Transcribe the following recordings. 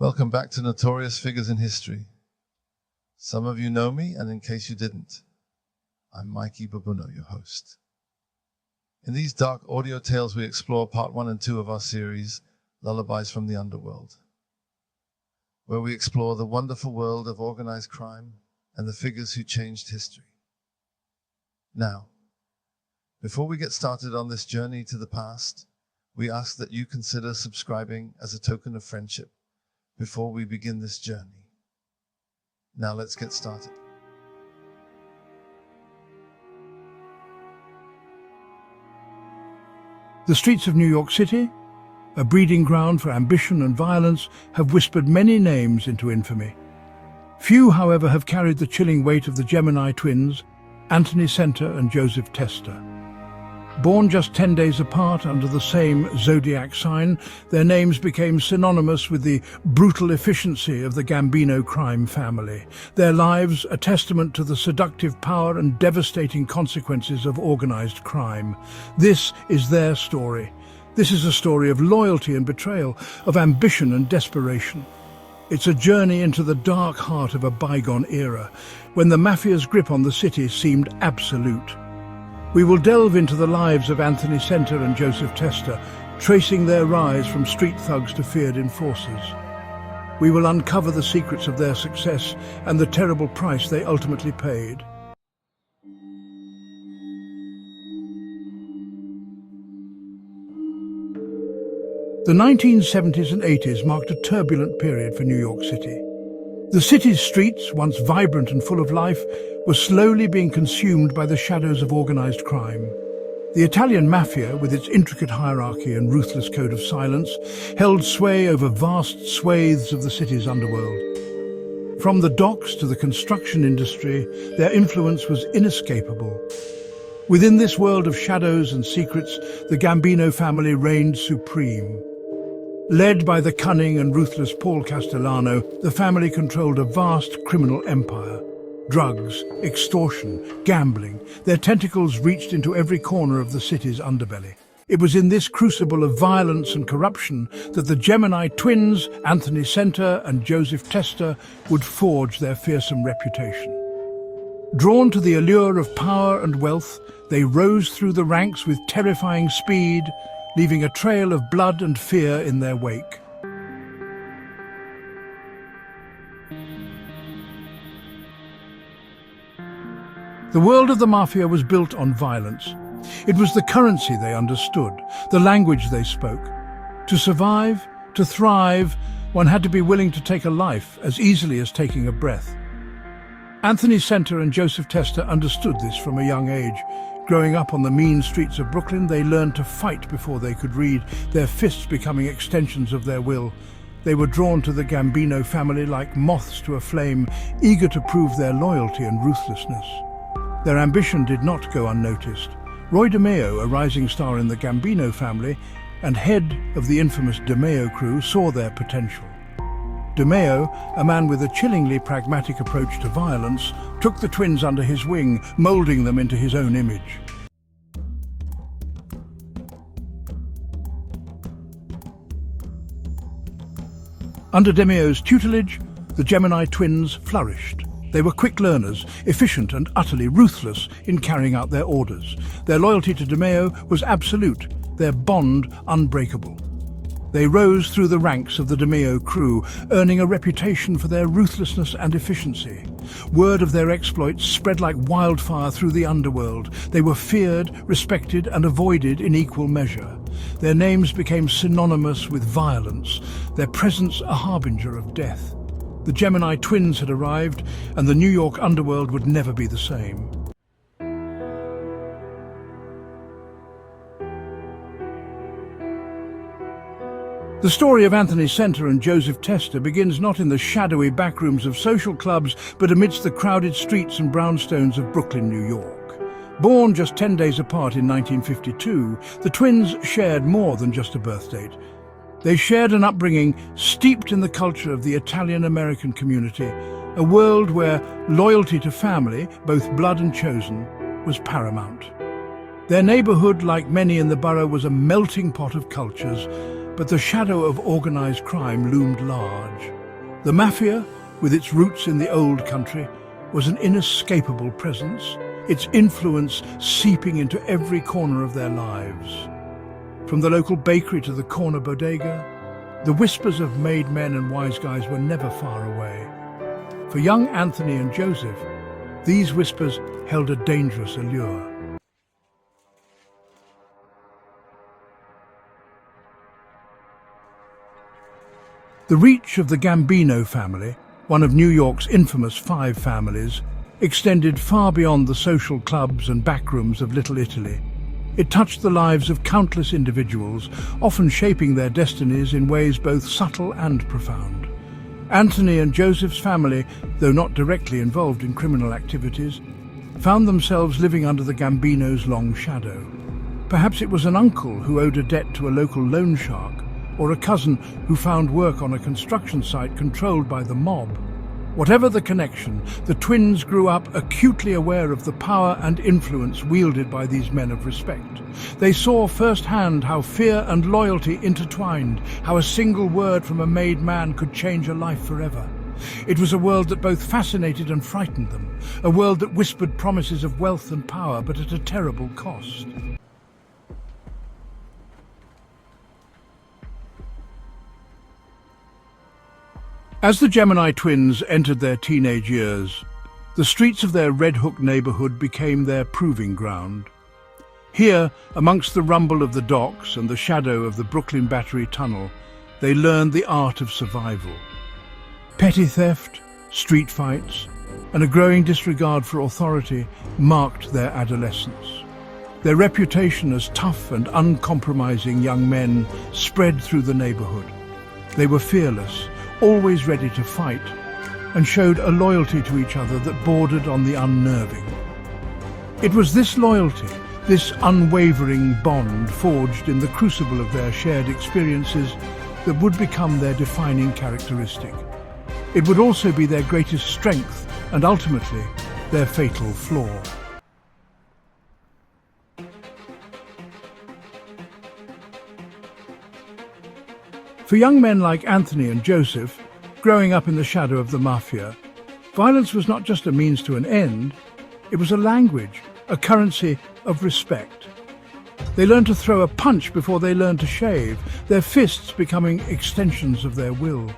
Welcome back to Notorious Figures in History. Some of you know me, and in case you didn't, I'm Mikey Babuno, your host. In these dark audio tales, we explore part 1 and 2 of our series, Lullabies from the Underworld, where we explore the wonderful world of organized crime and the figures who changed history. Now, before we get started on this journey to the past, we ask that you consider subscribing as a token of friendship before we begin this journey. Now let's get started. The streets of New York City, a breeding ground for ambition and violence, have whispered many names into infamy. Few, however, have carried the chilling weight of the Gemini twins, Anthony Center and Joseph Tester. Born just 10 days apart under the same zodiac sign, their names became synonymous with the brutal efficiency of the Gambino crime family. Their lives a testament to the seductive power and devastating consequences of organized crime. This is their story. This is a story of loyalty and betrayal, of ambition and desperation. It's a journey into the dark heart of a bygone era, when the Mafia's grip on the city seemed absolute. We will delve into the lives of Anthony Center and Joseph Tester, tracing their rise from street thugs to feared enforcers. We will uncover the secrets of their success and the terrible price they ultimately paid. The 1970s and 80s marked a turbulent period for New York City. The city's streets, once vibrant and full of life, were slowly being consumed by the shadows of organized crime. The Italian Mafia, with its intricate hierarchy and ruthless code of silence, held sway over vast swathes of the city's underworld. From the docks to the construction industry, their influence was inescapable. Within this world of shadows and secrets, the Gambino family reigned supreme. Led by the cunning and ruthless Paul Castellano, the family controlled a vast criminal empire. Drugs, extortion, gambling, their tentacles reached into every corner of the city's underbelly. It was in this crucible of violence and corruption that the Gemini twins, Anthony Center and Joseph Tester, would forge their fearsome reputation. Drawn to the allure of power and wealth, they rose through the ranks with terrifying speed, leaving a trail of blood and fear in their wake. The world of the Mafia was built on violence. It was the currency they understood, the language they spoke. To survive, to thrive, one had to be willing to take a life as easily as taking a breath. Anthony Center and Joseph Tester understood this from a young age. Growing up on the mean streets of Brooklyn, they learned to fight before they could read, their fists becoming extensions of their will. They were drawn to the Gambino family like moths to a flame, eager to prove their loyalty and ruthlessness. Their ambition did not go unnoticed. Roy DeMeo, a rising star in the Gambino family and head of the infamous DeMeo crew, saw their potential. DeMeo, a man with a chillingly pragmatic approach to violence, took the twins under his wing, molding them into his own image. Under DeMeo's tutelage, the Gemini twins flourished. They were quick learners, efficient and utterly ruthless in carrying out their orders. Their loyalty to DeMeo was absolute, their bond unbreakable. They rose through the ranks of the DeMeo crew, earning a reputation for their ruthlessness and efficiency. Word of their exploits spread like wildfire through the underworld. They were feared, respected, and avoided in equal measure. Their names became synonymous with violence, their presence a harbinger of death. The Gemini twins had arrived, and the New York underworld would never be the same. The story of Anthony Center and Joseph Tester begins not in the shadowy backrooms of social clubs, but amidst the crowded streets and brownstones of Brooklyn, New York. Born just 10 days apart in 1952, the twins shared more than just a birth date. They shared an upbringing steeped in the culture of the Italian-American community, a world where loyalty to family, both blood and chosen, was paramount. Their neighborhood, like many in the borough, was a melting pot of cultures, but the shadow of organized crime loomed large. The Mafia, with its roots in the old country, was an inescapable presence, its influence seeping into every corner of their lives. From the local bakery to the corner bodega, the whispers of made men and wise guys were never far away. For young Anthony and Joseph, these whispers held a dangerous allure. The reach of the Gambino family, one of New York's infamous 5 families, extended far beyond the social clubs and backrooms of Little Italy. It touched the lives of countless individuals, often shaping their destinies in ways both subtle and profound. Anthony and Joseph's family, though not directly involved in criminal activities, found themselves living under the Gambino's long shadow. Perhaps it was an uncle who owed a debt to a local loan shark, or a cousin who found work on a construction site controlled by the mob. Whatever the connection, the twins grew up acutely aware of the power and influence wielded by these men of respect. They saw firsthand how fear and loyalty intertwined, how a single word from a made man could change a life forever. It was a world that both fascinated and frightened them, a world that whispered promises of wealth and power, but at a terrible cost. As the Gemini twins entered their teenage years, the streets of their Red Hook neighborhood became their proving ground. Here, amongst the rumble of the docks and the shadow of the Brooklyn Battery Tunnel, they learned the art of survival. Petty theft, street fights, and a growing disregard for authority marked their adolescence. Their reputation as tough and uncompromising young men spread through the neighborhood. They were fearless, always ready to fight, and showed a loyalty to each other that bordered on the unnerving. It was this loyalty, this unwavering bond forged in the crucible of their shared experiences, that would become their defining characteristic. It would also be their greatest strength and ultimately their fatal flaw. For young men like Anthony and Joseph, growing up in the shadow of the Mafia, violence was not just a means to an end, it was a language, a currency of respect. They learned to throw a punch before they learned to shave, their fists becoming extensions of their will.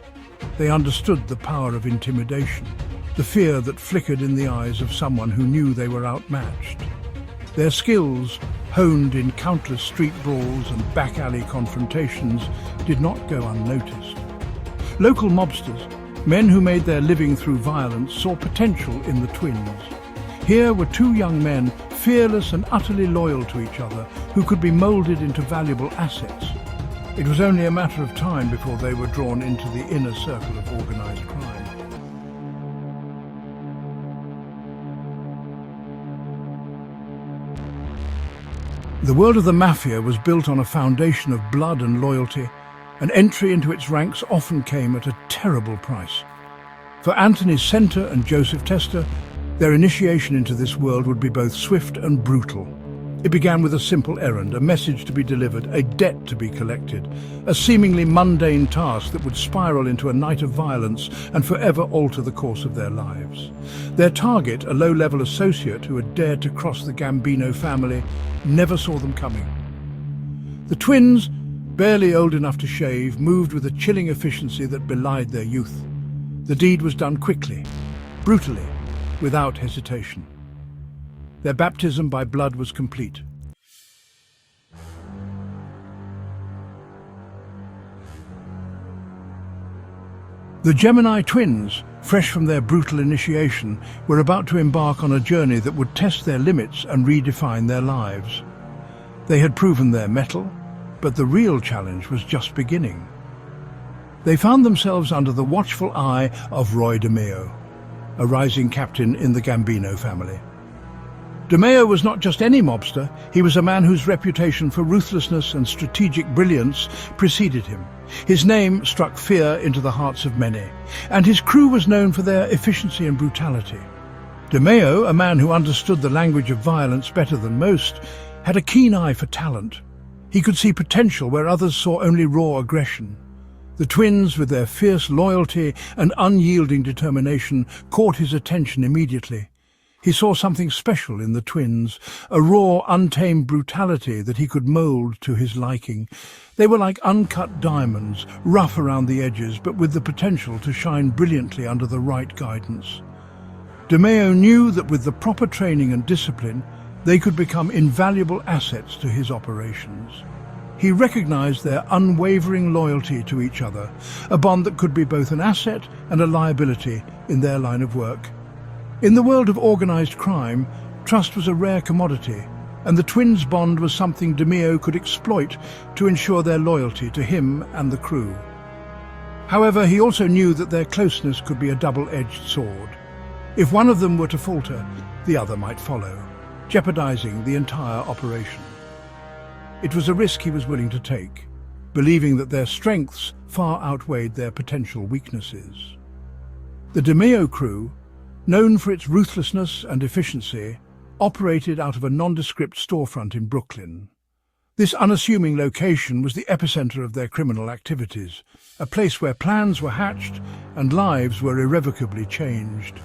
They understood the power of intimidation, the fear that flickered in the eyes of someone who knew they were outmatched. Their skills, honed in countless street brawls and back-alley confrontations, did not go unnoticed. Local mobsters, men who made their living through violence, saw potential in the twins. Here were 2 young men, fearless and utterly loyal to each other, who could be molded into valuable assets. It was only a matter of time before they were drawn into the inner circle of organized crime. The world of the Mafia was built on a foundation of blood and loyalty, and entry into its ranks often came at a terrible price. For Anthony Center and Joseph Tester, their initiation into this world would be both swift and brutal. It began with a simple errand, a message to be delivered, a debt to be collected, a seemingly mundane task that would spiral into a night of violence and forever alter the course of their lives. Their target, a low-level associate who had dared to cross the Gambino family, never saw them coming. The twins, barely old enough to shave, moved with a chilling efficiency that belied their youth. The deed was done quickly, brutally, without hesitation. Their baptism by blood was complete. The Gemini twins, fresh from their brutal initiation, were about to embark on a journey that would test their limits and redefine their lives. They had proven their mettle, but the real challenge was just beginning. They found themselves under the watchful eye of Roy DeMeo, a rising captain in the Gambino family. DeMeo was not just any mobster, he was a man whose reputation for ruthlessness and strategic brilliance preceded him. His name struck fear into the hearts of many, and his crew was known for their efficiency and brutality. DeMeo, a man who understood the language of violence better than most, had a keen eye for talent. He could see potential where others saw only raw aggression. The twins, with their fierce loyalty and unyielding determination, caught his attention immediately. He saw something special in the twins, a raw, untamed brutality that he could mould to his liking. They were like uncut diamonds, rough around the edges, but with the potential to shine brilliantly under the right guidance. DeMeo knew that with the proper training and discipline, they could become invaluable assets to his operations. He recognized their unwavering loyalty to each other, a bond that could be both an asset and a liability in their line of work. In the world of organized crime, trust was a rare commodity, and the twins' bond was something DeMeo could exploit to ensure their loyalty to him and the crew. However, he also knew that their closeness could be a double-edged sword. If one of them were to falter, the other might follow, jeopardizing the entire operation. It was a risk he was willing to take, believing that their strengths far outweighed their potential weaknesses. The DeMeo crew, known for its ruthlessness and efficiency, operated out of a nondescript storefront in Brooklyn. This unassuming location was the epicenter of their criminal activities, a place where plans were hatched and lives were irrevocably changed.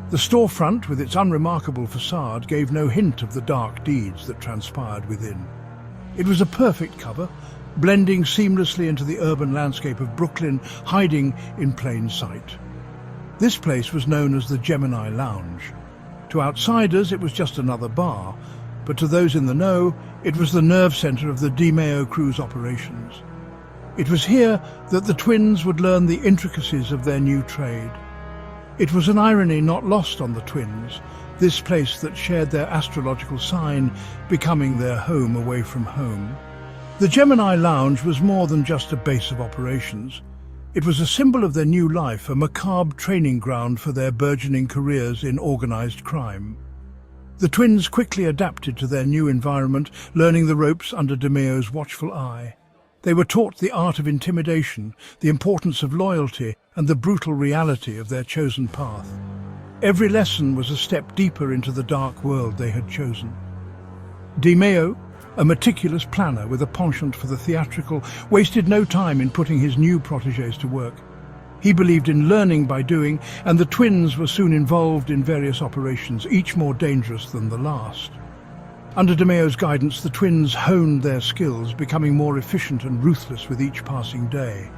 The storefront, with its unremarkable facade, gave no hint of the dark deeds that transpired within. It was a perfect cover, blending seamlessly into the urban landscape of Brooklyn, hiding in plain sight. This place was known as the Gemini Lounge. To outsiders, it was just another bar, but to those in the know, it was the nerve center of the DeMeo crew's operations. It was here that the twins would learn the intricacies of their new trade. It was an irony not lost on the twins, this place that shared their astrological sign becoming their home away from home. The Gemini Lounge was more than just a base of operations. It was a symbol of their new life, a macabre training ground for their burgeoning careers in organized crime. The twins quickly adapted to their new environment, learning the ropes under DeMeo's watchful eye. They were taught the art of intimidation, the importance of loyalty, and the brutal reality of their chosen path. Every lesson was a step deeper into the dark world they had chosen. DeMeo, a meticulous planner with a penchant for the theatrical, wasted no time in putting his new protégés to work. He believed in learning by doing, and the twins were soon involved in various operations, each more dangerous than the last. Under DeMeo's guidance, the twins honed their skills, becoming more efficient and ruthless with each passing day.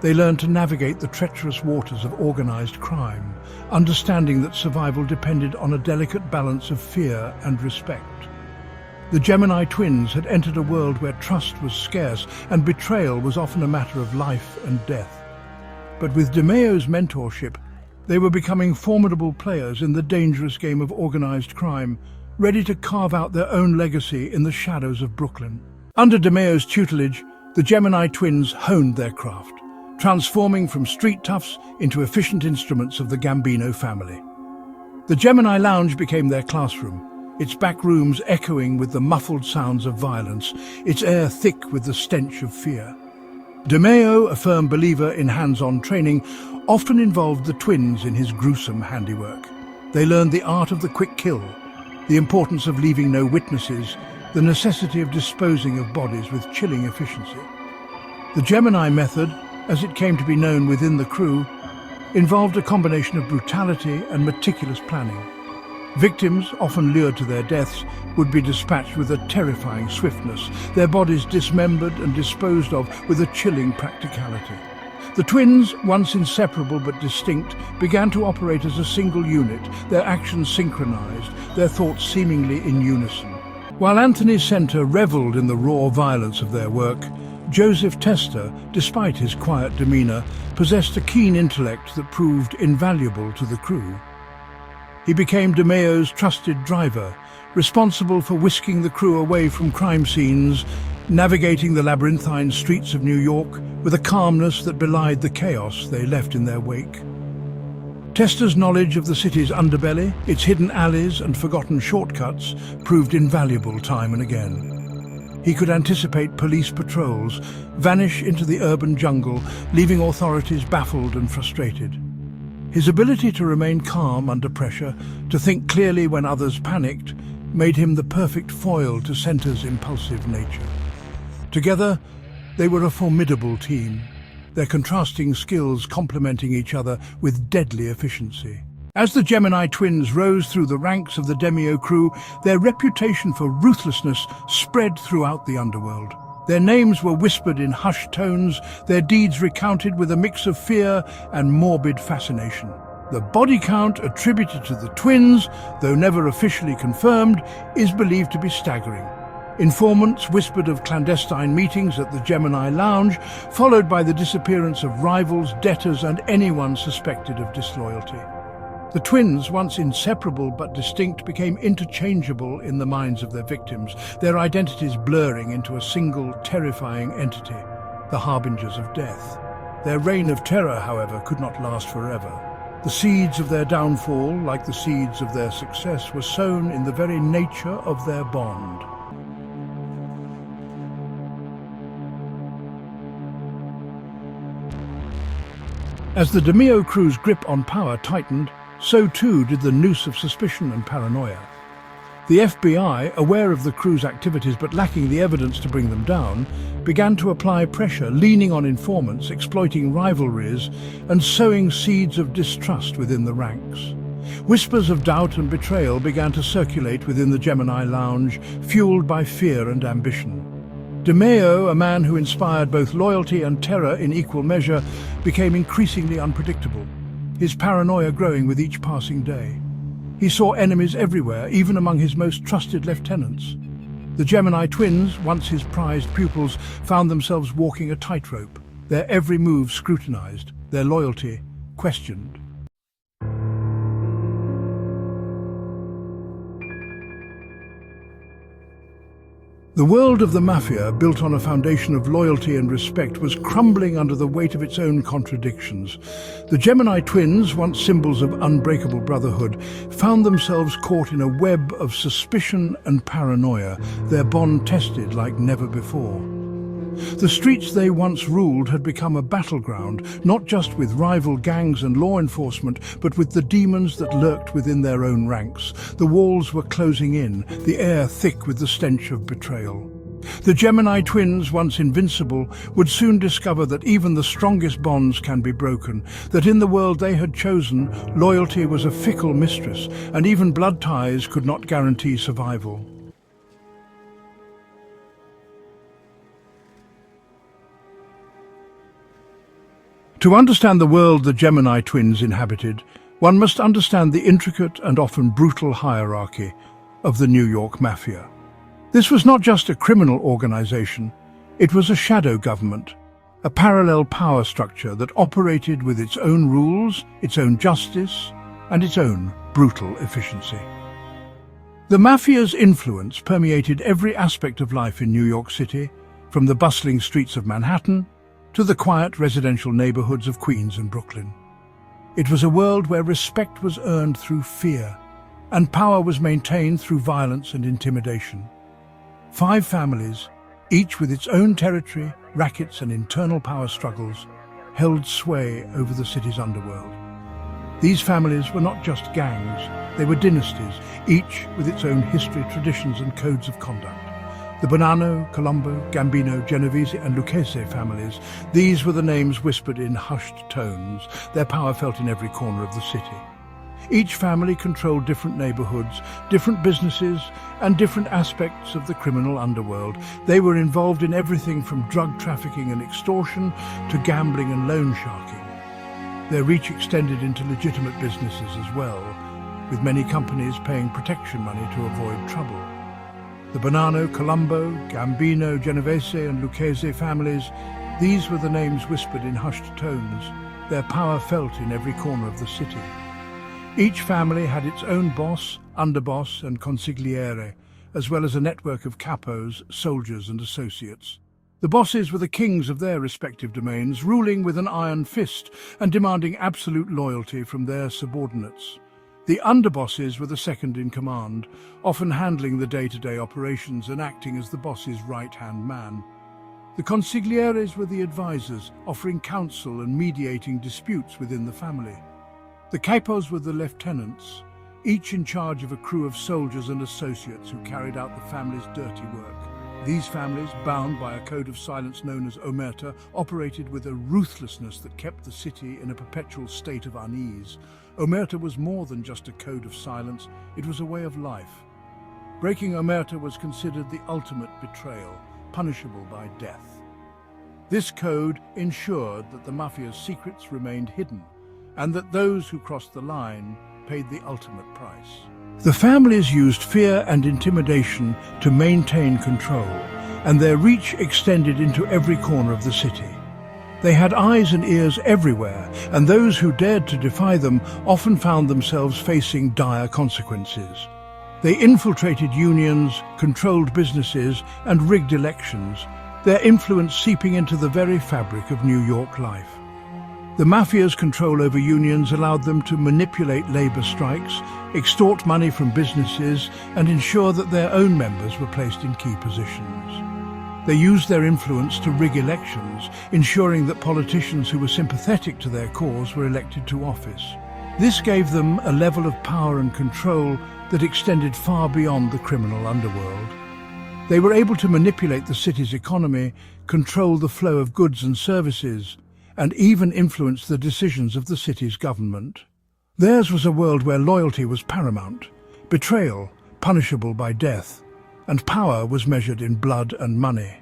They learned to navigate the treacherous waters of organized crime, understanding that survival depended on a delicate balance of fear and respect. The Gemini twins had entered a world where trust was scarce and betrayal was often a matter of life and death. But with DeMeo's mentorship, they were becoming formidable players in the dangerous game of organized crime, ready to carve out their own legacy in the shadows of Brooklyn. Under DeMeo's tutelage, the Gemini twins honed their craft, transforming from street toughs into efficient instruments of the Gambino family. The Gemini Lounge became their classroom, its back rooms echoing with the muffled sounds of violence, its air thick with the stench of fear. DeMeo, a firm believer in hands-on training, often involved the twins in his gruesome handiwork. They learned the art of the quick kill, the importance of leaving no witnesses, the necessity of disposing of bodies with chilling efficiency. The Gemini method, as it came to be known within the crew, involved a combination of brutality and meticulous planning. Victims, often lured to their deaths, would be dispatched with a terrifying swiftness, their bodies dismembered and disposed of with a chilling practicality. The twins, once inseparable but distinct, began to operate as a single unit, their actions synchronized, their thoughts seemingly in unison. While Anthony Center reveled in the raw violence of their work, Joseph Tester, despite his quiet demeanor, possessed a keen intellect that proved invaluable to the crew. He became DeMeo's trusted driver, responsible for whisking the crew away from crime scenes, navigating the labyrinthine streets of New York with a calmness that belied the chaos they left in their wake. Tester's knowledge of the city's underbelly, its hidden alleys and forgotten shortcuts, proved invaluable time and again. He could anticipate police patrols, vanish into the urban jungle, leaving authorities baffled and frustrated. His ability to remain calm under pressure, to think clearly when others panicked, made him the perfect foil to Center's impulsive nature. Together, they were a formidable team, their contrasting skills complementing each other with deadly efficiency. As the Gemini twins rose through the ranks of the Demio crew, their reputation for ruthlessness spread throughout the underworld. Their names were whispered in hushed tones, their deeds recounted with a mix of fear and morbid fascination. The body count attributed to the twins, though never officially confirmed, is believed to be staggering. Informants whispered of clandestine meetings at the Gemini Lounge, followed by the disappearance of rivals, debtors, and anyone suspected of disloyalty. The twins, once inseparable but distinct, became interchangeable in the minds of their victims, their identities blurring into a single, terrifying entity, the harbingers of death. Their reign of terror, however, could not last forever. The seeds of their downfall, like the seeds of their success, were sown in the very nature of their bond. As the Demio crew's grip on power tightened, so too did the noose of suspicion and paranoia. The FBI, aware of the crew's activities but lacking the evidence to bring them down, began to apply pressure, leaning on informants, exploiting rivalries, and sowing seeds of distrust within the ranks. Whispers of doubt and betrayal began to circulate within the Gemini Lounge, fueled by fear and ambition. DeMeo, a man who inspired both loyalty and terror in equal measure, became increasingly unpredictable, his paranoia growing with each passing day. He saw enemies everywhere, even among his most trusted lieutenants. The Gemini twins, once his prized pupils, found themselves walking a tightrope, their every move scrutinized, their loyalty questioned. The world of the Mafia, built on a foundation of loyalty and respect, was crumbling under the weight of its own contradictions. The Gemini twins, once symbols of unbreakable brotherhood, found themselves caught in a web of suspicion and paranoia, their bond tested like never before. The streets they once ruled had become a battleground, not just with rival gangs and law enforcement, but with the demons that lurked within their own ranks. The walls were closing in, the air thick with the stench of betrayal. The Gemini twins, once invincible, would soon discover that even the strongest bonds can be broken, that in the world they had chosen, loyalty was a fickle mistress, and even blood ties could not guarantee survival. To understand the world the Gemini twins inhabited, one must understand the intricate and often brutal hierarchy of the New York Mafia. This was not just a criminal organization, it was a shadow government, a parallel power structure that operated with its own rules, its own justice, and its own brutal efficiency. The Mafia's influence permeated every aspect of life in New York City, from the bustling streets of Manhattan to the quiet residential neighborhoods of Queens and Brooklyn. It was a world where respect was earned through fear, and power was maintained through violence and intimidation. 5 families, each with its own territory, rackets and internal power struggles, held sway over the city's underworld. These families were not just gangs, they were dynasties, each with its own history, traditions and codes of conduct. The Bonanno, Colombo, Gambino, Genovese and Lucchese families, these were the names whispered in hushed tones, their power felt in every corner of the city. Each family controlled different neighborhoods, different businesses, and different aspects of the criminal underworld. They were involved in everything from drug trafficking and extortion to gambling and loan sharking. Their reach extended into legitimate businesses as well, with many companies paying protection money to avoid trouble. The Bonanno, Colombo, Gambino, Genovese and Lucchese families, these were the names whispered in hushed tones, their power felt in every corner of the city. Each family had its own boss, underboss and consigliere, as well as a network of capos, soldiers and associates. The bosses were the kings of their respective domains, ruling with an iron fist and demanding absolute loyalty from their subordinates. The underbosses were the second in command, often handling the day-to-day operations and acting as the boss's right-hand man. The consiglieres were the advisors, offering counsel and mediating disputes within the family. The capos were the lieutenants, each in charge of a crew of soldiers and associates who carried out the family's dirty work. These families, bound by a code of silence known as Omertà, operated with a ruthlessness that kept the city in a perpetual state of unease. Omertà was more than just a code of silence, it was a way of life. Breaking Omertà was considered the ultimate betrayal, punishable by death. This code ensured that the Mafia's secrets remained hidden, and that those who crossed the line paid the ultimate price. The families used fear and intimidation to maintain control, and their reach extended into every corner of the city. They had eyes and ears everywhere, and those who dared to defy them often found themselves facing dire consequences. They infiltrated unions, controlled businesses, and rigged elections, their influence seeping into the very fabric of New York life. The Mafia's control over unions allowed them to manipulate labor strikes, extort money from businesses, and ensure that their own members were placed in key positions. They used their influence to rig elections, ensuring that politicians who were sympathetic to their cause were elected to office. This gave them a level of power and control that extended far beyond the criminal underworld. They were able to manipulate the city's economy, control the flow of goods and services, and even influence the decisions of the city's government. Theirs was a world where loyalty was paramount, betrayal punishable by death, and power was measured in blood and money.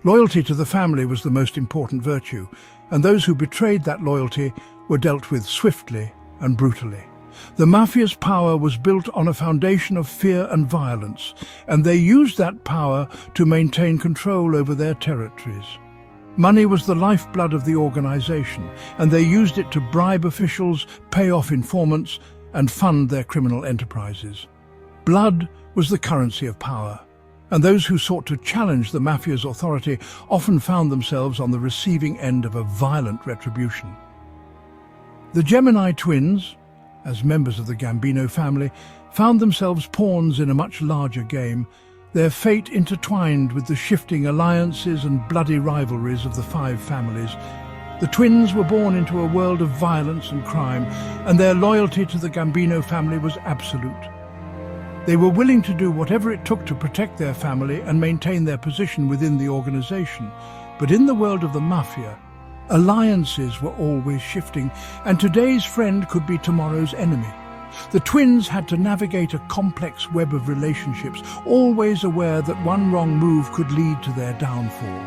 Loyalty to the family was the most important virtue, and those who betrayed that loyalty were dealt with swiftly and brutally. The Mafia's power was built on a foundation of fear and violence, and they used that power to maintain control over their territories. Money was the lifeblood of the organization, and they used it to bribe officials, pay off informants, and fund their criminal enterprises. Blood was the currency of power, and those who sought to challenge the Mafia's authority often found themselves on the receiving end of a violent retribution. The Gemini twins, as members of the Gambino family, found themselves pawns in a much larger game, their fate intertwined with the shifting alliances and bloody rivalries of the five families. The twins were born into a world of violence and crime, and their loyalty to the Gambino family was absolute. They were willing to do whatever it took to protect their family and maintain their position within the organization. But in the world of the Mafia, alliances were always shifting, and today's friend could be tomorrow's enemy. The twins had to navigate a complex web of relationships, always aware that one wrong move could lead to their downfall.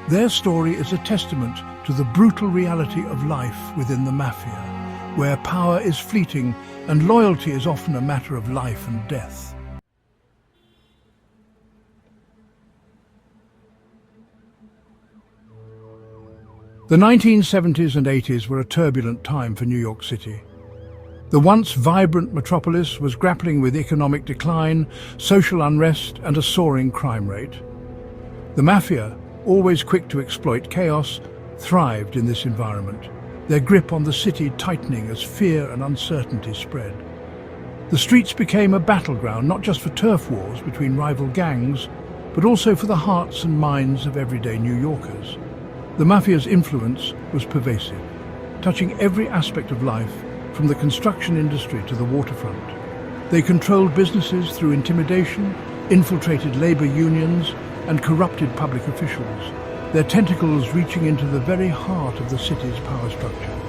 Their story is a testament to the brutal reality of life within the Mafia, where power is fleeting and loyalty is often a matter of life and death. The 1970s and 80s were a turbulent time for New York City. The once vibrant metropolis was grappling with economic decline, social unrest, and a soaring crime rate. The Mafia, always quick to exploit chaos, thrived in this environment, their grip on the city tightening as fear and uncertainty spread. The streets became a battleground not just for turf wars between rival gangs, but also for the hearts and minds of everyday New Yorkers. The Mafia's influence was pervasive, touching every aspect of life, from the construction industry to the waterfront. They controlled businesses through intimidation, infiltrated labor unions, and corrupted public officials, their tentacles reaching into the very heart of the city's power structure.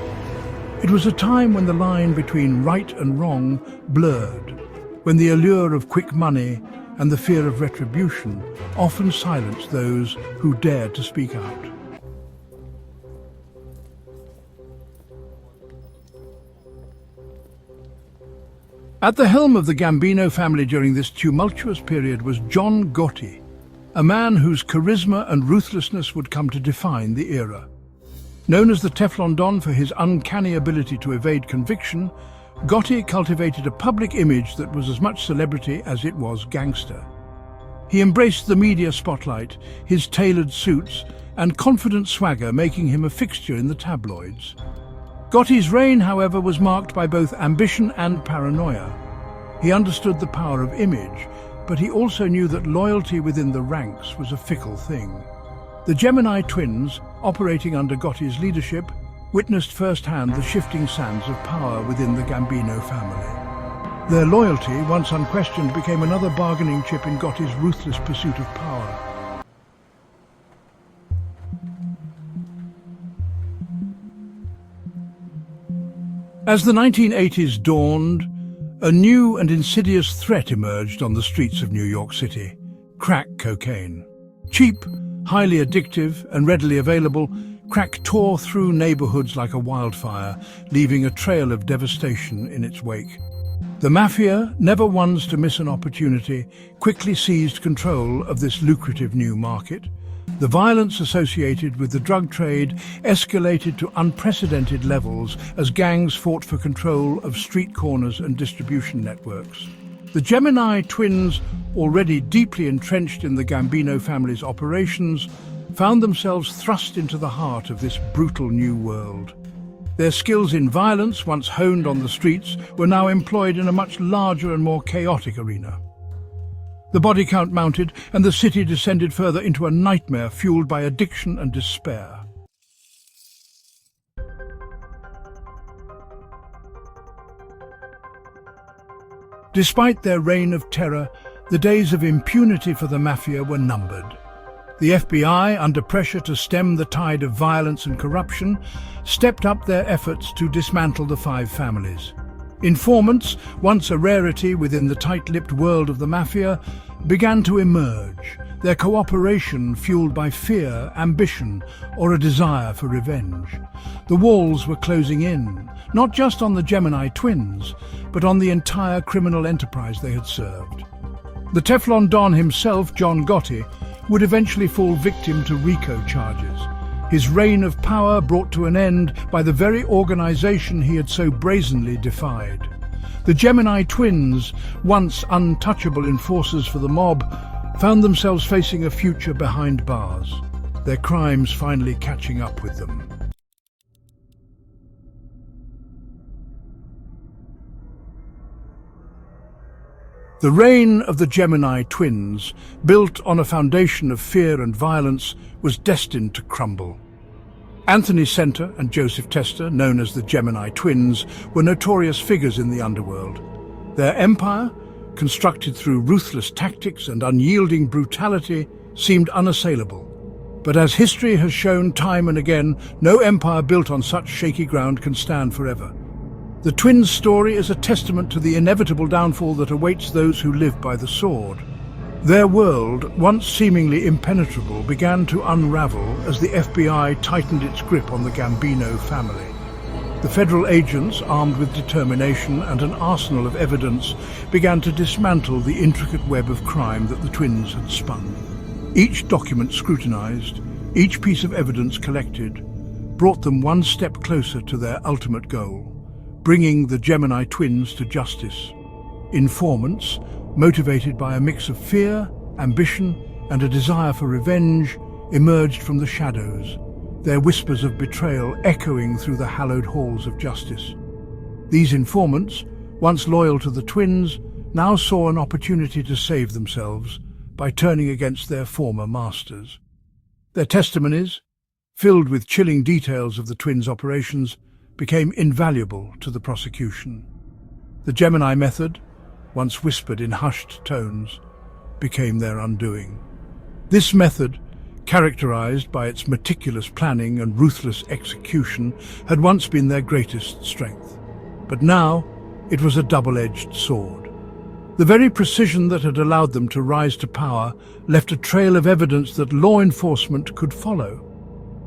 It was a time when the line between right and wrong blurred, when the allure of quick money and the fear of retribution often silenced those who dared to speak out. At the helm of the Gambino family during this tumultuous period was John Gotti, a man whose charisma and ruthlessness would come to define the era. Known as the Teflon Don for his uncanny ability to evade conviction, Gotti cultivated a public image that was as much celebrity as it was gangster. He embraced the media spotlight, his tailored suits and confident swagger making him a fixture in the tabloids. Gotti's reign, however, was marked by both ambition and paranoia. He understood the power of image, but he also knew that loyalty within the ranks was a fickle thing. The Gemini twins, operating under Gotti's leadership, witnessed firsthand the shifting sands of power within the Gambino family. Their loyalty, once unquestioned, became another bargaining chip in Gotti's ruthless pursuit of power. As the 1980s dawned, a new and insidious threat emerged on the streets of New York City: crack cocaine. Cheap, highly addictive, and readily available, crack tore through neighborhoods like a wildfire, leaving a trail of devastation in its wake. The Mafia, never ones to miss an opportunity, quickly seized control of this lucrative new market. The violence associated with the drug trade escalated to unprecedented levels as gangs fought for control of street corners and distribution networks. The Gemini twins, already deeply entrenched in the Gambino family's operations, found themselves thrust into the heart of this brutal new world. Their skills in violence, once honed on the streets, were now employed in a much larger and more chaotic arena. The body count mounted, and the city descended further into a nightmare fueled by addiction and despair. Despite their reign of terror, the days of impunity for the Mafia were numbered. The FBI, under pressure to stem the tide of violence and corruption, stepped up their efforts to dismantle the five families. Informants, once a rarity within the tight-lipped world of the Mafia, began to emerge, their cooperation fueled by fear, ambition, or a desire for revenge. The walls were closing in, not just on the Gemini twins, but on the entire criminal enterprise they had served. The Teflon Don himself, John Gotti, would eventually fall victim to RICO charges, his reign of power brought to an end by the very organization he had so brazenly defied. The Gemini twins, once untouchable enforcers for the mob, found themselves facing a future behind bars, their crimes finally catching up with them. The reign of the Gemini twins, built on a foundation of fear and violence, was destined to crumble. Anthony Center and Joseph Tester, known as the Gemini twins, were notorious figures in the underworld. Their empire, constructed through ruthless tactics and unyielding brutality, seemed unassailable. But as history has shown time and again, no empire built on such shaky ground can stand forever. The twins' story is a testament to the inevitable downfall that awaits those who live by the sword. Their world, once seemingly impenetrable, began to unravel as the FBI tightened its grip on the Gambino family. The federal agents, armed with determination and an arsenal of evidence, began to dismantle the intricate web of crime that the twins had spun. Each document scrutinized, each piece of evidence collected, brought them one step closer to their ultimate goal: bringing the Gemini twins to justice. Informants, motivated by a mix of fear, ambition, and a desire for revenge, emerged from the shadows, their whispers of betrayal echoing through the hallowed halls of justice. These informants, once loyal to the twins, now saw an opportunity to save themselves by turning against their former masters. Their testimonies, filled with chilling details of the twins' operations, became invaluable to the prosecution. The Gemini method, once whispered in hushed tones, became their undoing. This method, characterized by its meticulous planning and ruthless execution, had once been their greatest strength. But now, it was a double-edged sword. The very precision that had allowed them to rise to power left a trail of evidence that law enforcement could follow.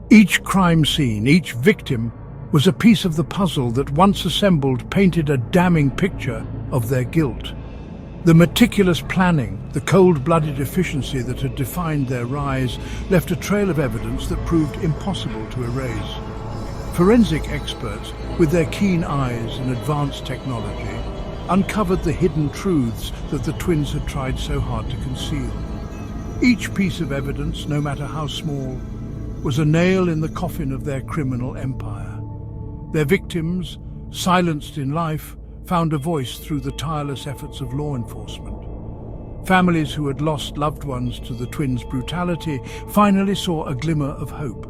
Each crime scene, each victim, was a piece of the puzzle that, once assembled, painted a damning picture of their guilt. The meticulous planning, the cold-blooded efficiency that had defined their rise, left a trail of evidence that proved impossible to erase. Forensic experts, with their keen eyes and advanced technology, uncovered the hidden truths that the twins had tried so hard to conceal. Each piece of evidence, no matter how small, was a nail in the coffin of their criminal empire. Their victims, silenced in life, found a voice through the tireless efforts of law enforcement. Families who had lost loved ones to the twins' brutality finally saw a glimmer of hope.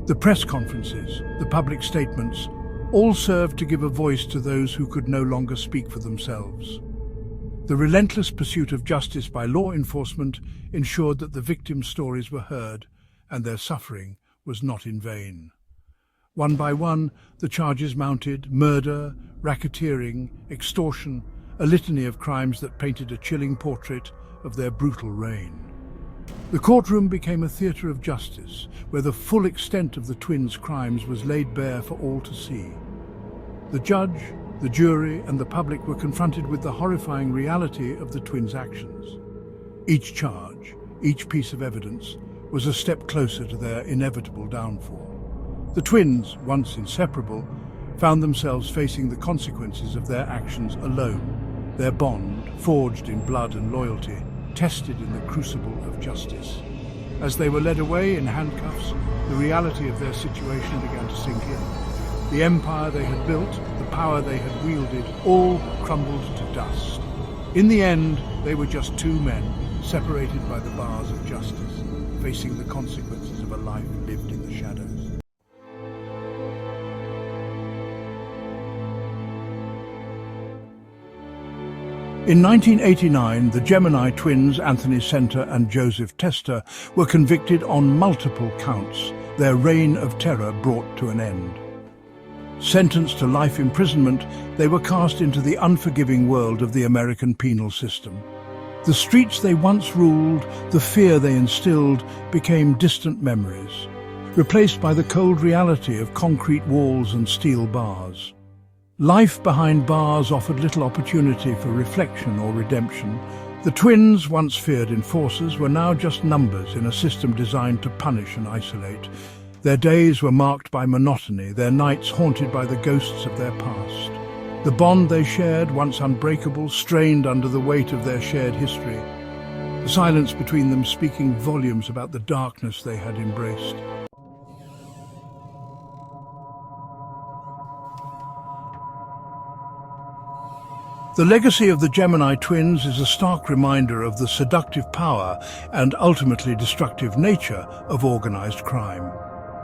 The press conferences, the public statements, all served to give a voice to those who could no longer speak for themselves. The relentless pursuit of justice by law enforcement ensured that the victims' stories were heard and their suffering was not in vain. One by one, the charges mounted: murder, racketeering, extortion, a litany of crimes that painted a chilling portrait of their brutal reign. The courtroom became a theatre of justice, where the full extent of the twins' crimes was laid bare for all to see. The judge, the jury, and the public were confronted with the horrifying reality of the twins' actions. Each charge, each piece of evidence, was a step closer to their inevitable downfall. The twins, once inseparable, found themselves facing the consequences of their actions alone, their bond, forged in blood and loyalty, tested in the crucible of justice. As they were led away in handcuffs, the reality of their situation began to sink in. The empire they had built, the power they had wielded, all crumbled to dust. In the end, they were just two men, separated by the bars of justice, facing the consequences of a life lived in the shadows. In 1989, the Gemini twins, Anthony Center and Joseph Testa, were convicted on multiple counts, their reign of terror brought to an end. Sentenced to life imprisonment, they were cast into the unforgiving world of the American penal system. The streets they once ruled, the fear they instilled, became distant memories, replaced by the cold reality of concrete walls and steel bars. Life behind bars offered little opportunity for reflection or redemption. The twins, once feared enforcers, were now just numbers in a system designed to punish and isolate. Their days were marked by monotony, their nights haunted by the ghosts of their past. The bond they shared, once unbreakable, strained under the weight of their shared history. The silence between them speaking volumes about the darkness they had embraced. The legacy of the Gemini twins is a stark reminder of the seductive power and ultimately destructive nature of organized crime.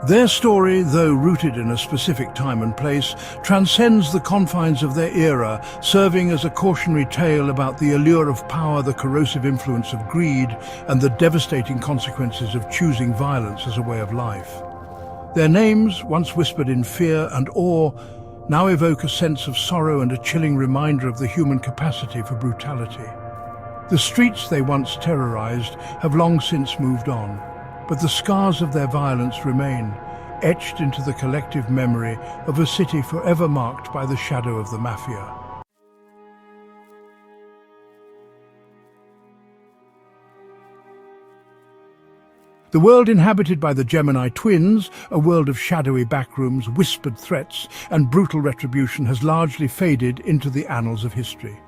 Their story, though rooted in a specific time and place, transcends the confines of their era, serving as a cautionary tale about the allure of power, the corrosive influence of greed, and the devastating consequences of choosing violence as a way of life. Their names, once whispered in fear and awe, now evoke a sense of sorrow and a chilling reminder of the human capacity for brutality. The streets they once terrorized have long since moved on, but the scars of their violence remain, etched into the collective memory of a city forever marked by the shadow of the Mafia. The world inhabited by the Gemini twins, a world of shadowy backrooms, whispered threats, and brutal retribution, has largely faded into the annals of history.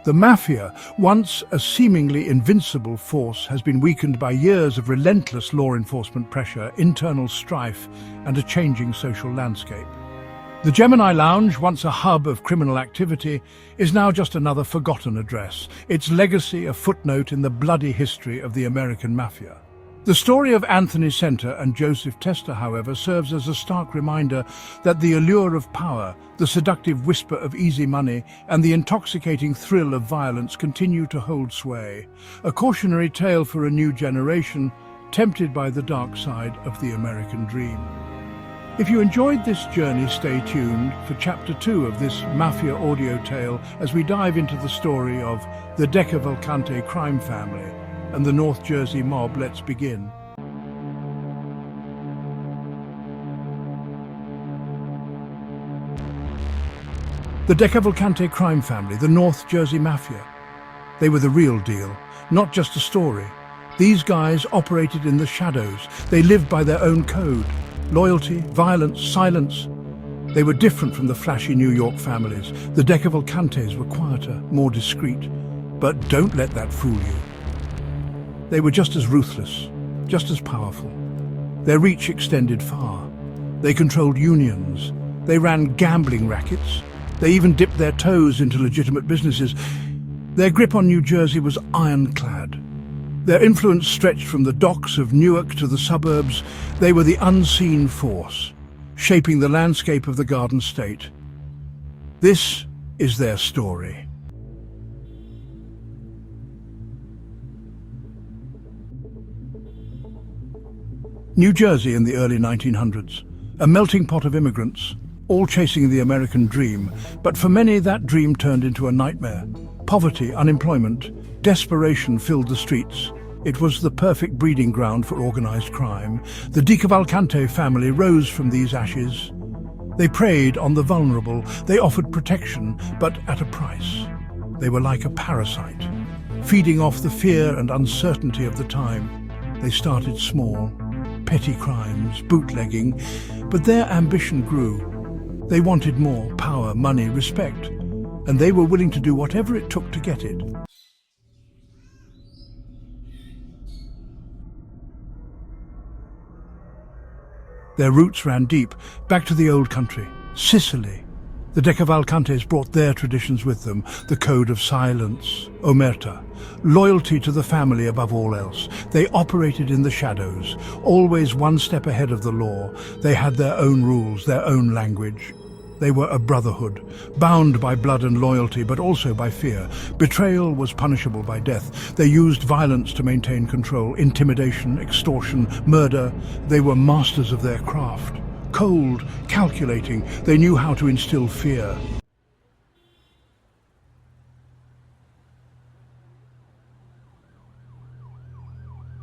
The Mafia, once a seemingly invincible force, has been weakened by years of relentless law enforcement pressure, internal strife, and a changing social landscape. The Gemini Lounge, once a hub of criminal activity, is now just another forgotten address, its legacy a footnote in the bloody history of the American Mafia. The story of Anthony Center and Joseph Testa, however, serves as a stark reminder that the allure of power, the seductive whisper of easy money, and the intoxicating thrill of violence continue to hold sway, a cautionary tale for a new generation, tempted by the dark side of the American dream. If you enjoyed this journey, stay tuned for Chapter 2 of this Mafia audio tale as we dive into the story of the DeCavalcante crime family and the North Jersey mob. Let's begin. The DeCavalcante crime family, the North Jersey Mafia. They were the real deal, not just a story. These guys operated in the shadows. They lived by their own code. Loyalty, violence, silence. They were different from the flashy New York families. The DeCavalcantes were quieter, more discreet. But don't let that fool you. They were just as ruthless, just as powerful. Their reach extended far. They controlled unions. They ran gambling rackets. They even dipped their toes into legitimate businesses. Their grip on New Jersey was ironclad. Their influence stretched from the docks of Newark to the suburbs. They were the unseen force. shaping the landscape of the Garden State. This is their story. New Jersey in the early 1900s, a melting pot of immigrants, all chasing the American dream, but for many that dream turned into a nightmare. Poverty, unemployment, desperation filled the streets. It was the perfect breeding ground for organized crime. The DeCavalcante family rose from these ashes. They preyed on the vulnerable, they offered protection, but at a price. They were like a parasite, feeding off the fear and uncertainty of the time. They started small, petty crimes, bootlegging, but their ambition grew. They wanted more power, money, respect, and they were willing to do whatever it took to get it. Their roots ran deep, back to the old country, Sicily. The DeCavalcantes brought their traditions with them, the code of silence, Omertà, loyalty to the family above all else. They operated in the shadows, always one step ahead of the law. They had their own rules, their own language. They were a brotherhood, bound by blood and loyalty, but also by fear. Betrayal was punishable by death. They used violence to maintain control, intimidation, extortion, murder. They were masters of their craft. Cold, calculating, they knew how to instill fear.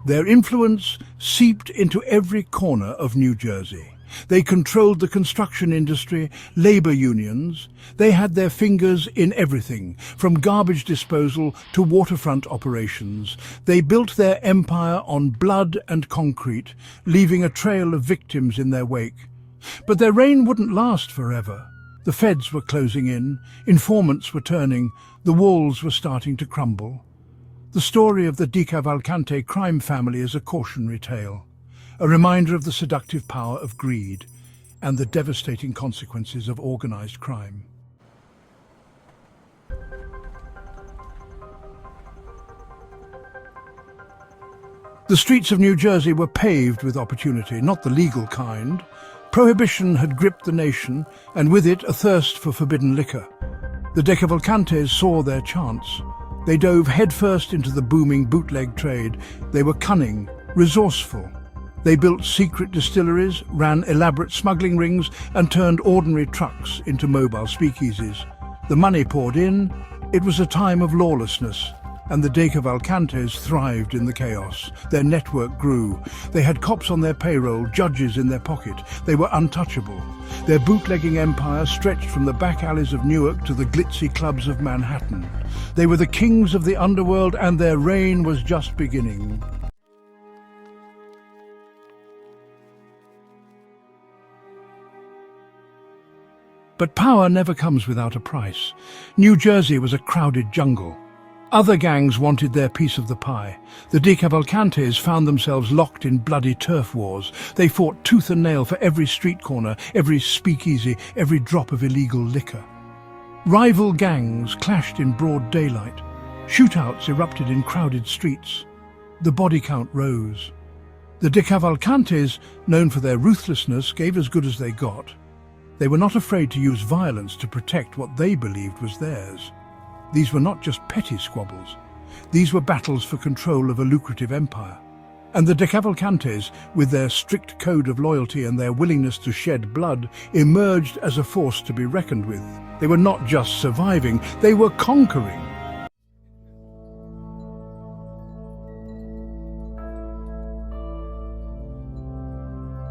Their influence seeped into every corner of New Jersey. They controlled the construction industry, labor unions. They had their fingers in everything, from garbage disposal to waterfront operations. They built their empire on blood and concrete, leaving a trail of victims in their wake. But their reign wouldn't last forever. The feds were closing in, informants were turning, the walls were starting to crumble. The story of the DeCavalcante crime family is a cautionary tale, a reminder of the seductive power of greed and the devastating consequences of organized crime. The streets of New Jersey were paved with opportunity, not the legal kind. Prohibition had gripped the nation, and with it a thirst for forbidden liquor. The DeCavalcantes saw their chance. They dove headfirst into the booming bootleg trade. They were cunning, resourceful. They built secret distilleries, ran elaborate smuggling rings, and turned ordinary trucks into mobile speakeasies. The money poured in. It was a time of lawlessness, and the DeCavalcantes thrived in the chaos. Their network grew. They had cops on their payroll, judges in their pocket. They were untouchable. Their bootlegging empire stretched from the back alleys of Newark to the glitzy clubs of Manhattan. They were the kings of the underworld, and their reign was just beginning. But power never comes without a price. New Jersey was a crowded jungle. Other gangs wanted their piece of the pie. The DeCavalcantes found themselves locked in bloody turf wars. They fought tooth and nail for every street corner, every speakeasy, every drop of illegal liquor. Rival gangs clashed in broad daylight. Shootouts erupted in crowded streets. The body count rose. The DeCavalcantes, known for their ruthlessness, gave as good as they got. They were not afraid to use violence to protect what they believed was theirs. These were not just petty squabbles. These were battles for control of a lucrative empire. And the DeCavalcantes, with their strict code of loyalty and their willingness to shed blood, emerged as a force to be reckoned with. They were not just surviving, they were conquering.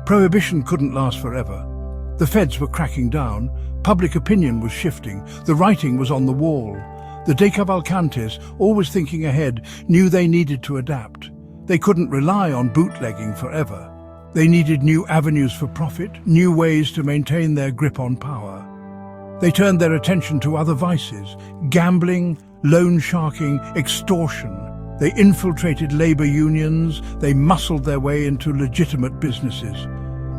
Prohibition couldn't last forever. The feds were cracking down, public opinion was shifting, the writing was on the wall. The DeCavalcantes, always thinking ahead, knew they needed to adapt. They couldn't rely on bootlegging forever. They needed new avenues for profit, new ways to maintain their grip on power. They turned their attention to other vices: gambling, loan sharking, extortion. They infiltrated labor unions, they muscled their way into legitimate businesses.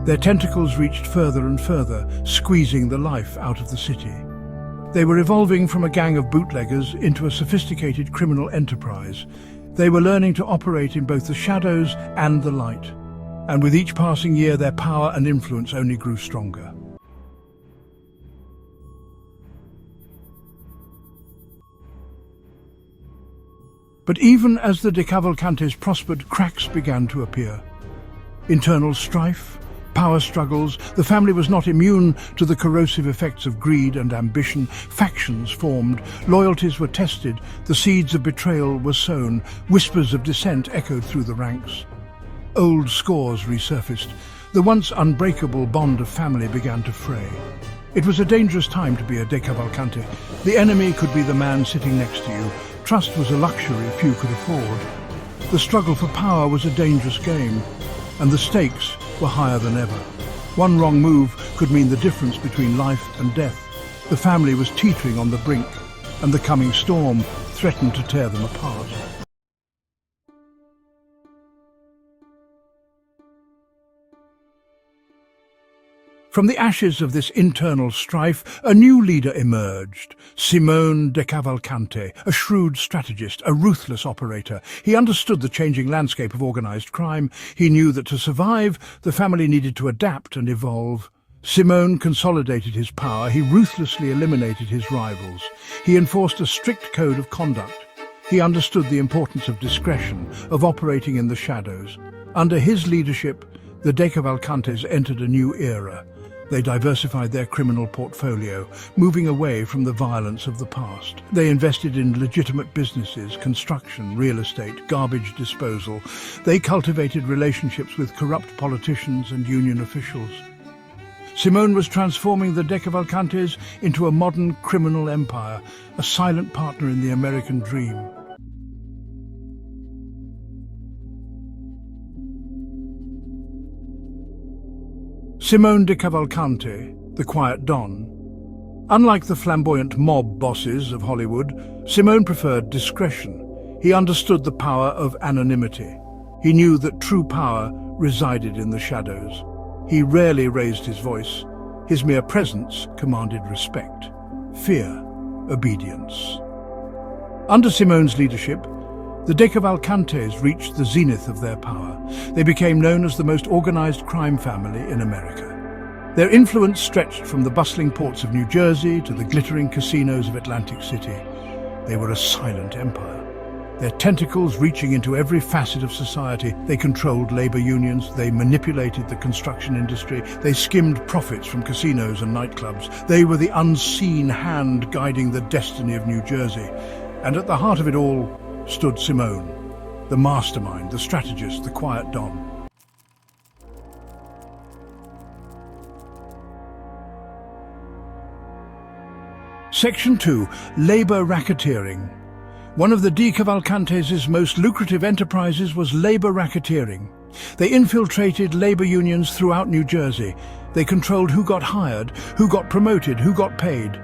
Their tentacles reached further and further, squeezing the life out of the city. They were evolving from a gang of bootleggers into a sophisticated criminal enterprise. They were learning to operate in both the shadows and the light. and with each passing year their power and influence only grew stronger. But even as the DeCavalcantes prospered, cracks began to appear. Internal strife, power struggles, the family was not immune to the corrosive effects of greed and ambition. Factions formed, loyalties were tested, the seeds of betrayal were sown, whispers of dissent echoed through the ranks. Old scores resurfaced. The once unbreakable bond of family began to fray. It was a dangerous time to be a DeCavalcante. The enemy could be the man sitting next to you. Trust was a luxury few could afford. The struggle for power was a dangerous game, and the stakes were higher than ever. One wrong move could mean the difference between life and death. The family was teetering on the brink, and the coming storm threatened to tear them apart. From the ashes of this internal strife, a new leader emerged, Simone DeCavalcante, a shrewd strategist, a ruthless operator. He understood the changing landscape of organized crime. He knew that to survive, the family needed to adapt and evolve. Simone consolidated his power. He ruthlessly eliminated his rivals. He enforced a strict code of conduct. He understood the importance of discretion, of operating in the shadows. Under his leadership, the DeCavalcantes entered a new era. They diversified their criminal portfolio, moving away from the violence of the past. They invested in legitimate businesses, construction, real estate, garbage disposal. They cultivated relationships with corrupt politicians and union officials. Simone was transforming the DeCavalcantes into a modern criminal empire, a silent partner in the American dream. Simone DeCavalcante, the quiet Don. Unlike the flamboyant mob bosses of Hollywood, Simone preferred discretion. He understood the power of anonymity. He knew that true power resided in the shadows. He rarely raised his voice. His mere presence commanded respect, fear, obedience. Under Simone's leadership, the DeCavalcantes reached the zenith of their power. They became known as the most organized crime family in America. Their influence stretched from the bustling ports of New Jersey to the glittering casinos of Atlantic City. They were a silent empire, their tentacles reaching into every facet of society. They controlled labor unions, they manipulated the construction industry, they skimmed profits from casinos and nightclubs. They were the unseen hand guiding the destiny of New Jersey. And at the heart of it all stood Simone, the mastermind, the strategist, the quiet Don. Section 2. Labor Racketeering. One of the DeCavalcantes' most lucrative enterprises was labor racketeering. They infiltrated labor unions throughout New Jersey. They controlled who got hired, who got promoted, who got paid.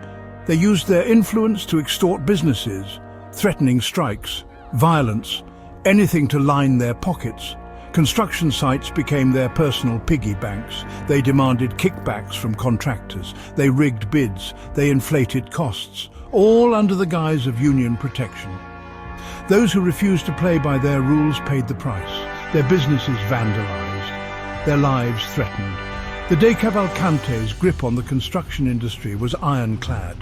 They used their influence to extort businesses, threatening strikes, violence, anything to line their pockets. Construction sites became their personal piggy banks. They demanded kickbacks from contractors. They rigged bids. They inflated costs, all under the guise of union protection. Those who refused to play by their rules paid the price. Their businesses vandalized, their lives threatened. The DeCavalcantes' grip on the construction industry was ironclad.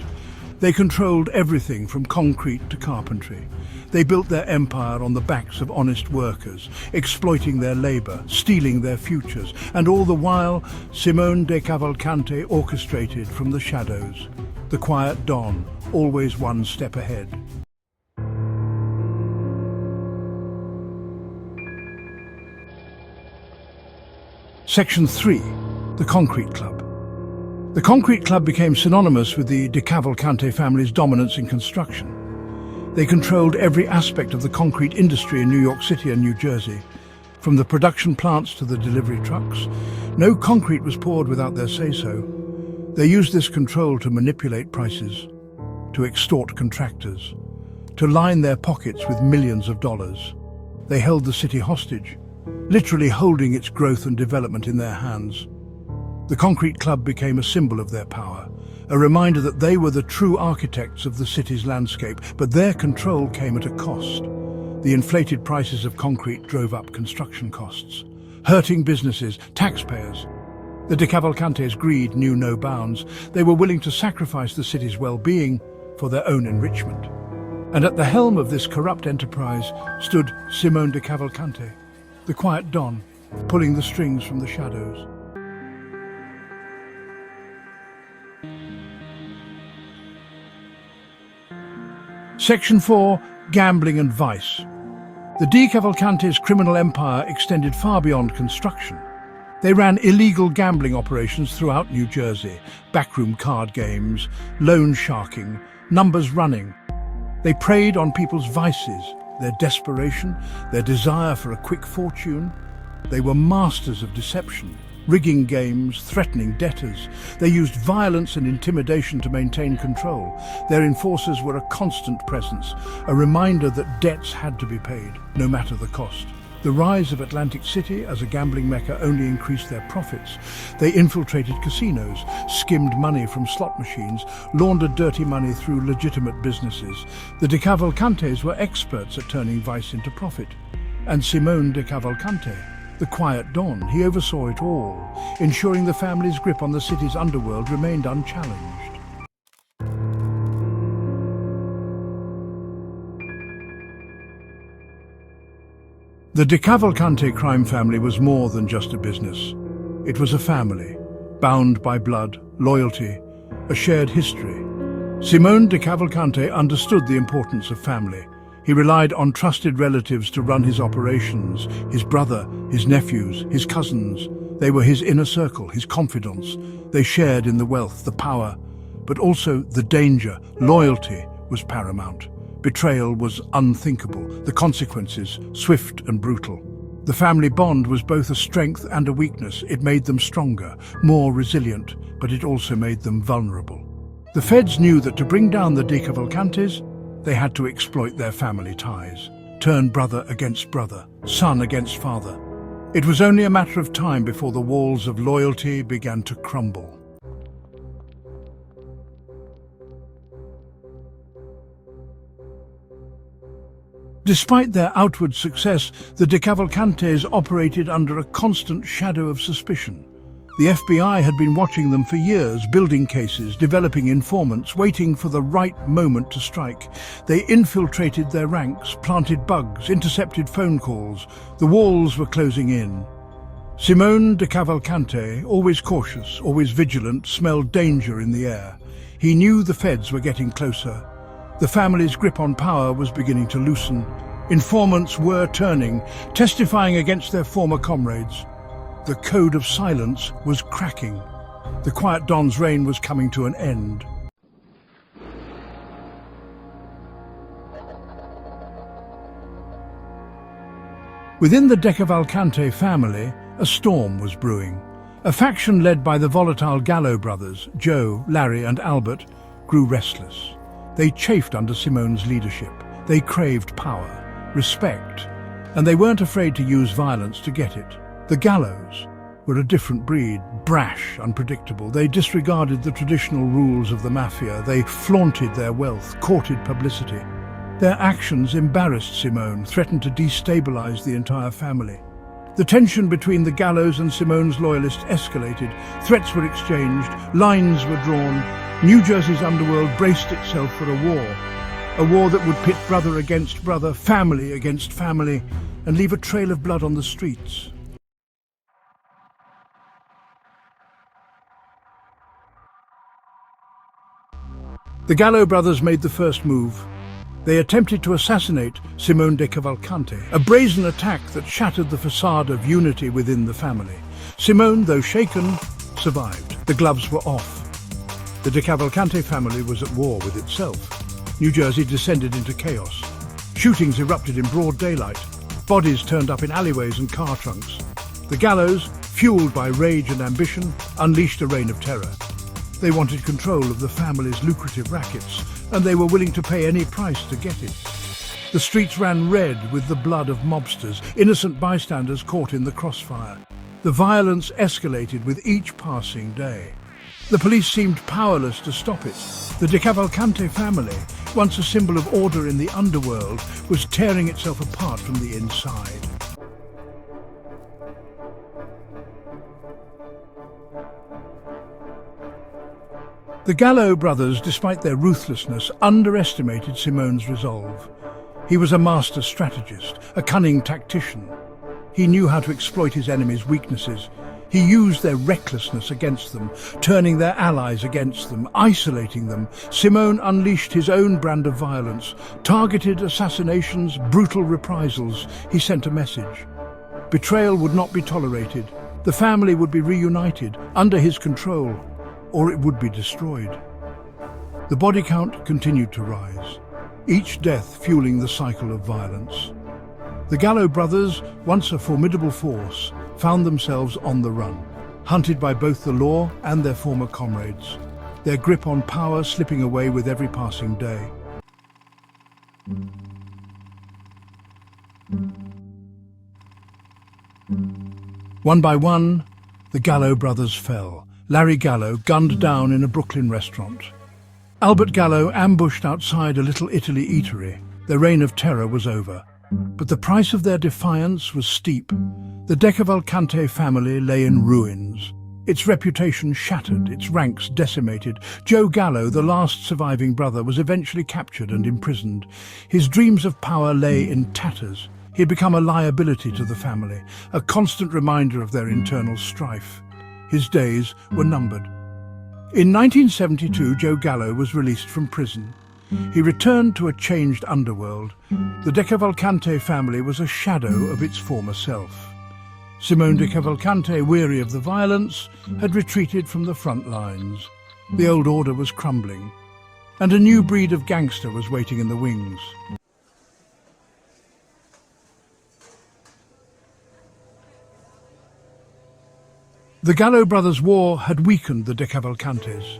They controlled everything from concrete to carpentry. They built their empire on the backs of honest workers, exploiting their labor, stealing their futures, and all the while, Simone DeCavalcante orchestrated from the shadows. The quiet Don, always one step ahead. Section 3. The Concrete Club. The Concrete Club became synonymous with the DeCavalcante family's dominance in construction. They controlled every aspect of the concrete industry in New York City and New Jersey, from the production plants to the delivery trucks. No concrete was poured without their say-so. They used this control to manipulate prices, to extort contractors, to line their pockets with millions of dollars. They held the city hostage, literally holding its growth and development in their hands. The Concrete Club became a symbol of their power, a reminder that they were the true architects of the city's landscape, but their control came at a cost. The inflated prices of concrete drove up construction costs. hurting businesses, taxpayers. The DeCavalcante's greed knew no bounds. They were willing to sacrifice the city's well-being for their own enrichment. And at the helm of this corrupt enterprise stood Simone DeCavalcante, the quiet Don, pulling the strings from the shadows. Section 4. Gambling and Vice. The DeCavalcante's criminal empire extended far beyond construction. They ran illegal gambling operations throughout New Jersey, backroom card games, loan sharking, numbers running. They preyed on people's vices, their desperation, their desire for a quick fortune. They were masters of deception, rigging games, threatening debtors. They used violence and intimidation to maintain control. Their enforcers were a constant presence, a reminder that debts had to be paid, no matter the cost. The rise of Atlantic City as a gambling mecca only increased their profits. They infiltrated casinos, skimmed money from slot machines, laundered dirty money through legitimate businesses. The DeCavalcantes were experts at turning vice into profit. And Simone DeCavalcante, the quiet Don, he oversaw it all, ensuring the family's grip on the city's underworld remained unchallenged. The DeCavalcante crime family was more than just a business. It was a family, bound by blood, loyalty, a shared history. Simone DeCavalcante understood the importance of family. He relied on trusted relatives to run his operations, his brother, his nephews, his cousins. They were his inner circle, his confidants. They shared in the wealth, the power, but also the danger. Loyalty was paramount. Betrayal was unthinkable, the consequences swift and brutal. The family bond was both a strength and a weakness. It made them stronger, more resilient, but it also made them vulnerable. The feds knew that to bring down the DeCavalcantes, they had to exploit their family ties, turn brother against brother, son against father. It was only a matter of time before the walls of loyalty began to crumble. Despite their outward success, the DeCavalcantes operated under a constant shadow of suspicion. The FBI had been watching them for years, building cases, developing informants, waiting for the right moment to strike. They infiltrated their ranks, planted bugs, intercepted phone calls. The walls were closing in. Simone DeCavalcante, always cautious, always vigilant, smelled danger in the air. He knew the feds were getting closer. The family's grip on power was beginning to loosen. Informants were turning, testifying against their former comrades. The code of silence was cracking. The quiet Don's reign was coming to an end. Within the DeCavalcante family, a storm was brewing. A faction led by the volatile Gallo brothers, Joe, Larry and Albert, grew restless. They chafed under Simone's leadership. They craved power, respect, and they weren't afraid to use violence to get it. The Gallos were a different breed, brash, unpredictable. They disregarded the traditional rules of the Mafia. They flaunted their wealth, courted publicity. Their actions embarrassed Simone, threatened to destabilize the entire family. The tension between the Gallos and Simone's loyalists escalated. Threats were exchanged, lines were drawn. New Jersey's underworld braced itself for a war that would pit brother against brother, family against family, and leave a trail of blood on the streets. The Gallo brothers made the first move. They attempted to assassinate Simone DeCavalcante, a brazen attack that shattered the facade of unity within the family. Simone, though shaken, survived. The gloves were off. The DeCavalcante family was at war with itself. New Jersey descended into chaos. Shootings erupted in broad daylight. Bodies turned up in alleyways and car trunks. The Gallos, fueled by rage and ambition, unleashed a reign of terror. They wanted control of the family's lucrative rackets, and they were willing to pay any price to get it. The streets ran red with the blood of mobsters, innocent bystanders caught in the crossfire. The violence escalated with each passing day. The police seemed powerless to stop it. The DeCavalcante family, once a symbol of order in the underworld, was tearing itself apart from the inside. The Gallo brothers, despite their ruthlessness, underestimated Simone's resolve. He was a master strategist, a cunning tactician. He knew how to exploit his enemies' weaknesses. He used their recklessness against them, turning their allies against them, isolating them. Simone unleashed his own brand of violence, targeted assassinations, brutal reprisals. He sent a message. Betrayal would not be tolerated. The family would be reunited, under his control, or it would be destroyed. The body count continued to rise, each death fueling the cycle of violence. The Gallo brothers, once a formidable force, found themselves on the run, hunted by both the law and their former comrades, their grip on power slipping away with every passing day. One by one, the Gallo brothers fell. Larry Gallo gunned down in a Brooklyn restaurant. Albert Gallo ambushed outside a Little Italy eatery. Their reign of terror was over. But the price of their defiance was steep. The DeCavalcante family lay in ruins, its reputation shattered, its ranks decimated. Joe Gallo, the last surviving brother, was eventually captured and imprisoned. His dreams of power lay in tatters. He had become a liability to the family, a constant reminder of their internal strife. His days were numbered. In 1972, Joe Gallo was released from prison. He returned to a changed underworld. The DeCavalcante family was a shadow of its former self. Simone DeCavalcante, weary of the violence, had retreated from the front lines. The old order was crumbling, and a new breed of gangster was waiting in the wings. The Gallo brothers' war had weakened the DeCavalcantes,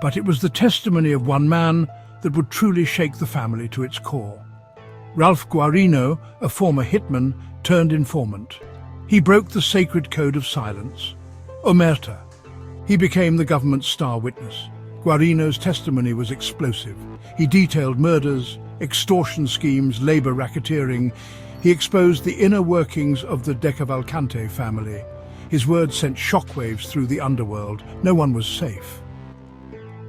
but it was the testimony of one man that would truly shake the family to its core. Ralph Guarino, a former hitman, turned informant. He broke the sacred code of silence. Omertà. He became the government's star witness. Guarino's testimony was explosive. He detailed murders, extortion schemes, labor racketeering. He exposed the inner workings of the DeCavalcante family. His words sent shockwaves through the underworld. No one was safe.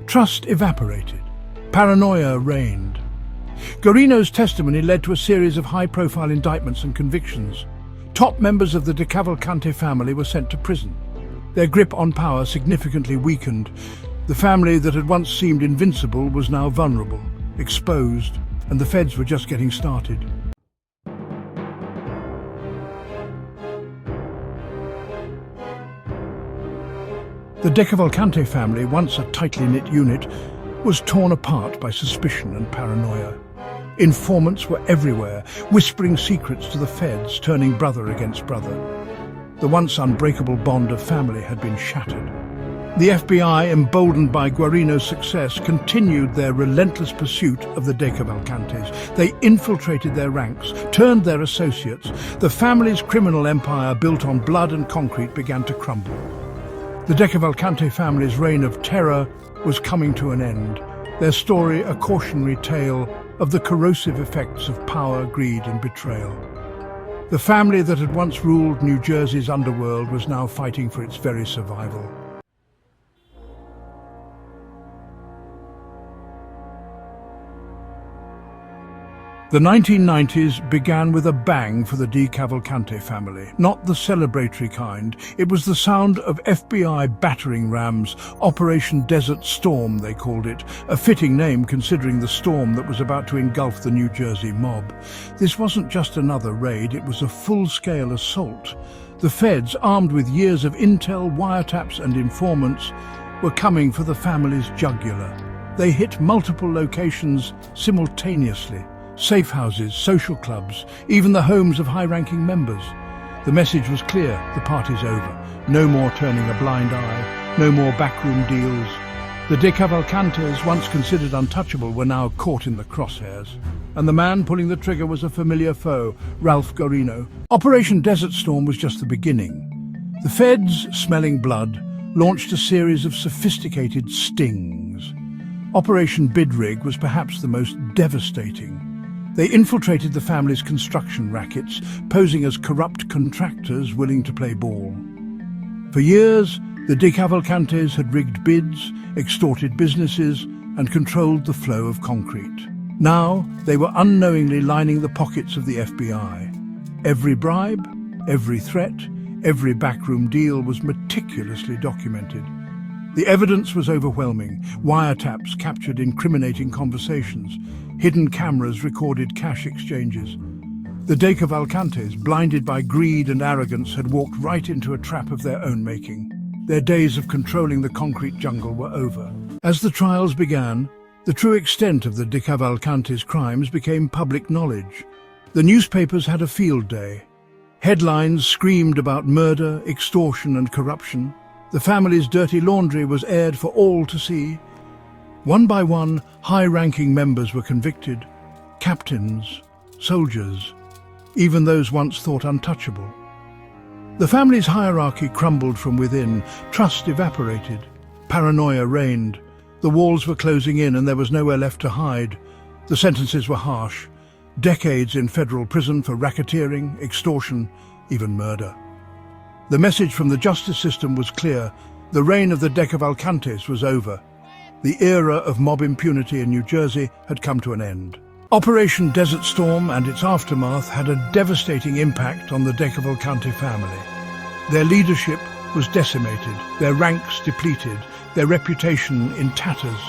Trust evaporated. Paranoia reigned. Guarino's testimony led to a series of high-profile indictments and convictions. Top members of the DeCavalcante family were sent to prison. Their grip on power significantly weakened. The family that had once seemed invincible was now vulnerable, exposed, and the feds were just getting started. The DeCavalcante family, once a tightly knit unit, was torn apart by suspicion and paranoia. Informants were everywhere, whispering secrets to the feds, turning brother against brother. The once unbreakable bond of family had been shattered. The FBI, emboldened by Guarino's success, continued their relentless pursuit of the DeCavalcantes. They infiltrated their ranks, turned their associates. The family's criminal empire, built on blood and concrete, began to crumble. The DeCavalcante family's reign of terror was coming to an end, their story a cautionary tale of the corrosive effects of power, greed and betrayal. The family that had once ruled New Jersey's underworld was now fighting for its very survival. The 1990s began with a bang for the DeCavalcante family. Not the celebratory kind. It was the sound of FBI battering rams, Operation Desert Storm, they called it, a fitting name considering the storm that was about to engulf the New Jersey mob. This wasn't just another raid, it was a full-scale assault. The feds, armed with years of intel, wiretaps and informants, were coming for the family's jugular. They hit multiple locations simultaneously. Safe houses, social clubs, even the homes of high-ranking members. The message was clear, the party's over. No more turning a blind eye, no more backroom deals. The DeCavalcantes, once considered untouchable, were now caught in the crosshairs. And the man pulling the trigger was a familiar foe, Ralph Guarino. Operation Desert Storm was just the beginning. The feds, smelling blood, launched a series of sophisticated stings. Operation Bid Rig was perhaps the most devastating. They infiltrated the family's construction rackets, posing as corrupt contractors willing to play ball. For years, The DeCavalcantes had rigged bids, extorted businesses, and controlled the flow of concrete. Now, they were unknowingly lining the pockets of the FBI. Every bribe, every threat, every backroom deal was meticulously documented. The evidence was overwhelming. Wiretaps captured incriminating conversations. Hidden cameras recorded cash exchanges. The DeCavalcantes, blinded by greed and arrogance, had walked right into a trap of their own making. Their days of controlling the concrete jungle were over. As the trials began, the true extent of the DeCavalcantes' crimes became public knowledge. The newspapers had a field day. Headlines screamed about murder, extortion, and corruption. The family's dirty laundry was aired for all to see. One by one, high-ranking members were convicted. Captains, soldiers, even those once thought untouchable. The family's hierarchy crumbled from within. Trust evaporated. Paranoia reigned. The walls were closing in and there was nowhere left to hide. The sentences were harsh. Decades in federal prison for racketeering, extortion, even murder. The message from the justice system was clear. The reign of the DeCavalcantes was over. The era of mob impunity in New Jersey had come to an end. Operation Desert Storm and its aftermath had a devastating impact on the DeCavalcante family. Their leadership was decimated, their ranks depleted, their reputation in tatters.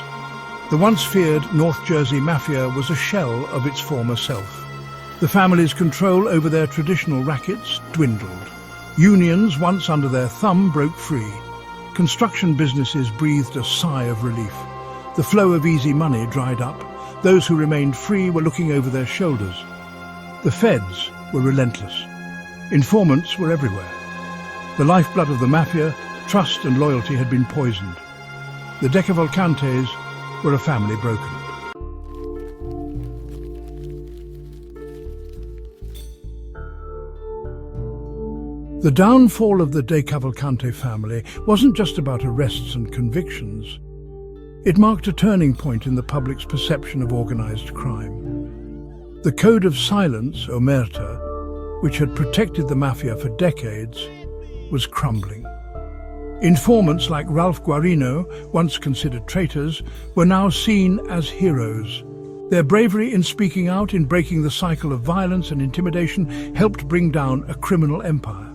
The once feared North Jersey Mafia was a shell of its former self. The family's control over their traditional rackets dwindled. Unions, once under their thumb, broke free. Construction businesses breathed a sigh of relief. The flow of easy money dried up. Those who remained free were looking over their shoulders. The feds were relentless. Informants were everywhere. The lifeblood of the Mafia, trust and loyalty had been poisoned. The DeCavalcantes were a family broken. The downfall of the DeCavalcante family wasn't just about arrests and convictions. It marked a turning point in the public's perception of organized crime. The code of silence, Omertà, which had protected the Mafia for decades, was crumbling. Informants like Ralph Guarino, once considered traitors, were now seen as heroes. Their bravery in speaking out, in breaking the cycle of violence and intimidation, helped bring down a criminal empire.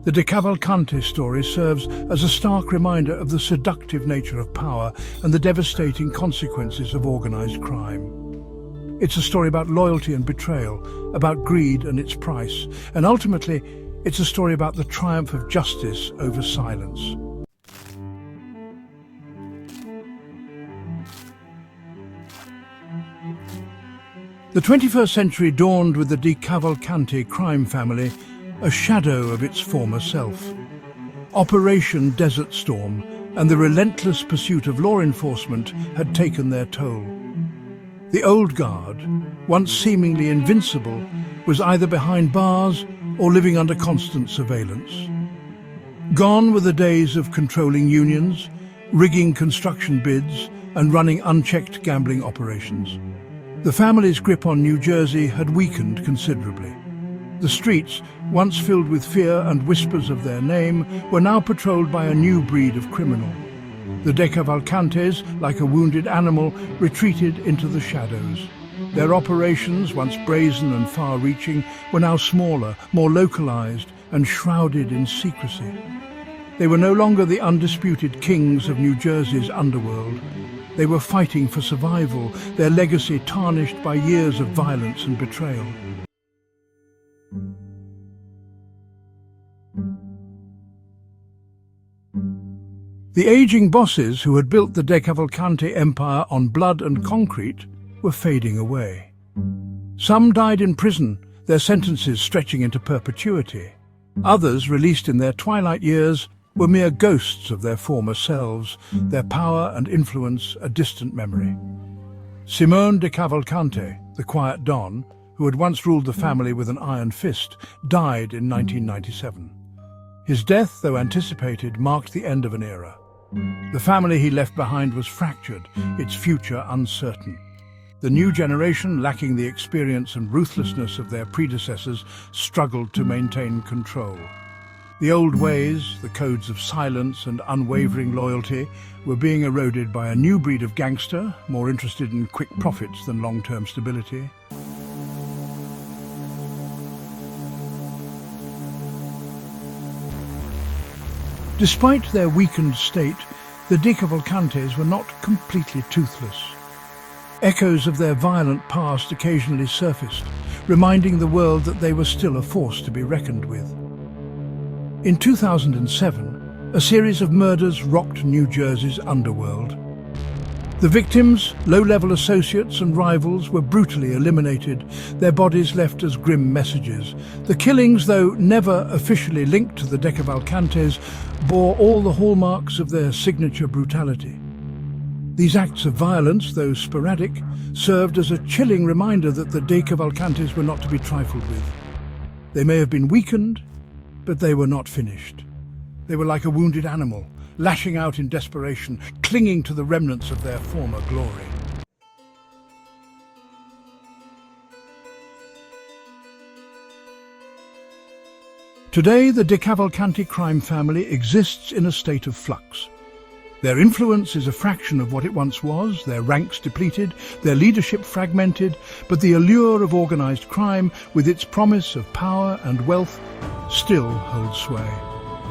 The DeCavalcante story serves as a stark reminder of the seductive nature of power and the devastating consequences of organized crime. It's a story about loyalty and betrayal, about greed and its price, and ultimately, it's a story about the triumph of justice over silence. The 21st century dawned with the DeCavalcante crime family, a shadow of its former self. Operation Desert Storm and the relentless pursuit of law enforcement had taken their toll. The old guard, once seemingly invincible, was either behind bars or living under constant surveillance. Gone were the days of controlling unions, rigging construction bids, and running unchecked gambling operations. The family's grip on New Jersey had weakened considerably. The streets, once filled with fear and whispers of their name, were now patrolled by a new breed of criminal. The DeCavalcantes, like a wounded animal, retreated into the shadows. Their operations, once brazen and far-reaching, were now smaller, more localized, and shrouded in secrecy. They were no longer the undisputed kings of New Jersey's underworld. They were fighting for survival, their legacy tarnished by years of violence and betrayal. The aging bosses who had built the DeCavalcante empire on blood and concrete were fading away. Some died in prison, their sentences stretching into perpetuity. Others, released in their twilight years, were mere ghosts of their former selves, their power and influence a distant memory. Simone DeCavalcante, the quiet Don, who had once ruled the family with an iron fist, died in 1997. His death, though anticipated, marked the end of an era. The family he left behind was fractured, its future uncertain. The new generation, lacking the experience and ruthlessness of their predecessors, struggled to maintain control. The old ways, the codes of silence and unwavering loyalty, were being eroded by a new breed of gangster, more interested in quick profits than long-term stability. Despite their weakened state, the DeCavalcantes were not completely toothless. Echoes of their violent past occasionally surfaced, reminding the world that they were still a force to be reckoned with. In 2007, a series of murders rocked New Jersey's underworld. The victims, low-level associates and rivals, were brutally eliminated, their bodies left as grim messages. The killings, though never officially linked to the DeCavalcantes, bore all the hallmarks of their signature brutality. These acts of violence, though sporadic, served as a chilling reminder that the DeCavalcantes were not to be trifled with. They may have been weakened, but they were not finished. They were like a wounded animal, lashing out in desperation, clinging to the remnants of their former glory. Today, the DeCavalcante crime family exists in a state of flux. Their influence is a fraction of what it once was, their ranks depleted, their leadership fragmented, but the allure of organized crime, with its promise of power and wealth, still holds sway.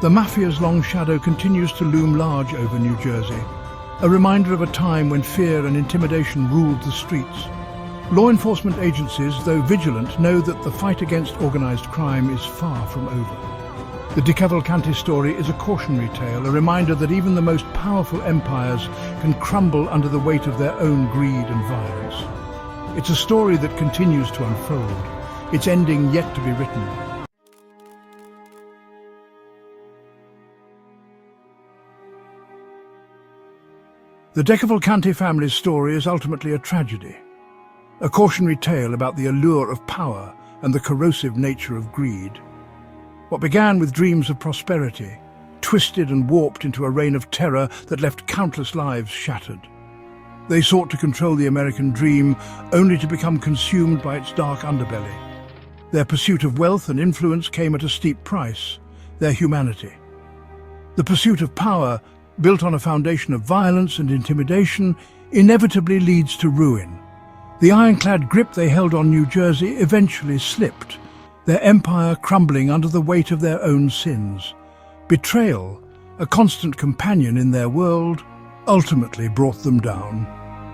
The Mafia's long shadow continues to loom large over New Jersey, a reminder of a time when fear and intimidation ruled the streets. Law enforcement agencies, though vigilant, know that the fight against organized crime is far from over. The DeCavalcante story is a cautionary tale, a reminder that even the most powerful empires can crumble under the weight of their own greed and violence. It's a story that continues to unfold, its ending yet to be written. The DeCavalcante family's story is ultimately a tragedy, a cautionary tale about the allure of power and the corrosive nature of greed. What began with dreams of prosperity, twisted and warped into a reign of terror that left countless lives shattered. They sought to control the American dream, only to become consumed by its dark underbelly. Their pursuit of wealth and influence came at a steep price: their humanity. The pursuit of power, built on a foundation of violence and intimidation, inevitably leads to ruin. The ironclad grip they held on New Jersey eventually slipped, their empire crumbling under the weight of their own sins. Betrayal, a constant companion in their world, ultimately brought them down.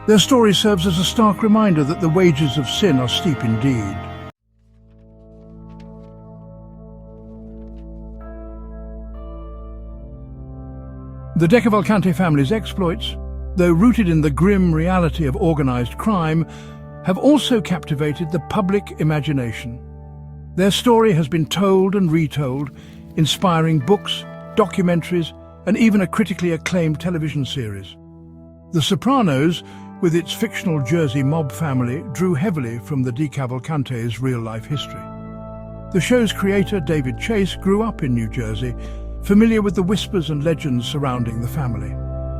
Their story serves as a stark reminder that the wages of sin are steep indeed. The DeCavalcante family's exploits, though rooted in the grim reality of organized crime, have also captivated the public imagination. Their story has been told and retold, inspiring books, documentaries, and even a critically acclaimed television series. The Sopranos, with its fictional Jersey mob family, drew heavily from the DeCavalcante's real-life history. The show's creator, David Chase, grew up in New Jersey, familiar with the whispers and legends surrounding the family.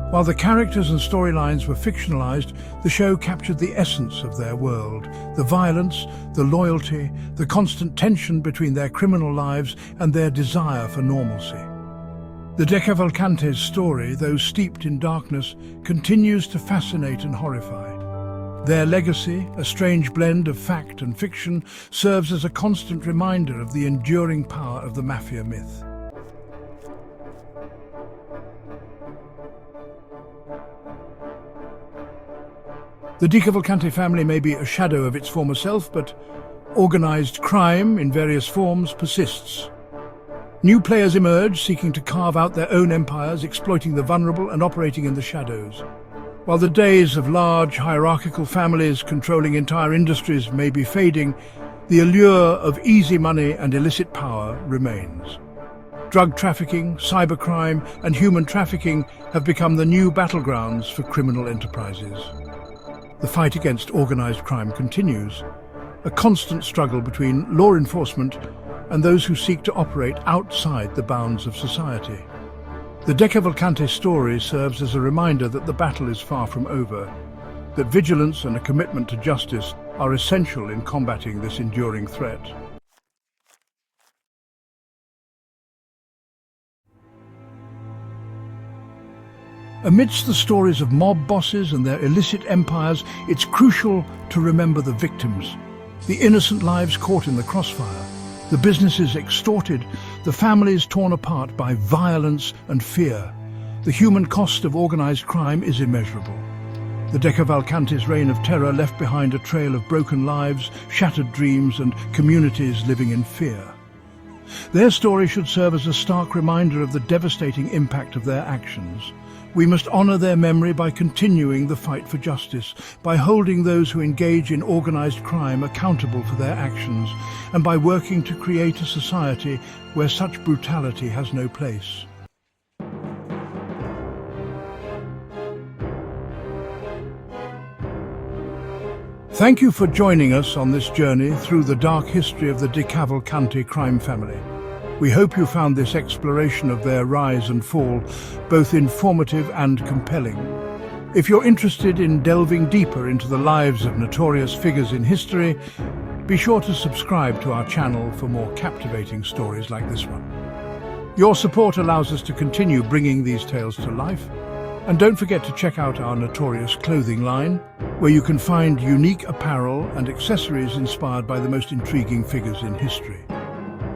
While the characters and storylines were fictionalized, the show captured the essence of their world: the violence, the loyalty, the constant tension between their criminal lives and their desire for normalcy. The DeCavalcante's story, though steeped in darkness, continues to fascinate and horrify. Their legacy, a strange blend of fact and fiction, serves as a constant reminder of the enduring power of the Mafia myth. The DeCavalcante family may be a shadow of its former self, but organized crime in various forms persists. New players emerge, seeking to carve out their own empires, exploiting the vulnerable and operating in the shadows. While the days of large, hierarchical families controlling entire industries may be fading, the allure of easy money and illicit power remains. Drug trafficking, cybercrime, and human trafficking have become the new battlegrounds for criminal enterprises. The fight against organized crime continues, a constant struggle between law enforcement and those who seek to operate outside the bounds of society. The DeCavalcante story serves as a reminder that the battle is far from over, that vigilance and a commitment to justice are essential in combating this enduring threat. Amidst the stories of mob bosses and their illicit empires, it's crucial to remember the victims, the innocent lives caught in the crossfire, the businesses extorted, the families torn apart by violence and fear. The human cost of organized crime is immeasurable. The DeCavalcante's reign of terror left behind a trail of broken lives, shattered dreams, and communities living in fear. Their story should serve as a stark reminder of the devastating impact of their actions. We must honor their memory by continuing the fight for justice, by holding those who engage in organized crime accountable for their actions, and by working to create a society where such brutality has no place. Thank you for joining us on this journey through the dark history of the DeCavalcante crime family. We hope you found this exploration of their rise and fall both informative and compelling. If you're interested in delving deeper into the lives of notorious figures in history, be sure to subscribe to our channel for more captivating stories like this one. Your support allows us to continue bringing these tales to life. And don't forget to check out our Notorious clothing line, where you can find unique apparel and accessories inspired by the most intriguing figures in history.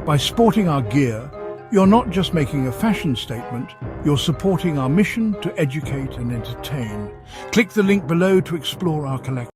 By sporting our gear, you're not just making a fashion statement, you're supporting our mission to educate and entertain. Click the link below to explore our collection.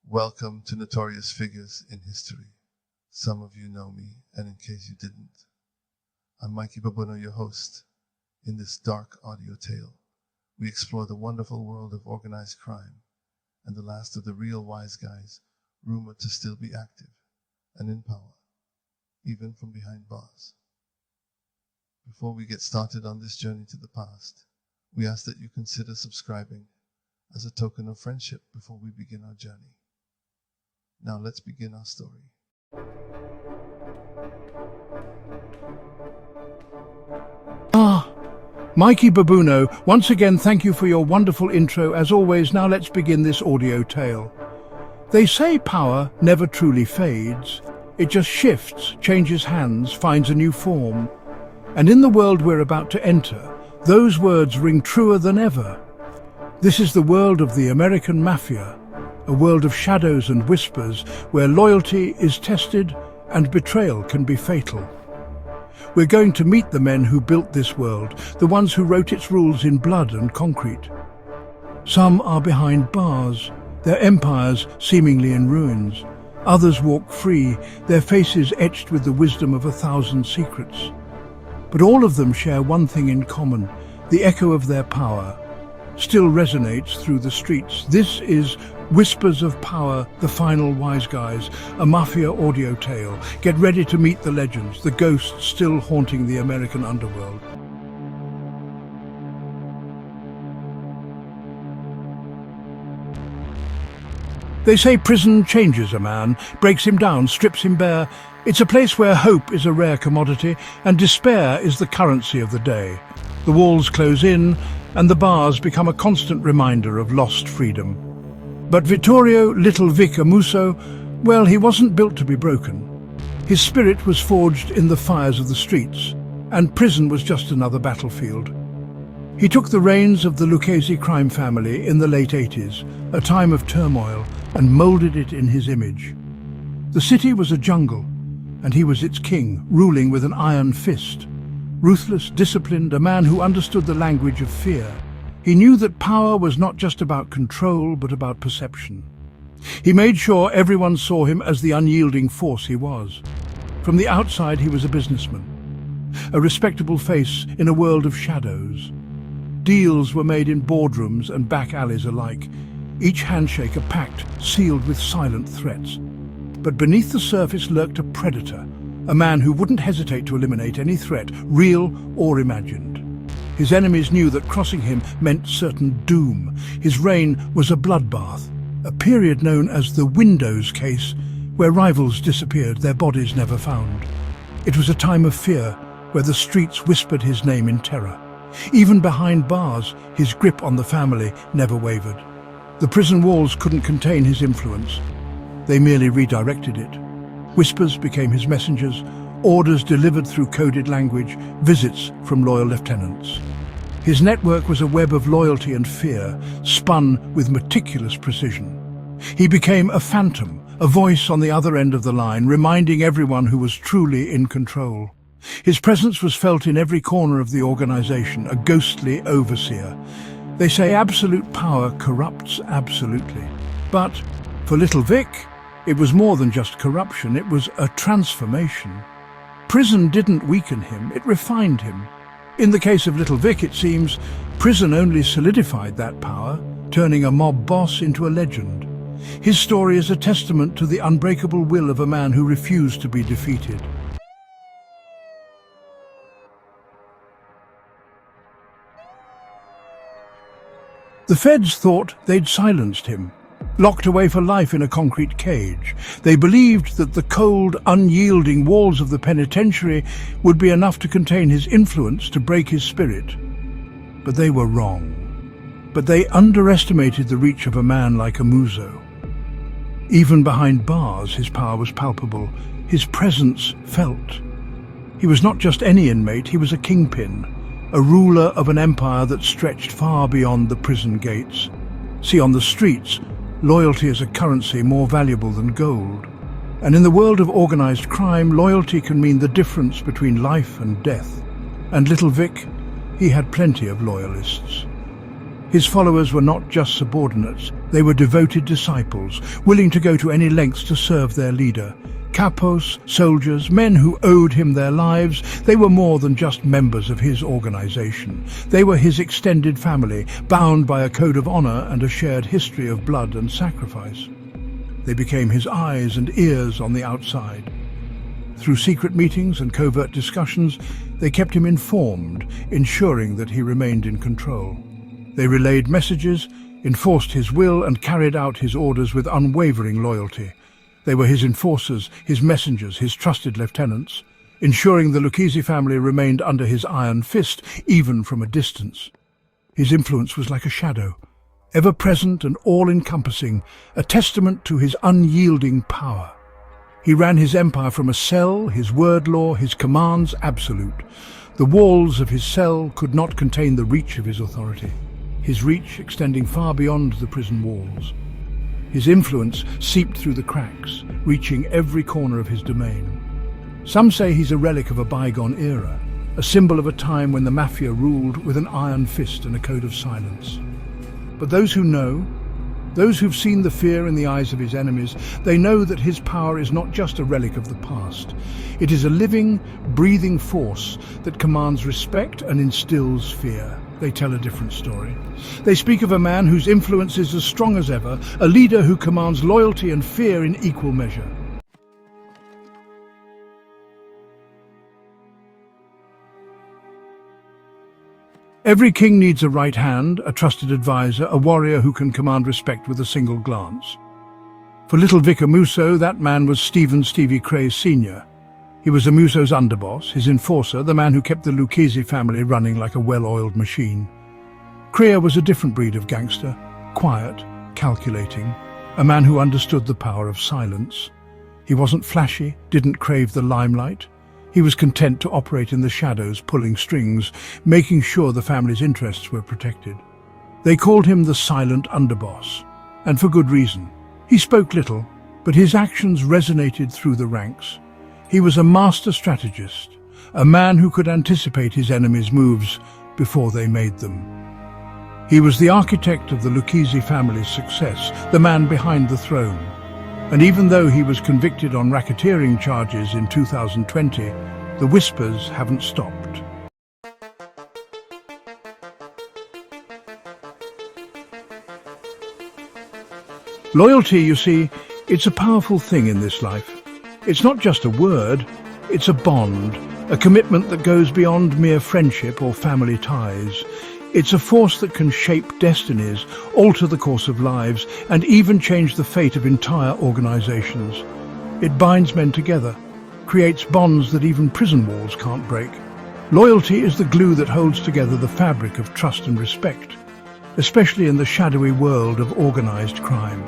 Welcome to Notorious Figures in History. Some of you know me, and in case you didn't, I'm Mikey Babuno, your host. In this dark audio tale, we explore the wonderful world of organized crime and the last of the real wise guys rumored to still be active and in power, even from behind bars. Before we get started on this journey to the past, we ask that you consider subscribing as a token of friendship before we begin our journey. Now let's begin our story. Mikey Babuno, once again thank you for your wonderful intro. As always, now let's begin this audio tale. They say power never truly fades. It just shifts, changes hands, finds a new form. And in the world we're about to enter, those words ring truer than ever. This is the world of the American Mafia, a world of shadows and whispers where loyalty is tested and betrayal can be fatal. We're going to meet the men who built this world, the ones who wrote its rules in blood and concrete. Some are behind bars, their empires seemingly in ruins. Others walk free, their faces etched with the wisdom of 1,000 secrets. But all of them share one thing in common: the echo of their power still resonates through the streets. This is Whispers of Power, The Final Wise Guys, a Mafia audio tale. Get ready to meet the legends, the ghosts still haunting the American underworld. They say prison changes a man, breaks him down, strips him bare. It's a place where hope is a rare commodity and despair is the currency of the day. The walls close in and the bars become a constant reminder of lost freedom. But Vittorio, little Vic Amuso, well, he wasn't built to be broken. His spirit was forged in the fires of the streets, and prison was just another battlefield. He took the reins of the Lucchese crime family in the late 80s, a time of turmoil, and molded it in his image. The city was a jungle, and he was its king, ruling with an iron fist. Ruthless, disciplined, a man who understood the language of fear. He knew that power was not just about control, but about perception. He made sure everyone saw him as the unyielding force he was. From the outside, he was a businessman, a respectable face in a world of shadows. Deals were made in boardrooms and back alleys alike, each handshake a pact sealed with silent threats. But beneath the surface lurked a predator, a man who wouldn't hesitate to eliminate any threat, real or imagined. His enemies knew that crossing him meant certain doom. His reign was a bloodbath, a period known as the Windows case, where rivals disappeared, their bodies never found. It was a time of fear, where the streets whispered his name in terror. Even behind bars, his grip on the family never wavered. The prison walls couldn't contain his influence. They merely redirected it. Whispers became his messengers, orders delivered through coded language, visits from loyal lieutenants. His network was a web of loyalty and fear, spun with meticulous precision. He became a phantom, a voice on the other end of the line, reminding everyone who was truly in control. His presence was felt in every corner of the organization, a ghostly overseer. They say absolute power corrupts absolutely. But for little Vic, it was more than just corruption, it was a transformation. Prison didn't weaken him, it refined him. In the case of little Vic, it seems, prison only solidified that power, turning a mob boss into a legend. His story is a testament to the unbreakable will of a man who refused to be defeated. The feds thought they'd silenced him, locked away for life in a concrete cage. They believed that the cold, unyielding walls of the penitentiary would be enough to contain his influence, to break his spirit. But they were wrong. But they underestimated the reach of a man like Amuso. Even behind bars, his power was palpable, his presence felt. He was not just any inmate, he was a kingpin, a ruler of an empire that stretched far beyond the prison gates. See, on the streets, loyalty is a currency more valuable than gold. And in the world of organized crime, loyalty can mean the difference between life and death. And little Vic, he had plenty of loyalists. His followers were not just subordinates, they were devoted disciples, willing to go to any lengths to serve their leader. Capos, soldiers, men who owed him their lives, they were more than just members of his organization. They were his extended family, bound by a code of honor and a shared history of blood and sacrifice. They became his eyes and ears on the outside. Through secret meetings and covert discussions, they kept him informed, ensuring that he remained in control. They relayed messages, enforced his will, and carried out his orders with unwavering loyalty. They were his enforcers, his messengers, his trusted lieutenants, ensuring the Lucchese family remained under his iron fist, even from a distance. His influence was like a shadow, ever-present and all-encompassing, a testament to his unyielding power. He ran his empire from a cell, his word law, his commands absolute. The walls of his cell could not contain the reach of his authority, his reach extending far beyond the prison walls. His influence seeped through the cracks, reaching every corner of his domain. Some say he's a relic of a bygone era, a symbol of a time when the Mafia ruled with an iron fist and a code of silence. But those who know, those who've seen the fear in the eyes of his enemies, they know that his power is not just a relic of the past. It is a living, breathing force that commands respect and instills fear. They tell a different story. They speak of a man whose influence is as strong as ever, a leader who commands loyalty and fear in equal measure. Every king needs a right hand, a trusted advisor, a warrior who can command respect with a single glance. For little Vic Amuso, that man was Stevie Crea Sr. He was Amuso's underboss, his enforcer, the man who kept the Lucchese family running like a well-oiled machine. Crea was a different breed of gangster, quiet, calculating, a man who understood the power of silence. He wasn't flashy, didn't crave the limelight. He was content to operate in the shadows, pulling strings, making sure the family's interests were protected. They called him the silent underboss, and for good reason. He spoke little, but his actions resonated through the ranks. He was a master strategist, a man who could anticipate his enemies' moves before they made them. He was the architect of the Lucchese family's success, the man behind the throne. And even though he was convicted on racketeering charges in 2020, the whispers haven't stopped. Loyalty, you see, it's a powerful thing in this life. It's not just a word, It's a bond, a commitment that goes beyond mere friendship or family ties. It's a force that can shape destinies, alter the course of lives, and even change the fate of entire organizations. It binds men together, creates bonds that even prison walls can't break. Loyalty is the glue that holds together the fabric of trust and respect, especially in the shadowy world of organized crime.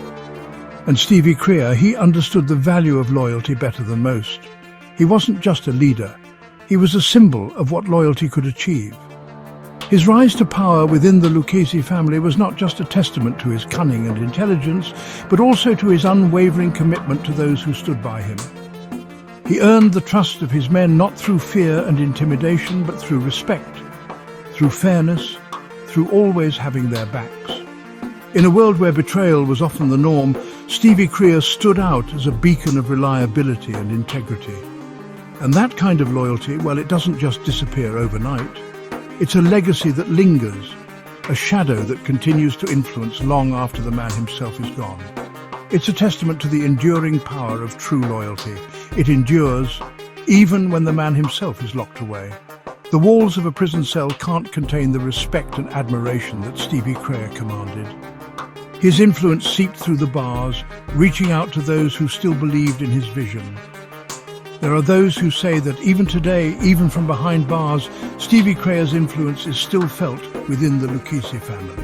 And Stevie Crea, he understood the value of loyalty better than most. He wasn't just a leader, he was a symbol of what loyalty could achieve. His rise to power within the Lucchese family was not just a testament to his cunning and intelligence, but also to his unwavering commitment to those who stood by him. He earned the trust of his men not through fear and intimidation, but through respect, through fairness, through always having their backs. In a world where betrayal was often the norm, Stevie Crea stood out as a beacon of reliability and integrity. And that kind of loyalty, well, it doesn't just disappear overnight. It's a legacy that lingers, a shadow that continues to influence long after the man himself is gone. It's a testament to the enduring power of true loyalty. It endures even when the man himself is locked away. The walls of a prison cell can't contain the respect and admiration that Stevie Crea commanded. His influence seeped through the bars, reaching out to those who still believed in his vision. There are those who say that even today, even from behind bars, Stevie Crea's influence is still felt within the Lucchese family.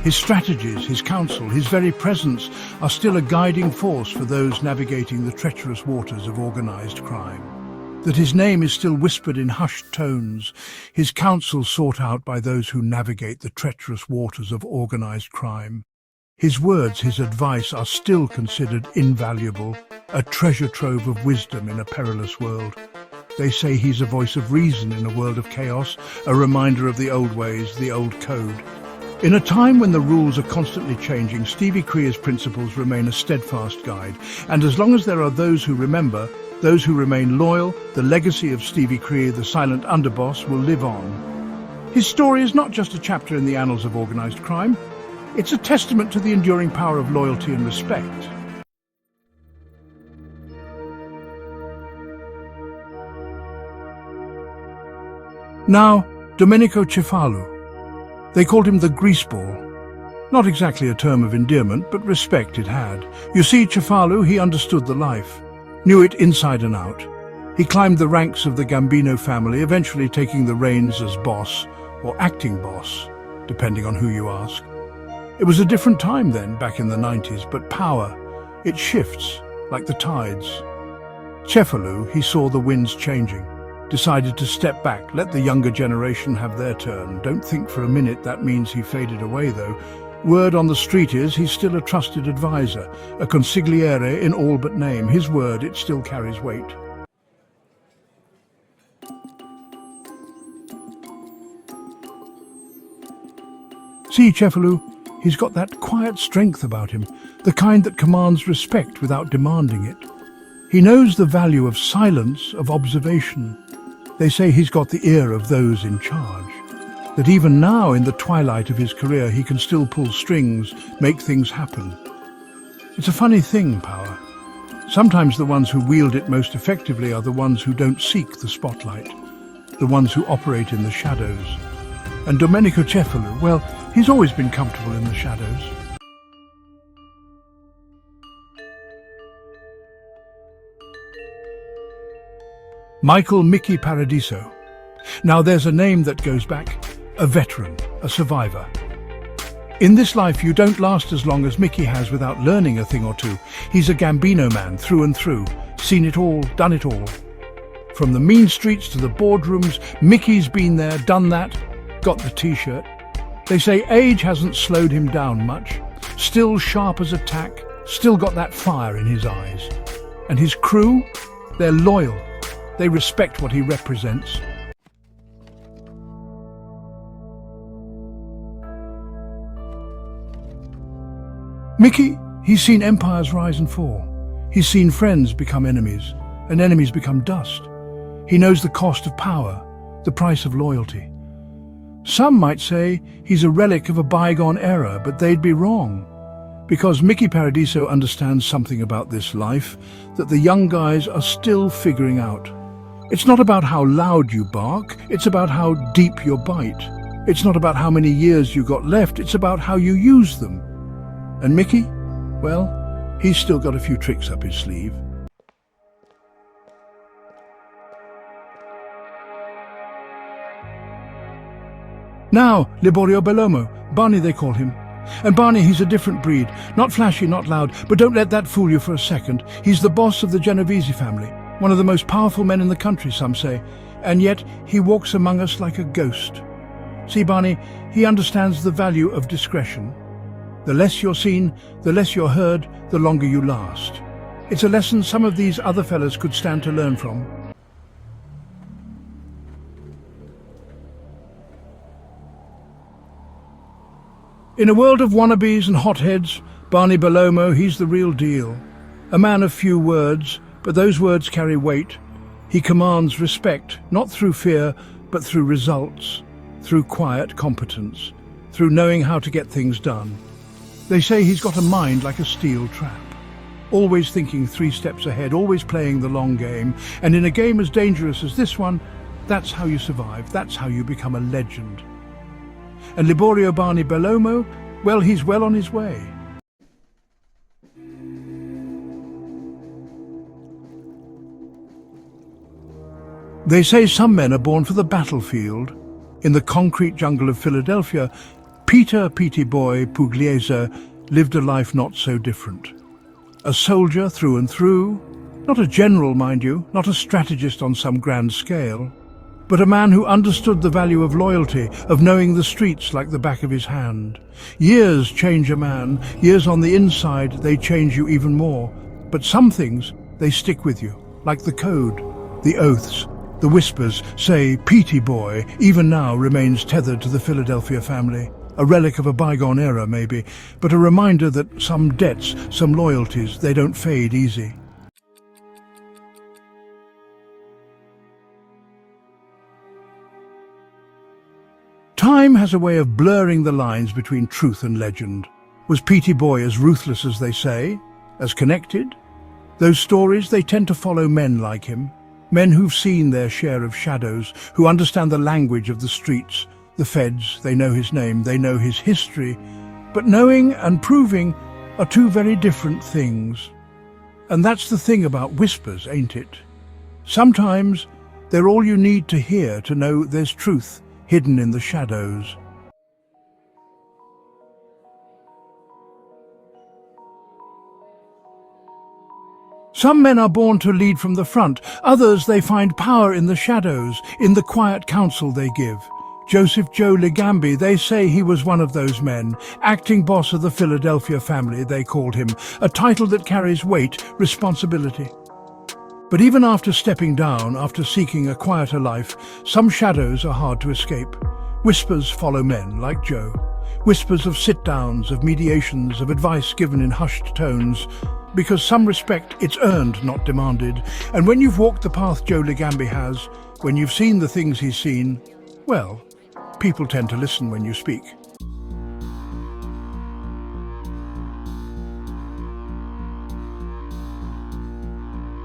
His strategies, his counsel, his very presence are still a guiding force for those navigating the treacherous waters of organized crime. That his name is still whispered in hushed tones, his counsel sought out by those who navigate the treacherous waters of organized crime. His words, his advice are still considered invaluable, a treasure trove of wisdom in a perilous world. They say he's a voice of reason in a world of chaos, a reminder of the old ways, the old code. In a time when the rules are constantly changing, Stevie Crea's principles remain a steadfast guide. And as long as there are those who remember, those who remain loyal, the legacy of Stevie Crea, the silent underboss, will live on. His story is not just a chapter in the annals of organized crime. It's a testament to the enduring power of loyalty and respect. Now, Domenico Cefalu. They called him the greaseball. Not exactly a term of endearment, but respect it had. You see, Cefalu, he understood the life, knew it inside and out. He climbed the ranks of the Gambino family, eventually taking the reins as boss, or acting boss, depending on who you ask. It was a different time then, back in the 90s, but power, it shifts, like the tides. Cefalu, he saw the winds changing, decided to step back, let the younger generation have their turn. Don't think for a minute that means he faded away, though. Word on the street is he's still a trusted advisor, a consigliere in all but name. His word, it still carries weight. See, Cefalu, he's got that quiet strength about him, the kind that commands respect without demanding it. He knows the value of silence, of observation. They say he's got the ear of those in charge, that even now in the twilight of his career he can still pull strings, make things happen. It's a funny thing, power. Sometimes the ones who wield it most effectively are the ones who don't seek the spotlight, the ones who operate in the shadows. And Domenico Cefalu, well, he's always been comfortable in the shadows. Michael Mickey Paradiso. Now there's a name that goes back, a veteran, a survivor. In this life you don't last as long as Mickey has without learning a thing or two. He's a Gambino man through and through, seen it all, done it all. From the mean streets to the boardrooms, Mickey's been there, done that, got the t-shirt. They say age hasn't slowed him down much. Still sharp as a tack, still got that fire in his eyes. And his crew, they're loyal. They respect what he represents. Mickey, he's seen empires rise and fall. He's seen friends become enemies, and enemies become dust. He knows the cost of power, the price of loyalty. Some might say he's a relic of a bygone era, but they'd be wrong. Because Mickey Paradiso understands something about this life that the young guys are still figuring out. It's not about how loud you bark, it's about how deep your bite. It's not about how many years you got left, it's about how you use them. And Mickey? Well, he's still got a few tricks up his sleeve. Now, Liborio Bellomo, Barney they call him. And Barney, he's a different breed. Not flashy, not loud, but don't let that fool you for a second. He's the boss of the Genovese family, one of the most powerful men in the country, some say. And yet, he walks among us like a ghost. See, Barney, he understands the value of discretion. The less you're seen, the less you're heard, the longer you last. It's a lesson some of these other fellas could stand to learn from. In a world of wannabes and hotheads, Barney Bellomo, he's the real deal. A man of few words, but those words carry weight. He commands respect, not through fear, but through results, through quiet competence, through knowing how to get things done. They say he's got a mind like a steel trap, always thinking 3 steps ahead, always playing the long game. And in a game as dangerous as this one, that's how you survive, that's how you become a legend. And Liborio Barney Bellomo, well, he's well on his way. They say some men are born for the battlefield. In the concrete jungle of Philadelphia, Peter Petey Boy Pugliese lived a life not so different. A soldier through and through, not a general, mind you, not a strategist on some grand scale, but a man who understood the value of loyalty, of knowing the streets like the back of his hand. Years change a man, years on the inside, they change you even more. But some things, they stick with you, like the code, the oaths, the whispers. Say, Petey Boy, even now remains tethered to the Philadelphia family. A relic of a bygone era, maybe, but a reminder that some debts, some loyalties, they don't fade easy. Time has a way of blurring the lines between truth and legend. Was Petey Boy as ruthless as they say? As connected? Those stories, they tend to follow men like him. Men who've seen their share of shadows, who understand the language of the streets. The feds, they know his name, they know his history. But knowing and proving are two very different things. And that's the thing about whispers, ain't it? Sometimes they're all you need to hear to know there's truth hidden in the shadows. Some men are born to lead from the front, others they find power in the shadows, in the quiet counsel they give. Joseph Joe Ligambi, they say he was one of those men, acting boss of the Philadelphia family, they called him, a title that carries weight, responsibility. But even after stepping down, after seeking a quieter life, some shadows are hard to escape. Whispers follow men like Joe. Whispers of sit-downs, of mediations, of advice given in hushed tones. Because some respect, it's earned, not demanded. And when you've walked the path Joe Ligambi has, when you've seen the things he's seen, well, people tend to listen when you speak.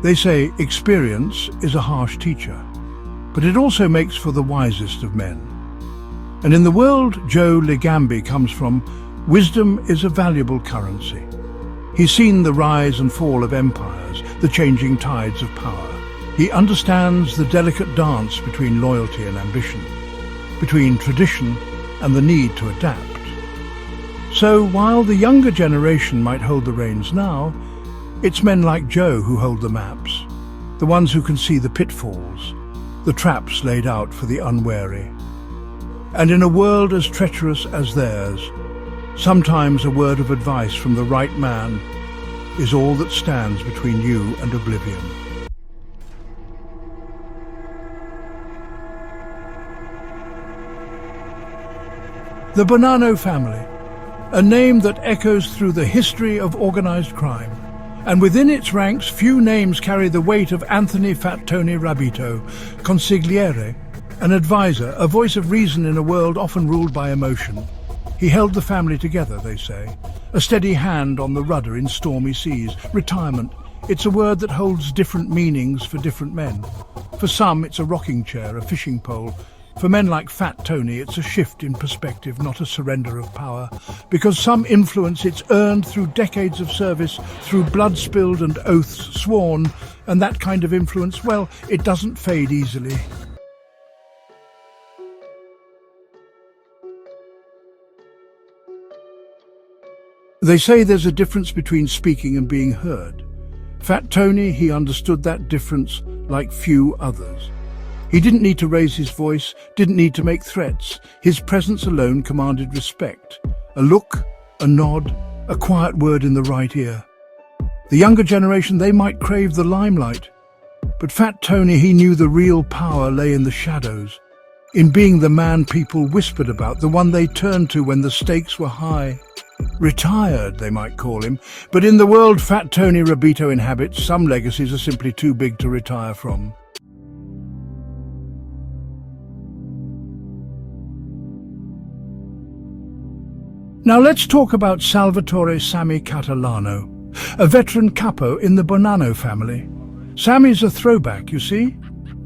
They say experience is a harsh teacher, but it also makes for the wisest of men. And in the world Joe Ligambi comes from, wisdom is a valuable currency. He's seen the rise and fall of empires, the changing tides of power. He understands the delicate dance between loyalty and ambition, between tradition and the need to adapt. So while the younger generation might hold the reins now, it's men like Joe who hold the maps, the ones who can see the pitfalls, the traps laid out for the unwary. And in a world as treacherous as theirs, sometimes a word of advice from the right man is all that stands between you and oblivion. The Bonanno family, a name that echoes through the history of organized crime. And within its ranks, few names carry the weight of Anthony Fat Tony Rabito, consigliere, an advisor, a voice of reason in a world often ruled by emotion. He held the family together, they say, a steady hand on the rudder in stormy seas, retirement, It's a word that holds different meanings for different men. For some, it's a rocking chair, a fishing pole. For men like Fat Tony, it's a shift in perspective, not a surrender of power. Because some influence it's earned through decades of service, through blood spilled and oaths sworn, and that kind of influence, well, it doesn't fade easily. They say there's a difference between speaking and being heard. Fat Tony, he understood that difference like few others. He didn't need to raise his voice, didn't need to make threats. His presence alone commanded respect. A look, a nod, a quiet word in the right ear. The younger generation, they might crave the limelight. But Fat Tony, he knew the real power lay in the shadows, in being the man people whispered about, the one they turned to when the stakes were high. Retired, they might call him, but in the world Fat Tony Rabito inhabits, some legacies are simply too big to retire from. Now let's talk about Salvatore Sammy Catalano, a veteran capo in the Bonanno family. Sammy's a throwback, you see?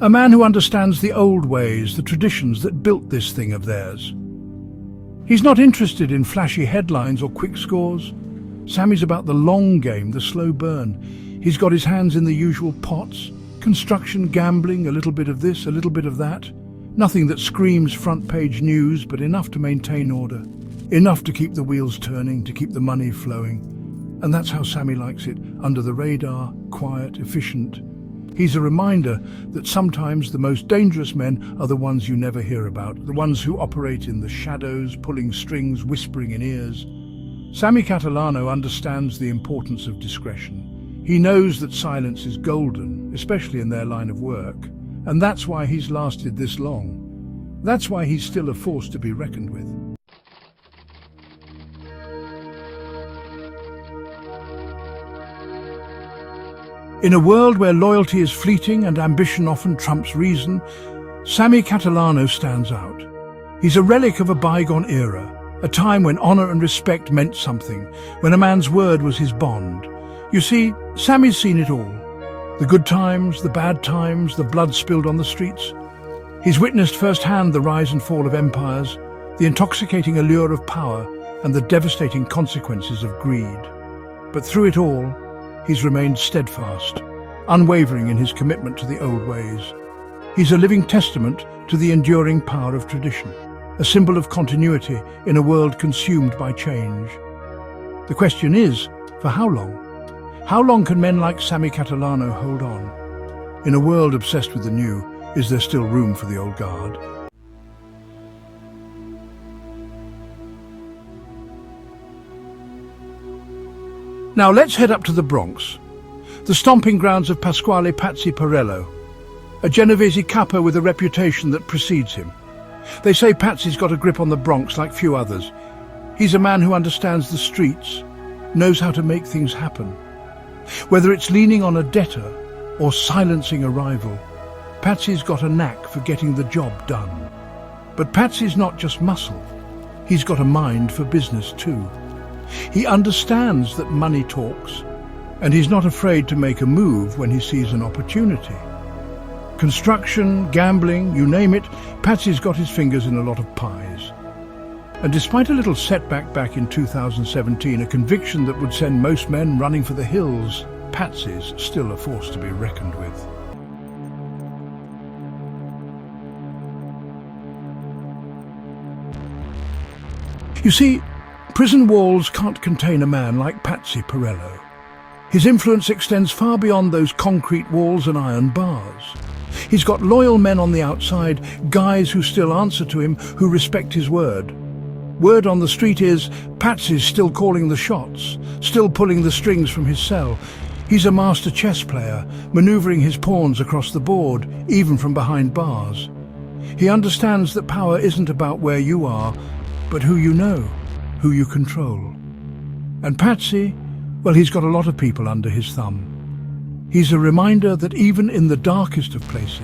A man who understands the old ways, the traditions that built this thing of theirs. He's not interested in flashy headlines or quick scores. Sammy's about the long game, the slow burn. He's got his hands in the usual pots. Construction, gambling, a little bit of this, a little bit of that. Nothing that screams front-page news, but enough to maintain order. Enough to keep the wheels turning, to keep the money flowing. And that's how Sammy likes it, under the radar, quiet, efficient. He's a reminder that sometimes the most dangerous men are the ones you never hear about, the ones who operate in the shadows, pulling strings, whispering in ears. Sammy Catalano understands the importance of discretion. He knows that silence is golden, especially in their line of work, and that's why he's lasted this long. That's why he's still a force to be reckoned with. In a world where loyalty is fleeting and ambition often trumps reason, Sammy Catalano stands out. He's a relic of a bygone era, a time when honor and respect meant something, when a man's word was his bond. You see, Sammy's seen it all. The good times, the bad times, the blood spilled on the streets. He's witnessed firsthand the rise and fall of empires, the intoxicating allure of power, and the devastating consequences of greed. But through it all, he's remained steadfast, unwavering in his commitment to the old ways. He's a living testament to the enduring power of tradition, a symbol of continuity in a world consumed by change. The question is, for how long? How long can men like Sammy Catalano hold on? In a world obsessed with the new, is there still room for the old guard? Now let's head up to the Bronx, the stomping grounds of Pasquale Patsy Perello, a Genovese capo with a reputation that precedes him. They say Patsy's got a grip on the Bronx like few others. He's a man who understands the streets, knows how to make things happen. Whether it's leaning on a debtor or silencing a rival, Patsy's got a knack for getting the job done. But Patsy's not just muscle, he's got a mind for business too. He understands that money talks, and he's not afraid to make a move when he sees an opportunity. Construction, gambling, you name it, Patsy's got his fingers in a lot of pies. And despite a little setback back in 2017, a conviction that would send most men running for the hills, Patsy's still a force to be reckoned with. You see, prison walls can't contain a man like Patsy Perello. His influence extends far beyond those concrete walls and iron bars. He's got loyal men on the outside, guys who still answer to him, who respect his word. Word on the street is, Patsy's still calling the shots, still pulling the strings from his cell. He's a master chess player, maneuvering his pawns across the board, even from behind bars. He understands that power isn't about where you are, but who you know, who you control. And Patsy, well, he's got a lot of people under his thumb. He's a reminder that even in the darkest of places,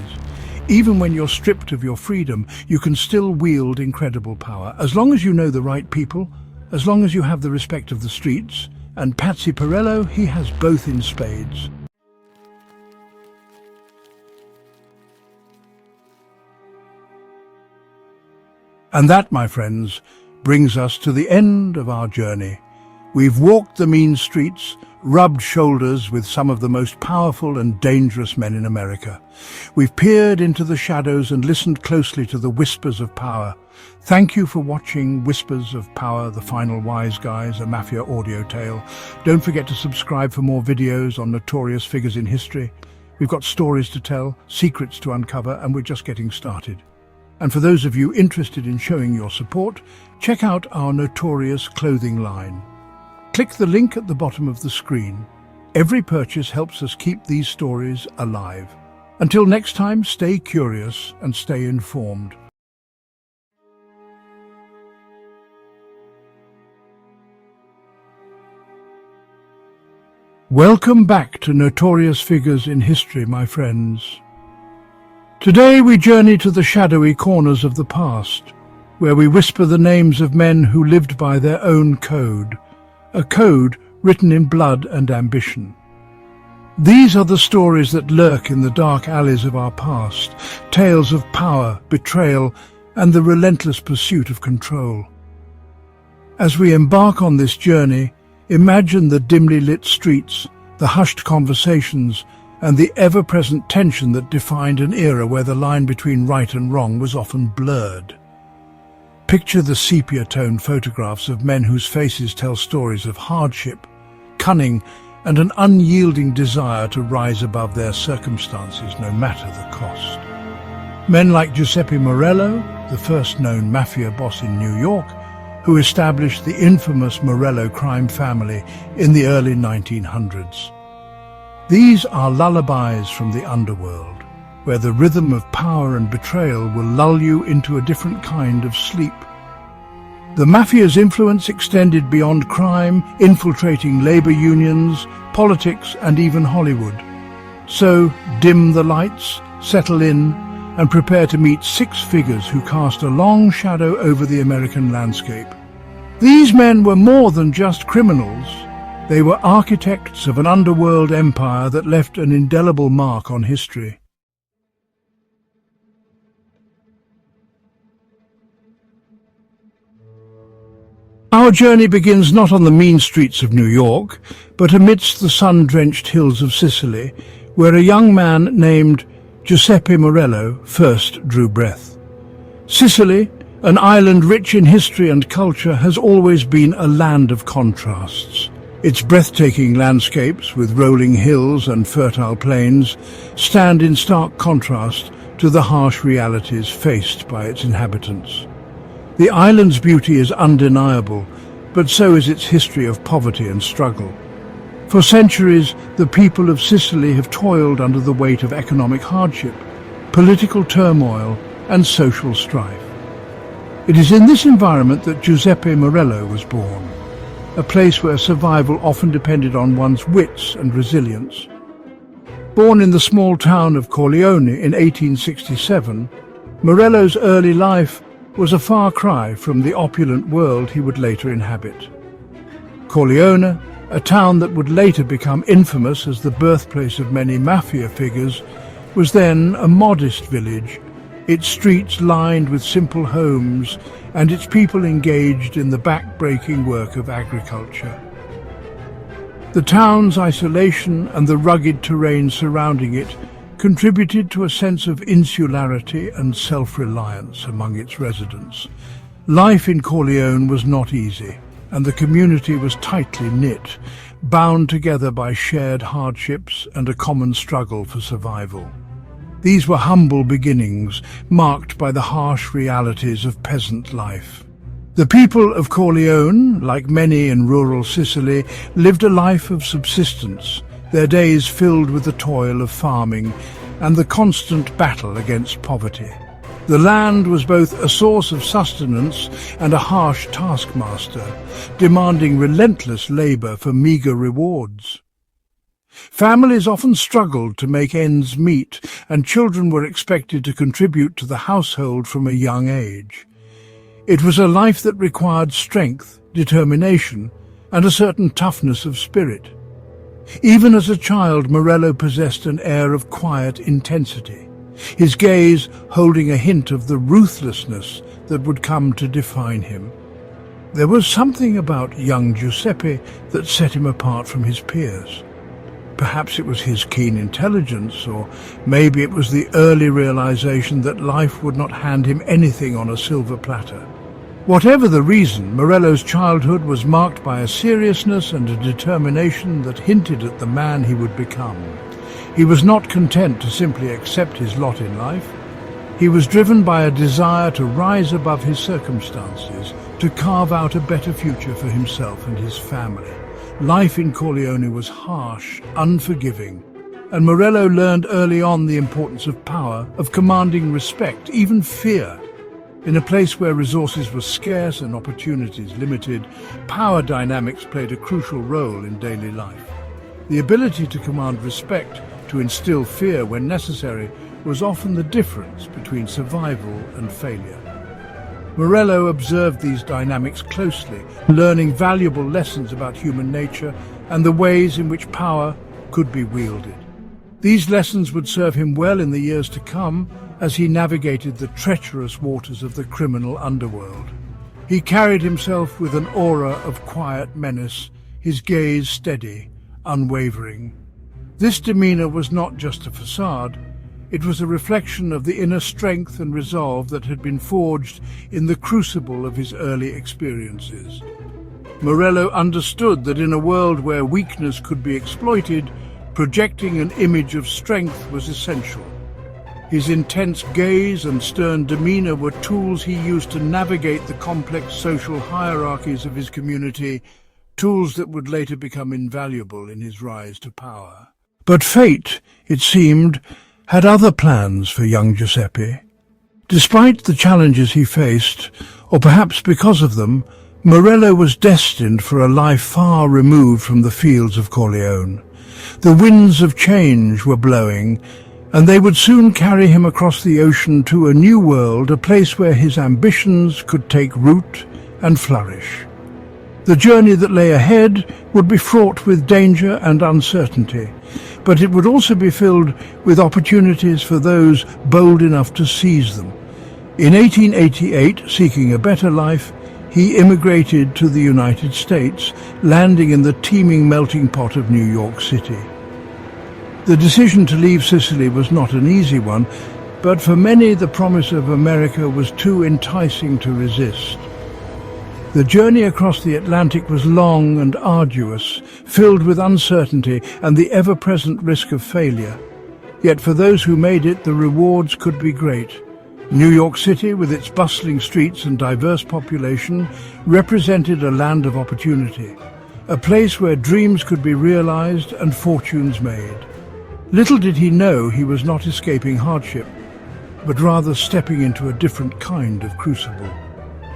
even when you're stripped of your freedom, you can still wield incredible power. As long as you know the right people, as long as you have the respect of the streets, and Patsy Perello, he has both in spades. And that, my friends, brings us to the end of our journey. We've walked the mean streets, rubbed shoulders with some of the most powerful and dangerous men in America. We've peered into the shadows and listened closely to the whispers of power. Thank you for watching Whispers of Power, The Final Wise Guys, a Mafia audio tale. Don't forget to subscribe for more videos on notorious figures in history. We've got stories to tell, secrets to uncover, and we're just getting started. And for those of you interested in showing your support, check out our Notorious clothing line. Click the link at the bottom of the screen. Every purchase helps us keep these stories alive. Until next time, stay curious and stay informed. Welcome back to Notorious Figures in History, my friends. Today we journey to the shadowy corners of the past, where we whisper the names of men who lived by their own code, a code written in blood and ambition. These are the stories that lurk in the dark alleys of our past, tales of power, betrayal, and the relentless pursuit of control. As we embark on this journey, imagine the dimly lit streets, the hushed conversations, and the ever-present tension that defined an era where the line between right and wrong was often blurred. Picture the sepia-toned photographs of men whose faces tell stories of hardship, cunning, and an unyielding desire to rise above their circumstances no matter the cost. Men like Giuseppe Morello, the first known Mafia boss in New York, who established the infamous Morello crime family in the early 1900s. These are lullabies from the Underworld, where the rhythm of power and betrayal will lull you into a different kind of sleep. The Mafia's influence extended beyond crime, infiltrating labor unions, politics, and even Hollywood. So, dim the lights, settle in, and prepare to meet 6 figures who cast a long shadow over the American landscape. These men were more than just criminals. They were architects of an underworld empire that left an indelible mark on history. Our journey begins not on the mean streets of New York, but amidst the sun-drenched hills of Sicily, where a young man named Giuseppe Morello first drew breath. Sicily, an island rich in history and culture, has always been a land of contrasts. Its breathtaking landscapes, with rolling hills and fertile plains, stand in stark contrast to the harsh realities faced by its inhabitants. The island's beauty is undeniable, but so is its history of poverty and struggle. For centuries, the people of Sicily have toiled under the weight of economic hardship, political turmoil, and social strife. It is in this environment that Giuseppe Morello was born, a place where survival often depended on one's wits and resilience. Born in the small town of Corleone in 1867, Morello's early life was a far cry from the opulent world he would later inhabit. Corleone, a town that would later become infamous as the birthplace of many mafia figures, was then a modest village, its streets lined with simple homes and its people engaged in the back-breaking work of agriculture. The town's isolation and the rugged terrain surrounding it contributed to a sense of insularity and self-reliance among its residents. Life in Corleone was not easy, and the community was tightly knit, bound together by shared hardships and a common struggle for survival. These were humble beginnings, marked by the harsh realities of peasant life. The people of Corleone, like many in rural Sicily, lived a life of subsistence, their days filled with the toil of farming and the constant battle against poverty. The land was both a source of sustenance and a harsh taskmaster, demanding relentless labor for meager rewards. Families often struggled to make ends meet, and children were expected to contribute to the household from a young age. It was a life that required strength, determination, and a certain toughness of spirit. Even as a child, Morello possessed an air of quiet intensity. his gaze holding a hint of the ruthlessness that would come to define him. There was something about young Giuseppe that set him apart from his peers. Perhaps it was his keen intelligence, or maybe it was the early realization that life would not hand him anything on a silver platter. Whatever the reason, Morello's childhood was marked by a seriousness and a determination that hinted at the man he would become. He was not content to simply accept his lot in life. He was driven by a desire to rise above his circumstances, to carve out a better future for himself and his family. Life in Corleone was harsh, unforgiving, and Morello learned early on the importance of power, of commanding respect, even fear. In a place where resources were scarce and opportunities limited, power dynamics played a crucial role in daily life. The ability to command respect, to instill fear when necessary, was often the difference between survival and failure. Morello observed these dynamics closely, learning valuable lessons about human nature and the ways in which power could be wielded. These lessons would serve him well in the years to come as he navigated the treacherous waters of the criminal underworld. He carried himself with an aura of quiet menace, his gaze steady, unwavering. This demeanor was not just a facade. It was a reflection of the inner strength and resolve that had been forged in the crucible of his early experiences. Morello understood that in a world where weakness could be exploited, projecting an image of strength was essential. His intense gaze and stern demeanor were tools he used to navigate the complex social hierarchies of his community, tools that would later become invaluable in his rise to power. But fate, it seemed, had other plans for young Giuseppe. Despite the challenges he faced, or perhaps because of them, Morello was destined for a life far removed from the fields of Corleone. The winds of change were blowing, and they would soon carry him across the ocean to a new world, a place where his ambitions could take root and flourish. The journey that lay ahead would be fraught with danger and uncertainty, but it would also be filled with opportunities for those bold enough to seize them. In 1888, seeking a better life, he immigrated to the United States, landing in the teeming melting pot of New York City. The decision to leave Sicily was not an easy one, but for many the promise of America was too enticing to resist. The journey across the Atlantic was long and arduous, filled with uncertainty and the ever-present risk of failure. Yet for those who made it, the rewards could be great. New York City, with its bustling streets and diverse population, represented a land of opportunity, a place where dreams could be realized and fortunes made. Little did he know he was not escaping hardship, but rather stepping into a different kind of crucible,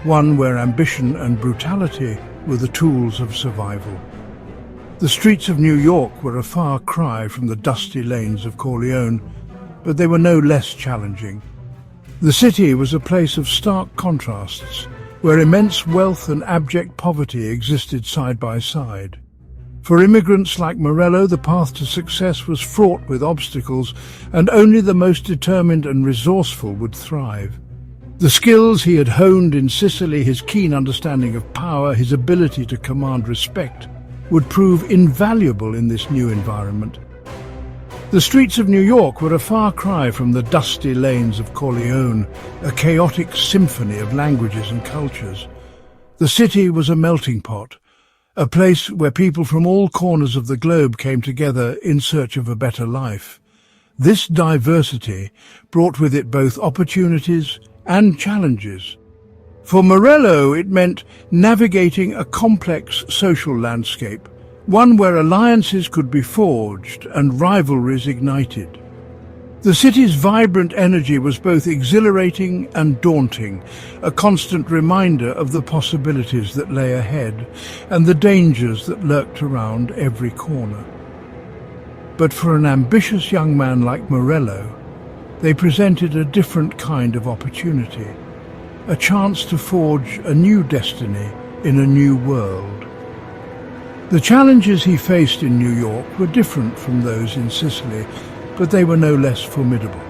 one where ambition and brutality were the tools of survival. The streets of New York were a far cry from the dusty lanes of Corleone, but they were no less challenging. The city was a place of stark contrasts, where immense wealth and abject poverty existed side by side. For immigrants like Morello, the path to success was fraught with obstacles, and only the most determined and resourceful would thrive. The skills he had honed in Sicily, his keen understanding of power, his ability to command respect, would prove invaluable in this new environment. The streets of New York were a far cry from the dusty lanes of Corleone, a chaotic symphony of languages and cultures. The city was a melting pot, a place where people from all corners of the globe came together in search of a better life. This diversity brought with it both opportunities and challenges. For Morello, it meant navigating a complex social landscape, one where alliances could be forged and rivalries ignited. The city's vibrant energy was both exhilarating and daunting, a constant reminder of the possibilities that lay ahead and the dangers that lurked around every corner. But for an ambitious young man like Morello, they presented a different kind of opportunity, a chance to forge a new destiny in a new world. The challenges he faced in New York were different from those in Sicily, but they were no less formidable.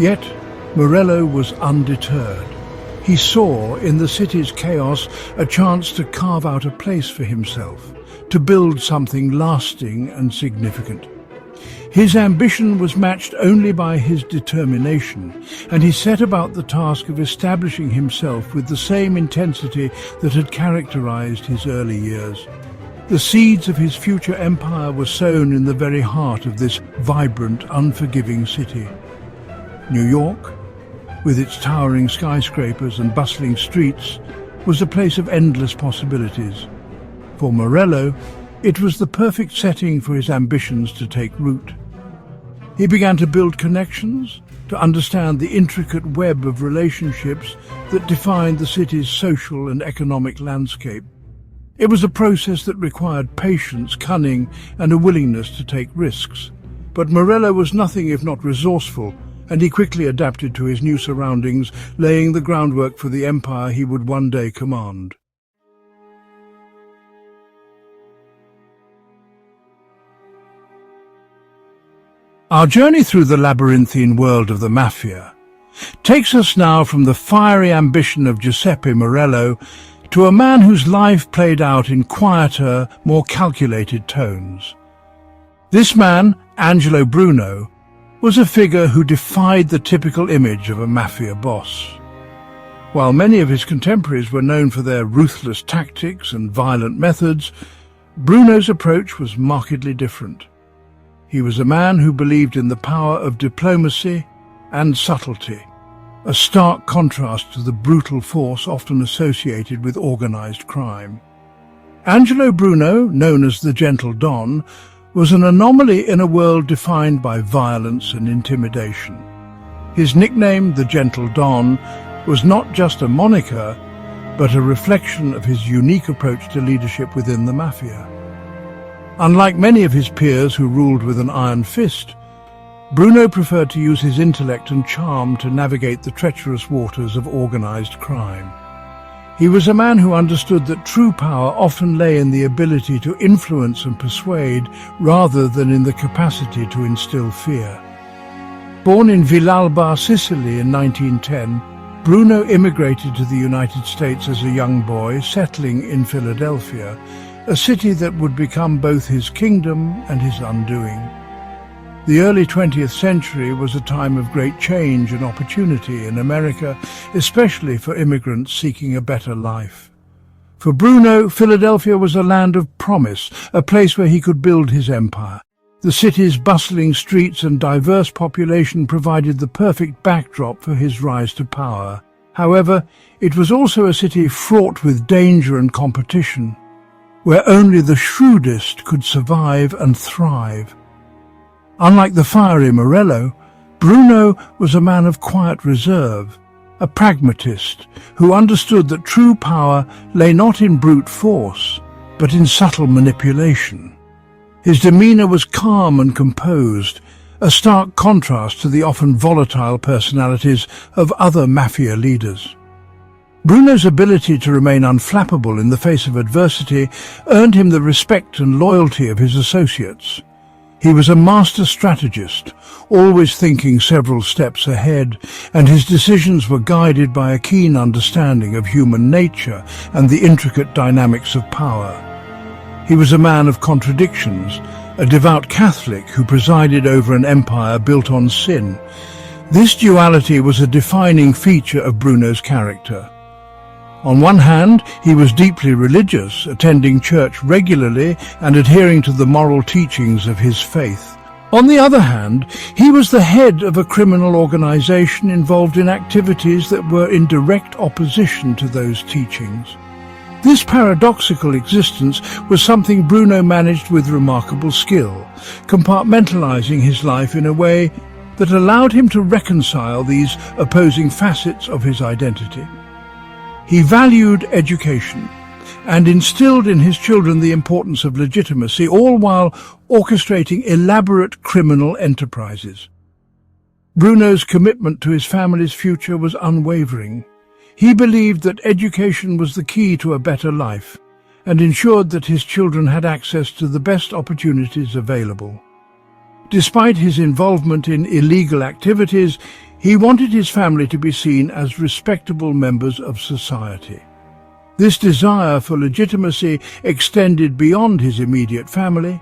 Yet, Morello was undeterred. He saw in the city's chaos a chance to carve out a place for himself, to build something lasting and significant. His ambition was matched only by his determination, and he set about the task of establishing himself with the same intensity that had characterized his early years. The seeds of his future empire were sown in the very heart of this vibrant, unforgiving city. New York, with its towering skyscrapers and bustling streets, was a place of endless possibilities. For Morello, it was the perfect setting for his ambitions to take root. He began to build connections, to understand the intricate web of relationships that defined the city's social and economic landscape. It was a process that required patience, cunning, and a willingness to take risks. But Morello was nothing if not resourceful, and he quickly adapted to his new surroundings, laying the groundwork for the empire he would one day command. Our journey through the labyrinthine world of the Mafia takes us now from the fiery ambition of Giuseppe Morello to a man whose life played out in quieter, more calculated tones. This man, Angelo Bruno, was a figure who defied the typical image of a mafia boss. While many of his contemporaries were known for their ruthless tactics and violent methods, Bruno's approach was markedly different. He was a man who believed in the power of diplomacy and subtlety, a stark contrast to the brutal force often associated with organized crime. Angelo Bruno, known as the Gentle Don, was an anomaly in a world defined by violence and intimidation. His nickname, the Gentle Don, was not just a moniker, but a reflection of his unique approach to leadership within the Mafia. Unlike many of his peers who ruled with an iron fist, Bruno preferred to use his intellect and charm to navigate the treacherous waters of organized crime. He was a man who understood that true power often lay in the ability to influence and persuade rather than in the capacity to instill fear. Born in Villalba, Sicily in 1910, Bruno immigrated to the United States as a young boy, settling in Philadelphia, a city that would become both his kingdom and his undoing. The early 20th century was a time of great change and opportunity in America, especially for immigrants seeking a better life. For Bruno, Philadelphia was a land of promise, a place where he could build his empire. The city's bustling streets and diverse population provided the perfect backdrop for his rise to power. However, it was also a city fraught with danger and competition, where only the shrewdest could survive and thrive. Unlike the fiery Morello, Bruno was a man of quiet reserve, a pragmatist who understood that true power lay not in brute force, but in subtle manipulation. His demeanor was calm and composed, a stark contrast to the often volatile personalities of other mafia leaders. Bruno's ability to remain unflappable in the face of adversity earned him the respect and loyalty of his associates. He was a master strategist, always thinking several steps ahead, and his decisions were guided by a keen understanding of human nature and the intricate dynamics of power. He was a man of contradictions, a devout Catholic who presided over an empire built on sin. This duality was a defining feature of Bruno's character. On one hand, he was deeply religious, attending church regularly and adhering to the moral teachings of his faith. On the other hand, he was the head of a criminal organization involved in activities that were in direct opposition to those teachings. This paradoxical existence was something Bruno managed with remarkable skill, compartmentalizing his life in a way that allowed him to reconcile these opposing facets of his identity. He valued education and instilled in his children the importance of legitimacy, all while orchestrating elaborate criminal enterprises. Bruno's commitment to his family's future was unwavering. He believed that education was the key to a better life and ensured that his children had access to the best opportunities available. Despite his involvement in illegal activities, He wanted his family to be seen as respectable members of society. This desire for legitimacy extended beyond his immediate family.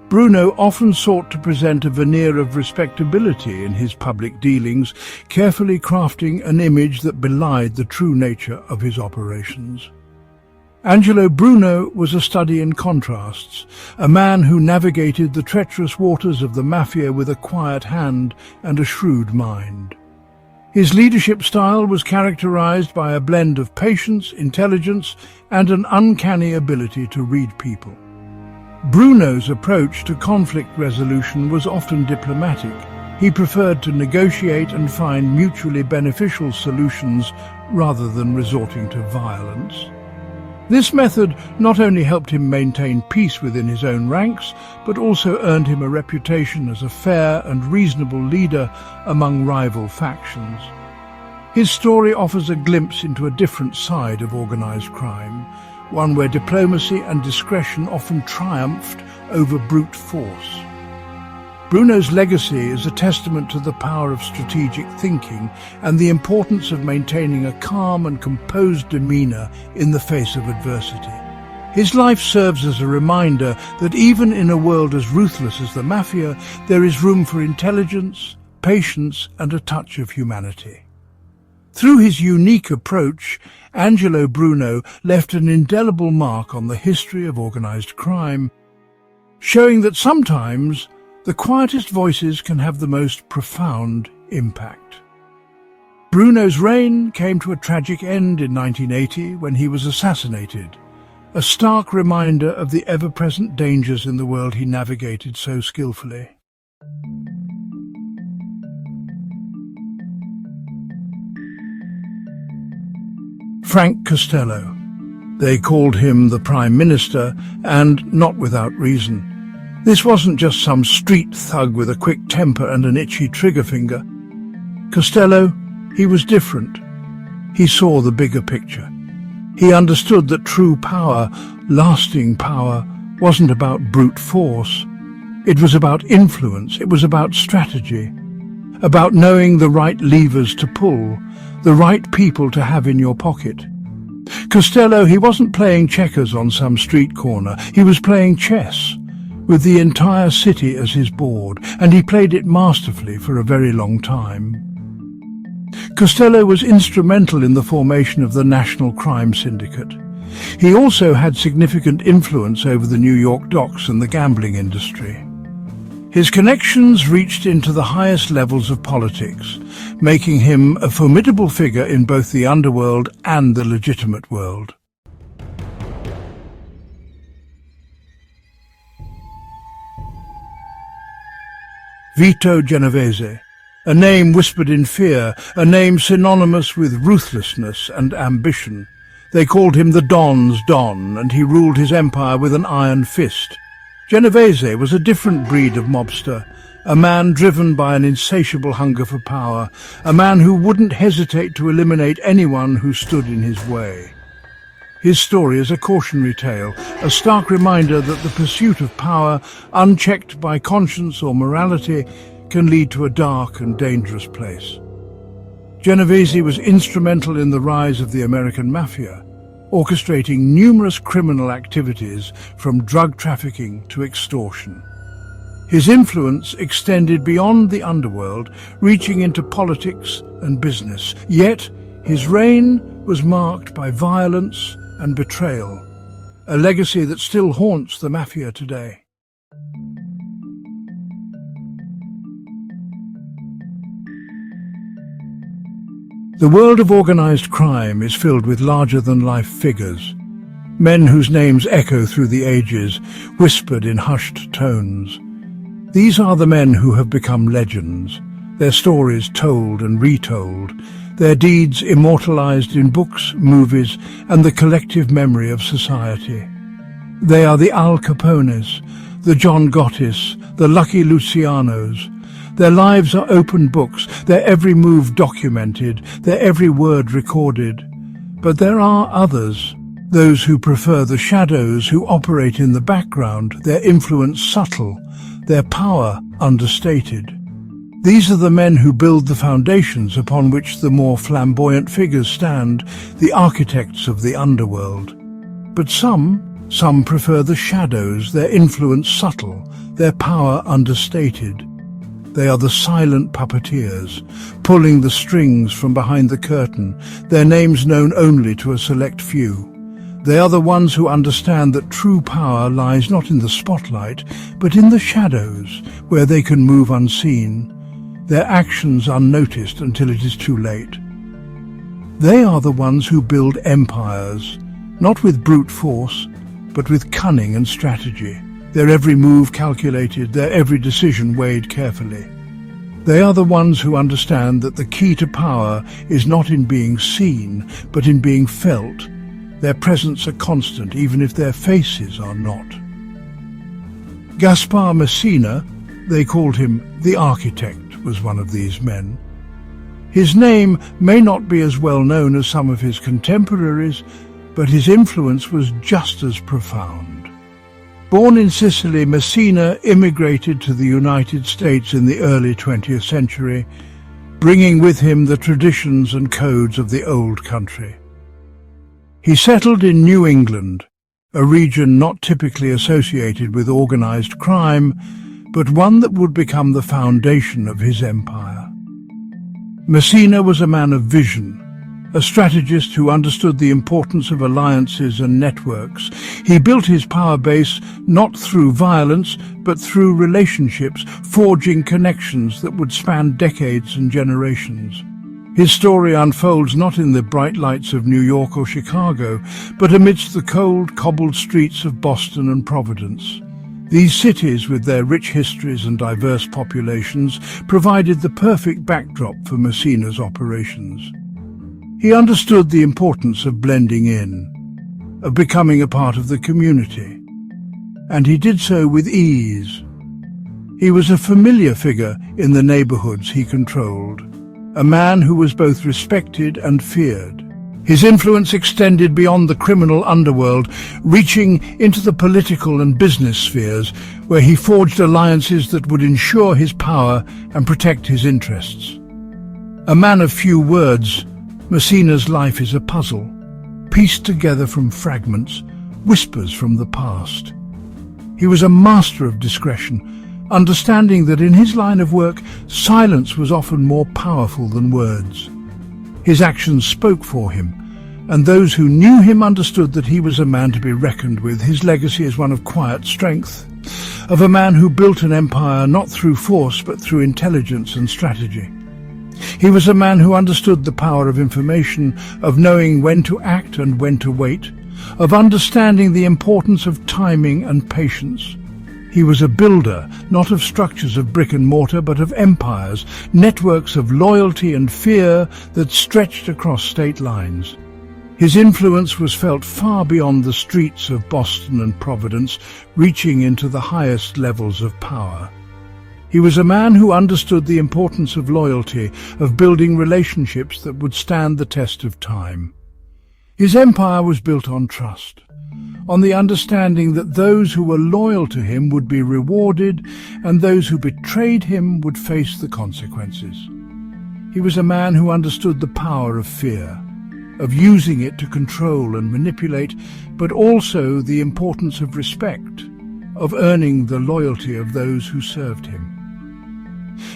Bruno often sought to present a veneer of respectability in his public dealings, carefully crafting an image that belied the true nature of his operations. Angelo Bruno was a study in contrasts, a man who navigated the treacherous waters of the Mafia with a quiet hand and a shrewd mind. His leadership style was characterized by a blend of patience, intelligence, and an uncanny ability to read people. Bruno's approach to conflict resolution was often diplomatic. He preferred to negotiate and find mutually beneficial solutions rather than resorting to violence. This method not only helped him maintain peace within his own ranks, but also earned him a reputation as a fair and reasonable leader among rival factions. His story offers a glimpse into a different side of organized crime, one where diplomacy and discretion often triumphed over brute force. Bruno's legacy is a testament to the power of strategic thinking and the importance of maintaining a calm and composed demeanor in the face of adversity. His life serves as a reminder that even in a world as ruthless as the Mafia, there is room for intelligence, patience, and a touch of humanity. Through his unique approach, Angelo Bruno left an indelible mark on the history of organized crime, showing that sometimes the quietest voices can have the most profound impact. Bruno's reign came to a tragic end in 1980 when he was assassinated, a stark reminder of the ever-present dangers in the world he navigated so skillfully. Frank Costello. They called him the Prime Minister, and not without reason. This wasn't just some street thug with a quick temper and an itchy trigger finger. Costello, he was different. He saw the bigger picture. He understood that true power, lasting power, wasn't about brute force. It was about influence, it was about strategy, about knowing the right levers to pull, the right people to have in your pocket. Costello, he wasn't playing checkers on some street corner. He was playing chess, with the entire city as his board, and he played it masterfully for a very long time. Costello was instrumental in the formation of the National Crime Syndicate. He also had significant influence over the New York docks and the gambling industry. His connections reached into the highest levels of politics, making him a formidable figure in both the underworld and the legitimate world. Vito Genovese, a name whispered in fear, a name synonymous with ruthlessness and ambition. They called him the Don's Don, and he ruled his empire with an iron fist. Genovese was a different breed of mobster, a man driven by an insatiable hunger for power, a man who wouldn't hesitate to eliminate anyone who stood in his way. His story is a cautionary tale, a stark reminder that the pursuit of power, unchecked by conscience or morality, can lead to a dark and dangerous place. Genovese was instrumental in the rise of the American Mafia, orchestrating numerous criminal activities from drug trafficking to extortion. His influence extended beyond the underworld, reaching into politics and business. Yet, his reign was marked by violence and betrayal, a legacy that still haunts the Mafia today. The world of organized crime is filled with larger-than-life figures, men whose names echo through the ages, whispered in hushed tones. These are the men who have become legends, their stories told and retold, their deeds immortalized in books, movies, and the collective memory of society. They are the Al Capones, the John Gottis, the Lucky Lucianos. Their lives are open books, their every move documented, their every word recorded. But there are others, those who prefer the shadows, who operate in the background, their influence subtle, their power understated. These are the men who build the foundations upon which the more flamboyant figures stand, the architects of the underworld. But some prefer the shadows, their influence subtle, their power understated. They are the silent puppeteers, pulling the strings from behind the curtain, their names known only to a select few. They are the ones who understand that true power lies not in the spotlight, but in the shadows, where they can move unseen, their actions unnoticed until it is too late. They are the ones who build empires, not with brute force, but with cunning and strategy, their every move calculated, their every decision weighed carefully. They are the ones who understand that the key to power is not in being seen, but in being felt. Their presence a constant, even if their faces are not. Gaspar Messina, they called him the architect, was one of these men. His name may not be as well known as some of his contemporaries, but his influence was just as profound. Born in Sicily, Messina immigrated to the United States in the early 20th century, bringing with him the traditions and codes of the old country. He settled in New England, a region not typically associated with organized crime, but one that would become the foundation of his empire. Messina was a man of vision, a strategist who understood the importance of alliances and networks. He built his power base not through violence, but through relationships, forging connections that would span decades and generations. His story unfolds not in the bright lights of New York or Chicago, but amidst the cold, cobbled streets of Boston and Providence. These cities, with their rich histories and diverse populations, provided the perfect backdrop for Messina's operations. He understood the importance of blending in, of becoming a part of the community, and he did so with ease. He was a familiar figure in the neighborhoods he controlled, a man who was both respected and feared. His influence extended beyond the criminal underworld, reaching into the political and business spheres, where he forged alliances that would ensure his power and protect his interests. A man of few words, Messina's life is a puzzle, pieced together from fragments, whispers from the past. He was a master of discretion, understanding that in his line of work, silence was often more powerful than words. His actions spoke for him, and those who knew him understood that he was a man to be reckoned with. His legacy is one of quiet strength, of a man who built an empire not through force but through intelligence and strategy. He was a man who understood the power of information, of knowing when to act and when to wait, of understanding the importance of timing and patience. He was a builder, not of structures of brick and mortar, but of empires, networks of loyalty and fear that stretched across state lines. His influence was felt far beyond the streets of Boston and Providence, reaching into the highest levels of power. He was a man who understood the importance of loyalty, of building relationships that would stand the test of time. His empire was built on trust, on the understanding that those who were loyal to him would be rewarded and those who betrayed him would face the consequences. He was a man who understood the power of fear, of using it to control and manipulate, but also the importance of respect, of earning the loyalty of those who served him.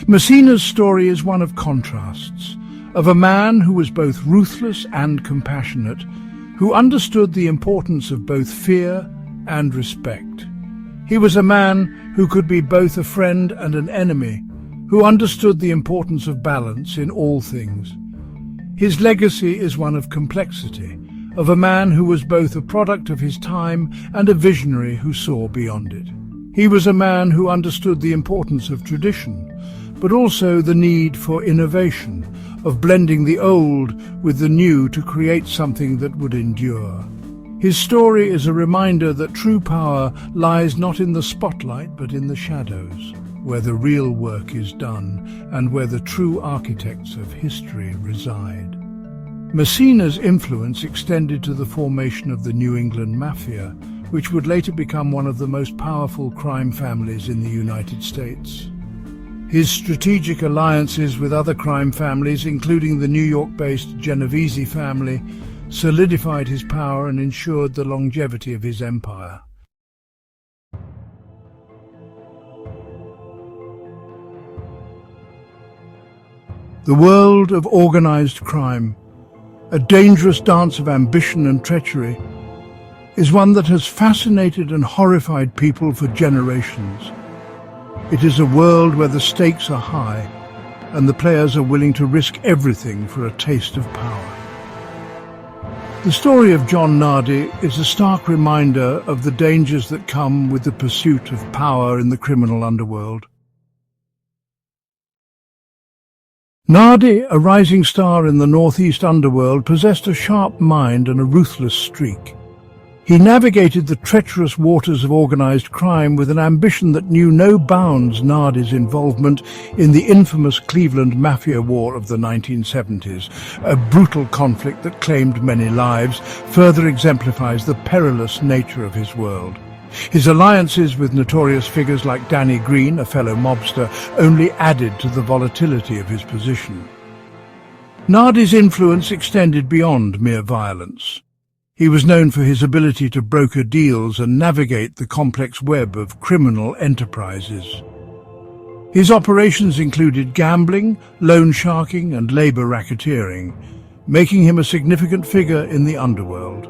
Messina's story is one of contrasts, of a man who was both ruthless and compassionate, who understood the importance of both fear and respect. He was a man who could be both a friend and an enemy, who understood the importance of balance in all things. His legacy is one of complexity, of a man who was both a product of his time and a visionary who saw beyond it. He was a man who understood the importance of tradition, but also the need for innovation, of blending the old with the new to create something that would endure. His story is a reminder that true power lies not in the spotlight but in the shadows, where the real work is done and where the true architects of history reside. Messina's influence extended to the formation of the New England Mafia, which would later become one of the most powerful crime families in the United States. His strategic alliances with other crime families, including the New York-based Genovese family, solidified his power and ensured the longevity of his empire. The world of organized crime, a dangerous dance of ambition and treachery, is one that has fascinated and horrified people for generations. It is a world where the stakes are high and the players are willing to risk everything for a taste of power. The story of John Nardy is a stark reminder of the dangers that come with the pursuit of power in the criminal underworld. Nardy, a rising star in the northeast underworld, possessed a sharp mind and a ruthless streak. He navigated the treacherous waters of organized crime with an ambition that knew no bounds. Nardy's involvement in the infamous Cleveland Mafia War of the 1970s, a brutal conflict that claimed many lives, further exemplifies the perilous nature of his world. His alliances with notorious figures like Danny Green, a fellow mobster, only added to the volatility of his position. Nardy's influence extended beyond mere violence. He was known for his ability to broker deals and navigate the complex web of criminal enterprises. His operations included gambling, loan sharking, and labor racketeering, making him a significant figure in the underworld.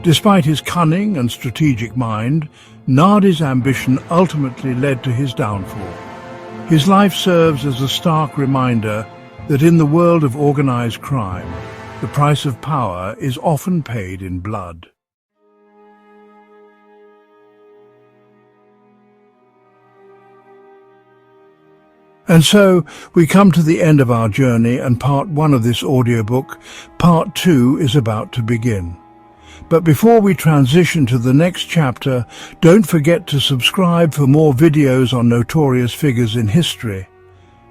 Despite his cunning and strategic mind, Nardy's ambition ultimately led to his downfall. His life serves as a stark reminder that in the world of organized crime, the price of power is often paid in blood. And so, we come to the end of our journey and part 1 of this audiobook. Part 2 is about to begin. But before we transition to the next chapter, don't forget to subscribe for more videos on notorious figures in history.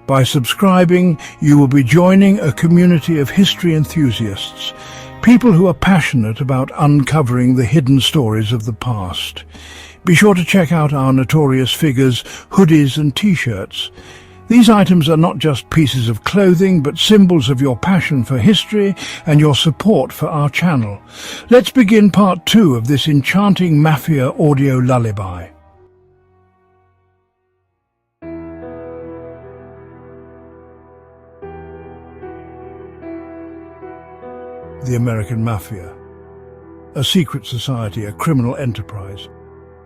By subscribing, you will be joining a community of history enthusiasts, people who are passionate about uncovering the hidden stories of the past. Be sure to check out our notorious figures, hoodies and t-shirts. These items are not just pieces of clothing, but symbols of your passion for history and your support for our channel. Let's begin part 2 of this enchanting Mafia audio lullaby. The American Mafia, a secret society, a criminal enterprise.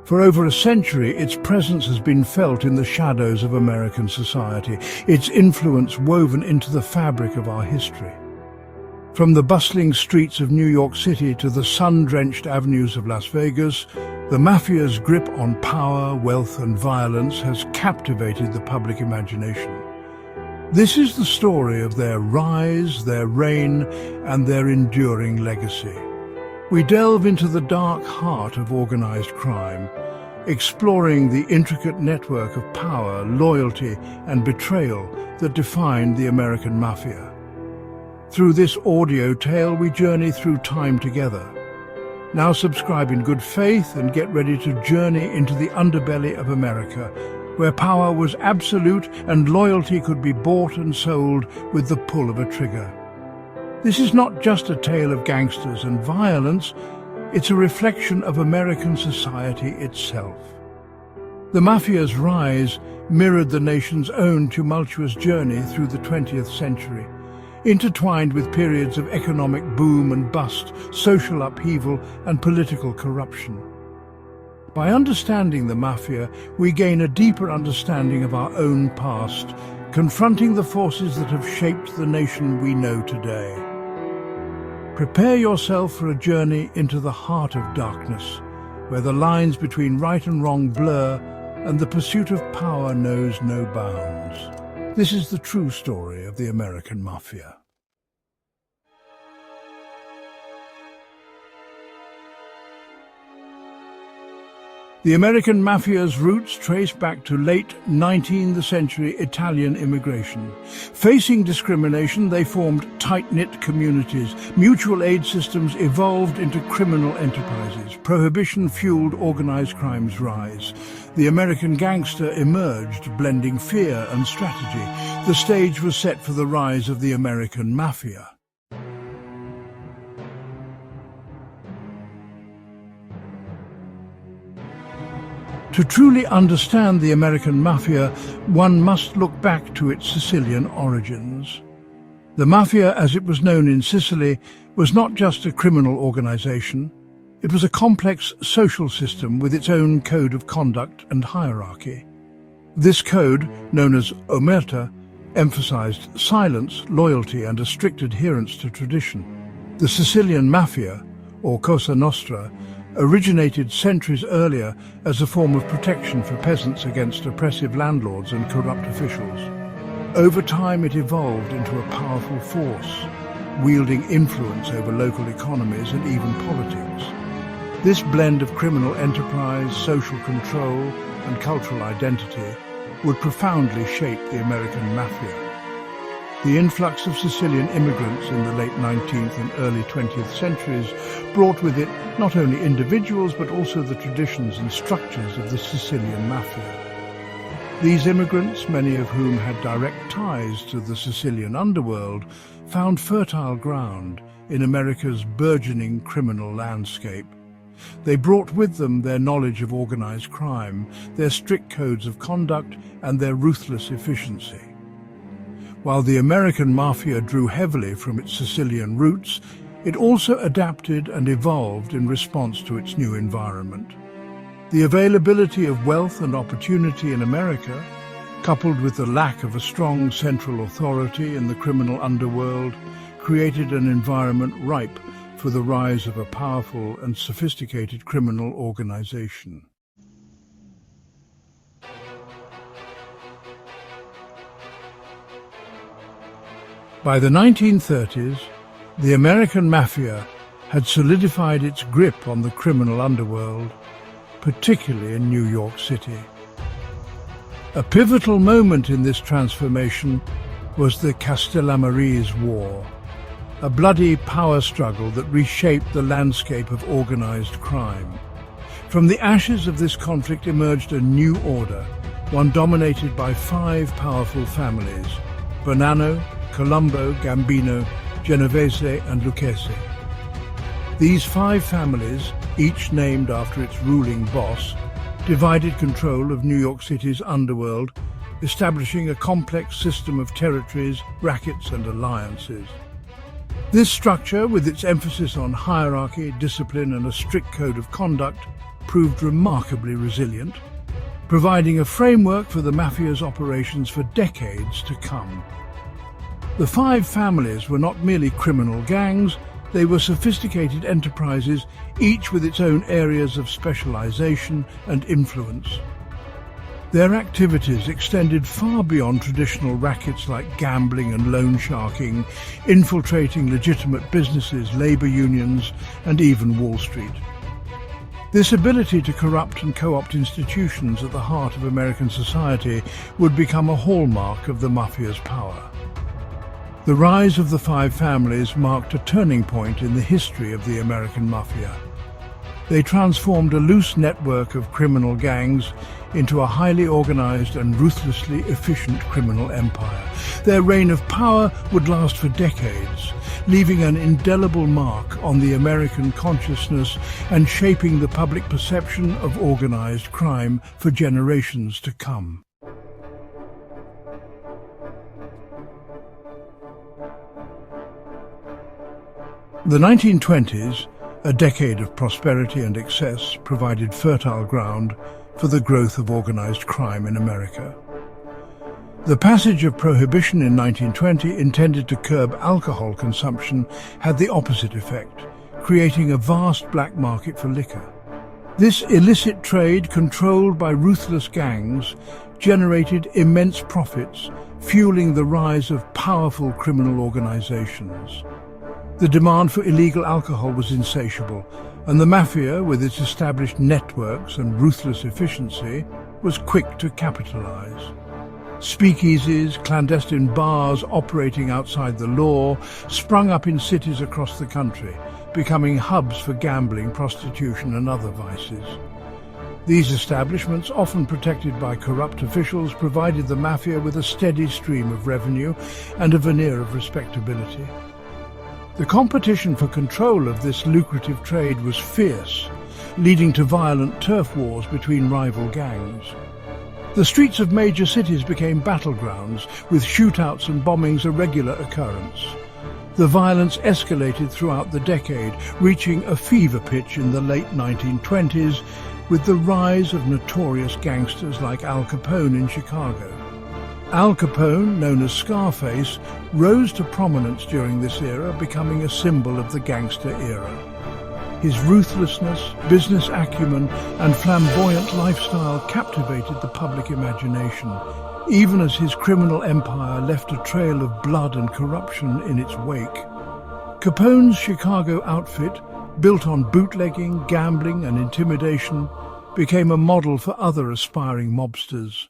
For over a century, its presence has been felt in the shadows of American society, its influence woven into the fabric of our history. From the bustling streets of New York City to the sun-drenched avenues of Las Vegas, the Mafia's grip on power, wealth and violence has captivated the public imagination. This is the story of their rise, their reign, and their enduring legacy. We delve into the dark heart of organized crime, exploring the intricate network of power, loyalty, and betrayal that defined the American Mafia. Through this audio tale, we journey through time together. Now subscribe in good faith and get ready to journey into the underbelly of America, where power was absolute and loyalty could be bought and sold with the pull of a trigger. This is not just a tale of gangsters and violence, it's a reflection of American society itself. The Mafia's rise mirrored the nation's own tumultuous journey through the 20th century, intertwined with periods of economic boom and bust, social upheaval and political corruption. By understanding the Mafia, we gain a deeper understanding of our own past, confronting the forces that have shaped the nation we know today. Prepare yourself for a journey into the heart of darkness, where the lines between right and wrong blur and the pursuit of power knows no bounds. This is the true story of the American Mafia. The American Mafia's roots trace back to late 19th century Italian immigration. Facing discrimination, they formed tight-knit communities. Mutual aid systems evolved into criminal enterprises. Prohibition fueled organized crime's rise. The American gangster emerged, blending fear and strategy. The stage was set for the rise of the American Mafia. To truly understand the American Mafia, one must look back to its Sicilian origins. The Mafia, as it was known in Sicily, was not just a criminal organization. It was a complex social system with its own code of conduct and hierarchy. This code, known as Omertà, emphasized silence, loyalty, and a strict adherence to tradition. The Sicilian Mafia, or Cosa Nostra, originated centuries earlier as a form of protection for peasants against oppressive landlords and corrupt officials. Over time, it evolved into a powerful force, wielding influence over local economies and even politics. This blend of criminal enterprise, social control, and cultural identity would profoundly shape the American Mafia. The influx of Sicilian immigrants in the late 19th and early 20th centuries brought with it not only individuals but also the traditions and structures of the Sicilian Mafia. These immigrants, many of whom had direct ties to the Sicilian underworld, found fertile ground in America's burgeoning criminal landscape. They brought with them their knowledge of organized crime, their strict codes of conduct, and their ruthless efficiency. While the American Mafia drew heavily from its Sicilian roots, it also adapted and evolved in response to its new environment. The availability of wealth and opportunity in America, coupled with the lack of a strong central authority in the criminal underworld, created an environment ripe for the rise of a powerful and sophisticated criminal organization. By the 1930s, the American Mafia had solidified its grip on the criminal underworld, particularly in New York City. A pivotal moment in this transformation was the Castellamarese War, a bloody power struggle that reshaped the landscape of organized crime. From the ashes of this conflict emerged a new order, one dominated by 5 powerful families: Bonanno, Colombo, Gambino, Genovese, and Lucchese. These 5 families, each named after its ruling boss, divided control of New York City's underworld, establishing a complex system of territories, rackets, and alliances. This structure, with its emphasis on hierarchy, discipline, and a strict code of conduct, proved remarkably resilient, providing a framework for the Mafia's operations for decades to come. The 5 families were not merely criminal gangs, they were sophisticated enterprises, each with its own areas of specialization and influence. Their activities extended far beyond traditional rackets like gambling and loan sharking, infiltrating legitimate businesses, labor unions, and even Wall Street. This ability to corrupt and co-opt institutions at the heart of American society would become a hallmark of the Mafia's power. The rise of the 5 families marked a turning point in the history of the American Mafia. They transformed a loose network of criminal gangs into a highly organized and ruthlessly efficient criminal empire. Their reign of power would last for decades, leaving an indelible mark on the American consciousness and shaping the public perception of organized crime for generations to come. The 1920s, a decade of prosperity and excess, provided fertile ground for the growth of organized crime in America. The passage of Prohibition in 1920, intended to curb alcohol consumption, had the opposite effect, creating a vast black market for liquor. This illicit trade, controlled by ruthless gangs, generated immense profits, fueling the rise of powerful criminal organizations. The demand for illegal alcohol was insatiable, and the Mafia, with its established networks and ruthless efficiency, was quick to capitalize. Speakeasies, clandestine bars operating outside the law, sprung up in cities across the country, becoming hubs for gambling, prostitution and other vices. These establishments, often protected by corrupt officials, provided the Mafia with a steady stream of revenue and a veneer of respectability. The competition for control of this lucrative trade was fierce, leading to violent turf wars between rival gangs. The streets of major cities became battlegrounds, with shootouts and bombings a regular occurrence. The violence escalated throughout the decade, reaching a fever pitch in the late 1920s, with the rise of notorious gangsters like Al Capone in Chicago. Al Capone, known as Scarface, rose to prominence during this era, becoming a symbol of the gangster era. His ruthlessness, business acumen, and flamboyant lifestyle captivated the public imagination, even as his criminal empire left a trail of blood and corruption in its wake. Capone's Chicago outfit, built on bootlegging, gambling, and intimidation, became a model for other aspiring mobsters.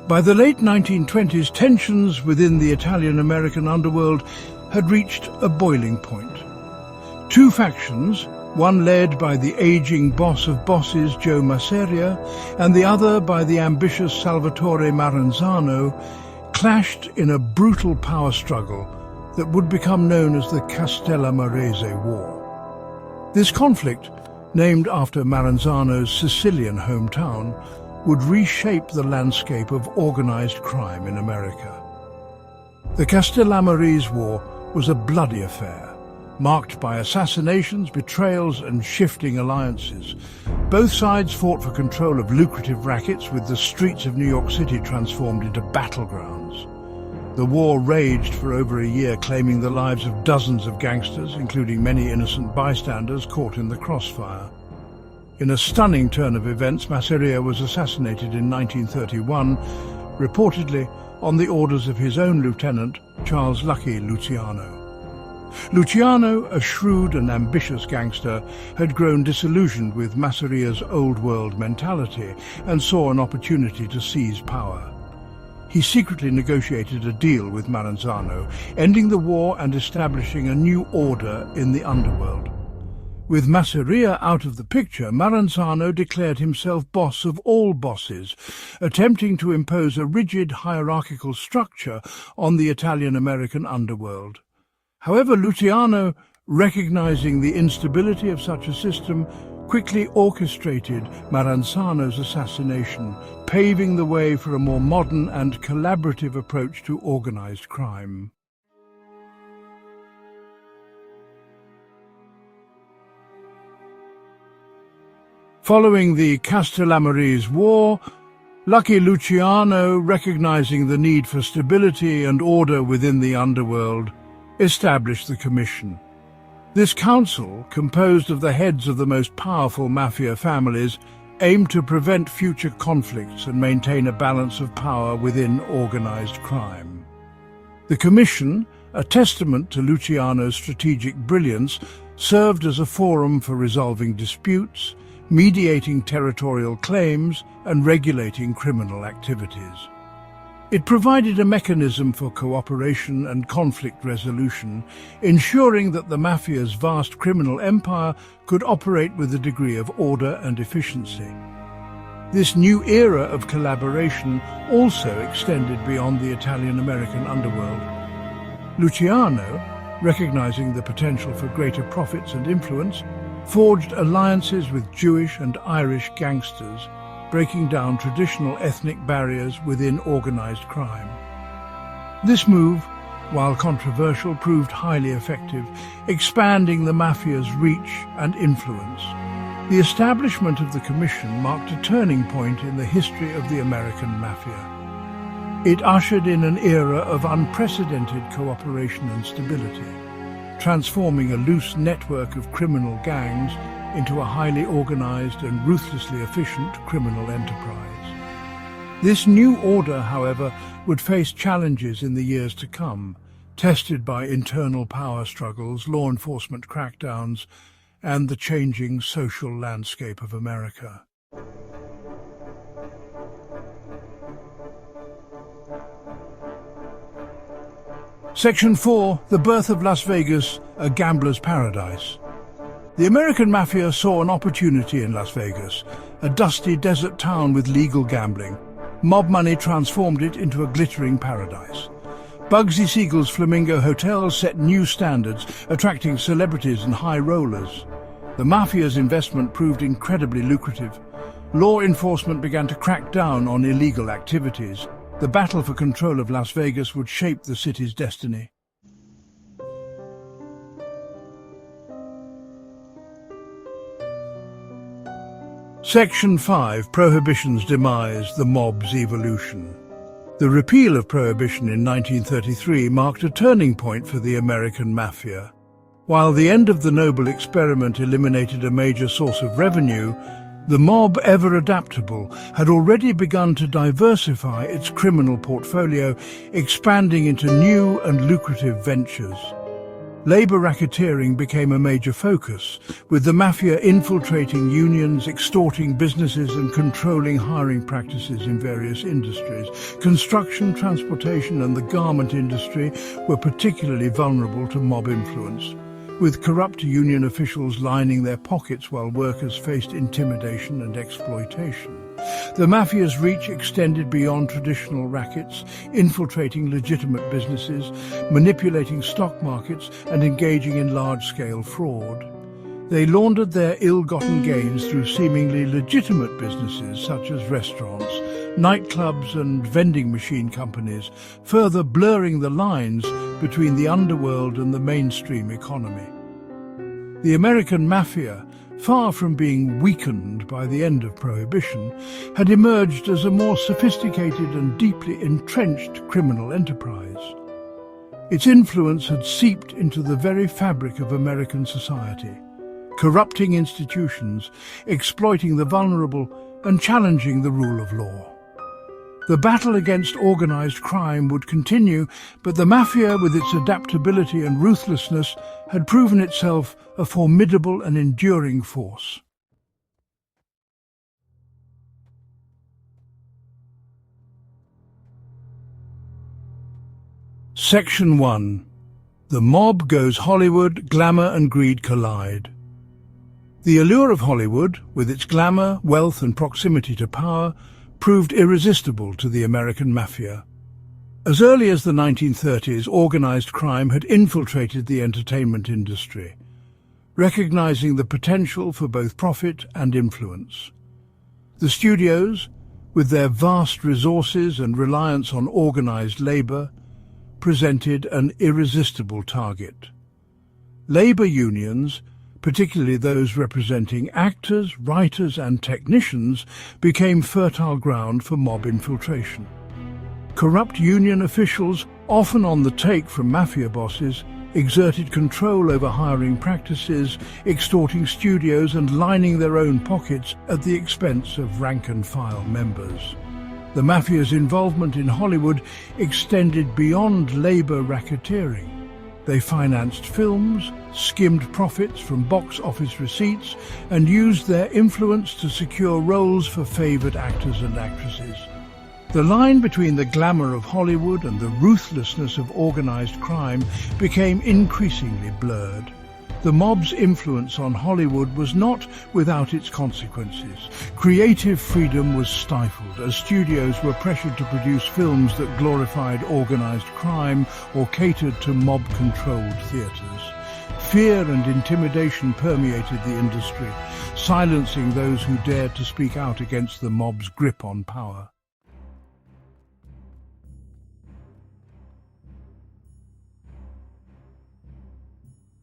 By the late 1920s, tensions within the Italian-American underworld had reached a boiling point. Two factions, one led by the aging boss of bosses Joe Masseria and the other by the ambitious Salvatore Maranzano, clashed in a brutal power struggle that would become known as the Castellamarese War. This conflict, named after Maranzano's Sicilian hometown, would reshape the landscape of organized crime in America. The Castellamarese War was a bloody affair, marked by assassinations, betrayals, and shifting alliances. Both sides fought for control of lucrative rackets, with the streets of New York City transformed into battlegrounds. The war raged for over a year, claiming the lives of dozens of gangsters, including many innocent bystanders caught in the crossfire. In a stunning turn of events, Masseria was assassinated in 1931, reportedly on the orders of his own lieutenant, Charles Lucky Luciano. Luciano, a shrewd and ambitious gangster, had grown disillusioned with Masseria's old-world mentality and saw an opportunity to seize power. He secretly negotiated a deal with Maranzano, ending the war and establishing a new order in the underworld. With Masseria out of the picture, Maranzano declared himself boss of all bosses, attempting to impose a rigid hierarchical structure on the Italian-American underworld. However, Luciano, recognizing the instability of such a system, quickly orchestrated Maranzano's assassination, paving the way for a more modern and collaborative approach to organized crime. Following the Castellamarese War, Lucky Luciano, recognizing the need for stability and order within the underworld, established the Commission. This council, composed of the heads of the most powerful mafia families, aimed to prevent future conflicts and maintain a balance of power within organized crime. The Commission, a testament to Luciano's strategic brilliance, served as a forum for resolving disputes, mediating territorial claims, and regulating criminal activities. It provided a mechanism for cooperation and conflict resolution, ensuring that the Mafia's vast criminal empire could operate with a degree of order and efficiency. This new era of collaboration also extended beyond the Italian-American underworld. Luciano, recognizing the potential for greater profits and influence, forged alliances with Jewish and Irish gangsters, breaking down traditional ethnic barriers within organized crime. This move, while controversial, proved highly effective, expanding the Mafia's reach and influence. The establishment of the Commission marked a turning point in the history of the American Mafia. It ushered in an era of unprecedented cooperation and stability, transforming a loose network of criminal gangs into a highly organized and ruthlessly efficient criminal enterprise. This new order, however, would face challenges in the years to come, tested by internal power struggles, law enforcement crackdowns, and the changing social landscape of America. Section 4. The birth of Las Vegas, a gambler's paradise. The American Mafia saw an opportunity in Las Vegas, a dusty desert town with legal gambling. Mob money transformed it into a glittering paradise. Bugsy Siegel's Flamingo Hotel set new standards, attracting celebrities and high rollers. The Mafia's investment proved incredibly lucrative. Law enforcement began to crack down on illegal activities. The battle for control of Las Vegas would shape the city's destiny. Section 5. Prohibition's demise, the mob's evolution. The repeal of Prohibition in 1933 marked a turning point for the American Mafia. While the end of the noble experiment eliminated a major source of revenue, the mob, ever adaptable, had already begun to diversify its criminal portfolio, expanding into new and lucrative ventures. Labor racketeering became a major focus, with the Mafia infiltrating unions, extorting businesses and controlling hiring practices in various industries. Construction, transportation and the garment industry were particularly vulnerable to mob influence, with corrupt union officials lining their pockets while workers faced intimidation and exploitation. The Mafia's reach extended beyond traditional rackets, infiltrating legitimate businesses, manipulating stock markets and engaging in large-scale fraud. They laundered their ill-gotten gains through seemingly legitimate businesses such as restaurants, nightclubs and vending machine companies, further blurring the lines between the underworld and the mainstream economy. The American Mafia, far from being weakened by the end of Prohibition, had emerged as a more sophisticated and deeply entrenched criminal enterprise. Its influence had seeped into the very fabric of American society, corrupting institutions, exploiting the vulnerable, and challenging the rule of law. The battle against organized crime would continue, but the Mafia, with its adaptability and ruthlessness, had proven itself a formidable and enduring force. Section 1. The mob goes Hollywood, glamour and greed collide. The allure of Hollywood, with its glamour, wealth and proximity to power, proved irresistible to the American Mafia. As early as the 1930s, organized crime had infiltrated the entertainment industry, recognizing the potential for both profit and influence. The studios, with their vast resources and reliance on organized labor, presented an irresistible target. Labor unions, particularly those representing actors, writers and technicians, became fertile ground for mob infiltration. Corrupt union officials, often on the take from Mafia bosses, exerted control over hiring practices, extorting studios and lining their own pockets at the expense of rank-and-file members. The Mafia's involvement in Hollywood extended beyond labor racketeering. They financed films, skimmed profits from box office receipts, and used their influence to secure roles for favored actors and actresses. The line between the glamour of Hollywood and the ruthlessness of organized crime became increasingly blurred. The mob's influence on Hollywood was not without its consequences. Creative freedom was stifled as studios were pressured to produce films that glorified organized crime or catered to mob-controlled theaters. Fear and intimidation permeated the industry, silencing those who dared to speak out against the mob's grip on power.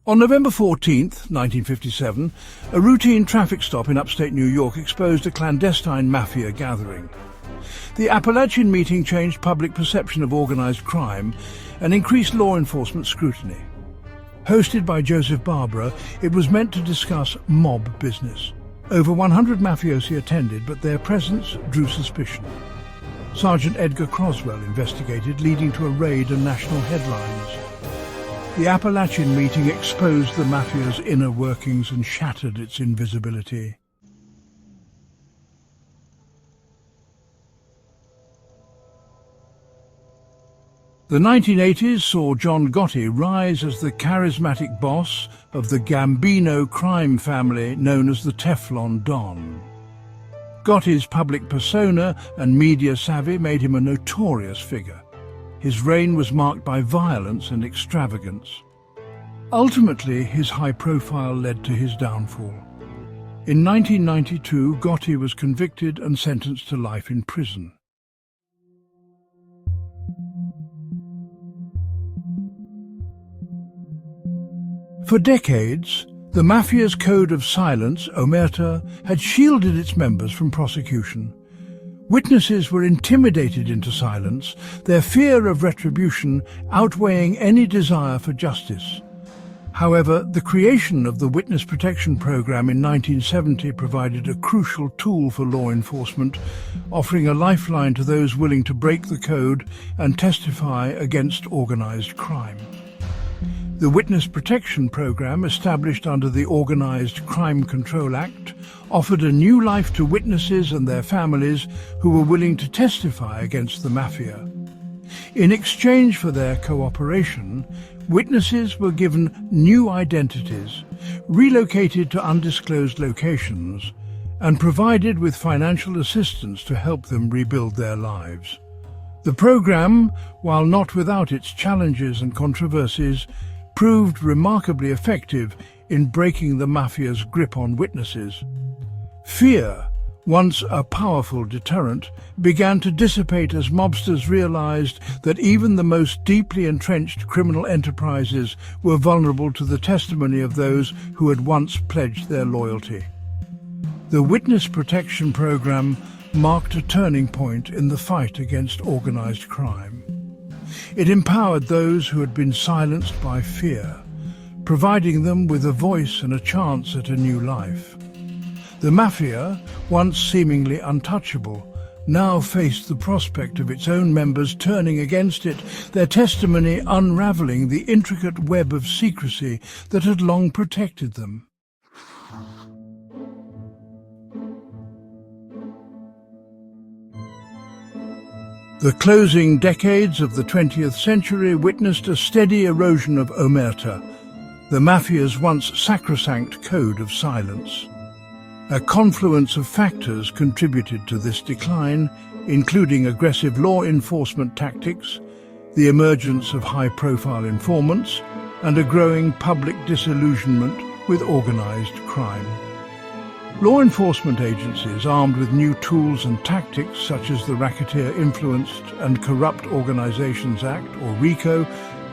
On November 14, 1957, a routine traffic stop in upstate New York exposed a clandestine Mafia gathering. The Appalachin meeting changed public perception of organized crime and increased law enforcement scrutiny. Hosted by Joseph Barbara, it was meant to discuss mob business. Over 100 mafiosi attended, but their presence drew suspicion. Sergeant Edgar Croswell investigated, leading to a raid and national headlines. The Appalachin meeting exposed the Mafia's inner workings and shattered its invisibility. The 1980s saw John Gotti rise as the charismatic boss of the Gambino crime family known as the Teflon Don. Gotti's public persona and media savvy made him a notorious figure. His reign was marked by violence and extravagance. Ultimately, his high profile led to his downfall. In 1992, Gotti was convicted and sentenced to life in prison. For decades, the Mafia's code of silence, Omertà, had shielded its members from prosecution. Witnesses were intimidated into silence, their fear of retribution outweighing any desire for justice. However, the creation of the Witness Protection Program in 1970 provided a crucial tool for law enforcement, offering a lifeline to those willing to break the code and testify against organized crime. The Witness Protection Program, established under the Organized Crime Control Act, offered a new life to witnesses and their families who were willing to testify against the Mafia. In exchange for their cooperation, witnesses were given new identities, relocated to undisclosed locations, and provided with financial assistance to help them rebuild their lives. The program, while not without its challenges and controversies, proved remarkably effective in breaking the Mafia's grip on witnesses. Fear, once a powerful deterrent, began to dissipate as mobsters realized that even the most deeply entrenched criminal enterprises were vulnerable to the testimony of those who had once pledged their loyalty. The Witness Protection Program marked a turning point in the fight against organized crime. It empowered those who had been silenced by fear, providing them with a voice and a chance at a new life. The Mafia, once seemingly untouchable, now faced the prospect of its own members turning against it, their testimony unraveling the intricate web of secrecy that had long protected them. The closing decades of the 20th century witnessed a steady erosion of Omertà, the Mafia's once sacrosanct code of silence. A confluence of factors contributed to this decline, including aggressive law enforcement tactics, the emergence of high-profile informants, and a growing public disillusionment with organized crime. Law enforcement agencies, armed with new tools and tactics such as the Racketeer Influenced and Corrupt Organizations Act, or RICO,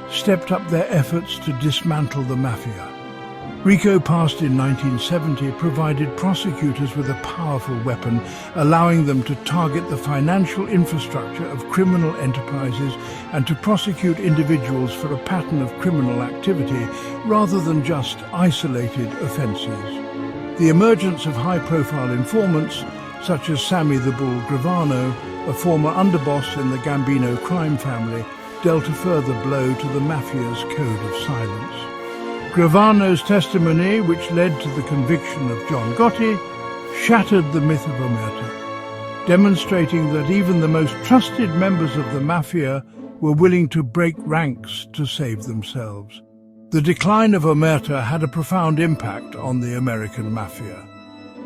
stepped up their efforts to dismantle the Mafia. RICO, passed in 1970, provided prosecutors with a powerful weapon, allowing them to target the financial infrastructure of criminal enterprises and to prosecute individuals for a pattern of criminal activity rather than just isolated offences. The emergence of high-profile informants, such as Sammy the Bull Gravano, a former underboss in the Gambino crime family, dealt a further blow to the Mafia's code of silence. Gravano's testimony, which led to the conviction of John Gotti, shattered the myth of Omertà, demonstrating that even the most trusted members of the Mafia were willing to break ranks to save themselves. The decline of Omertà had a profound impact on the American Mafia.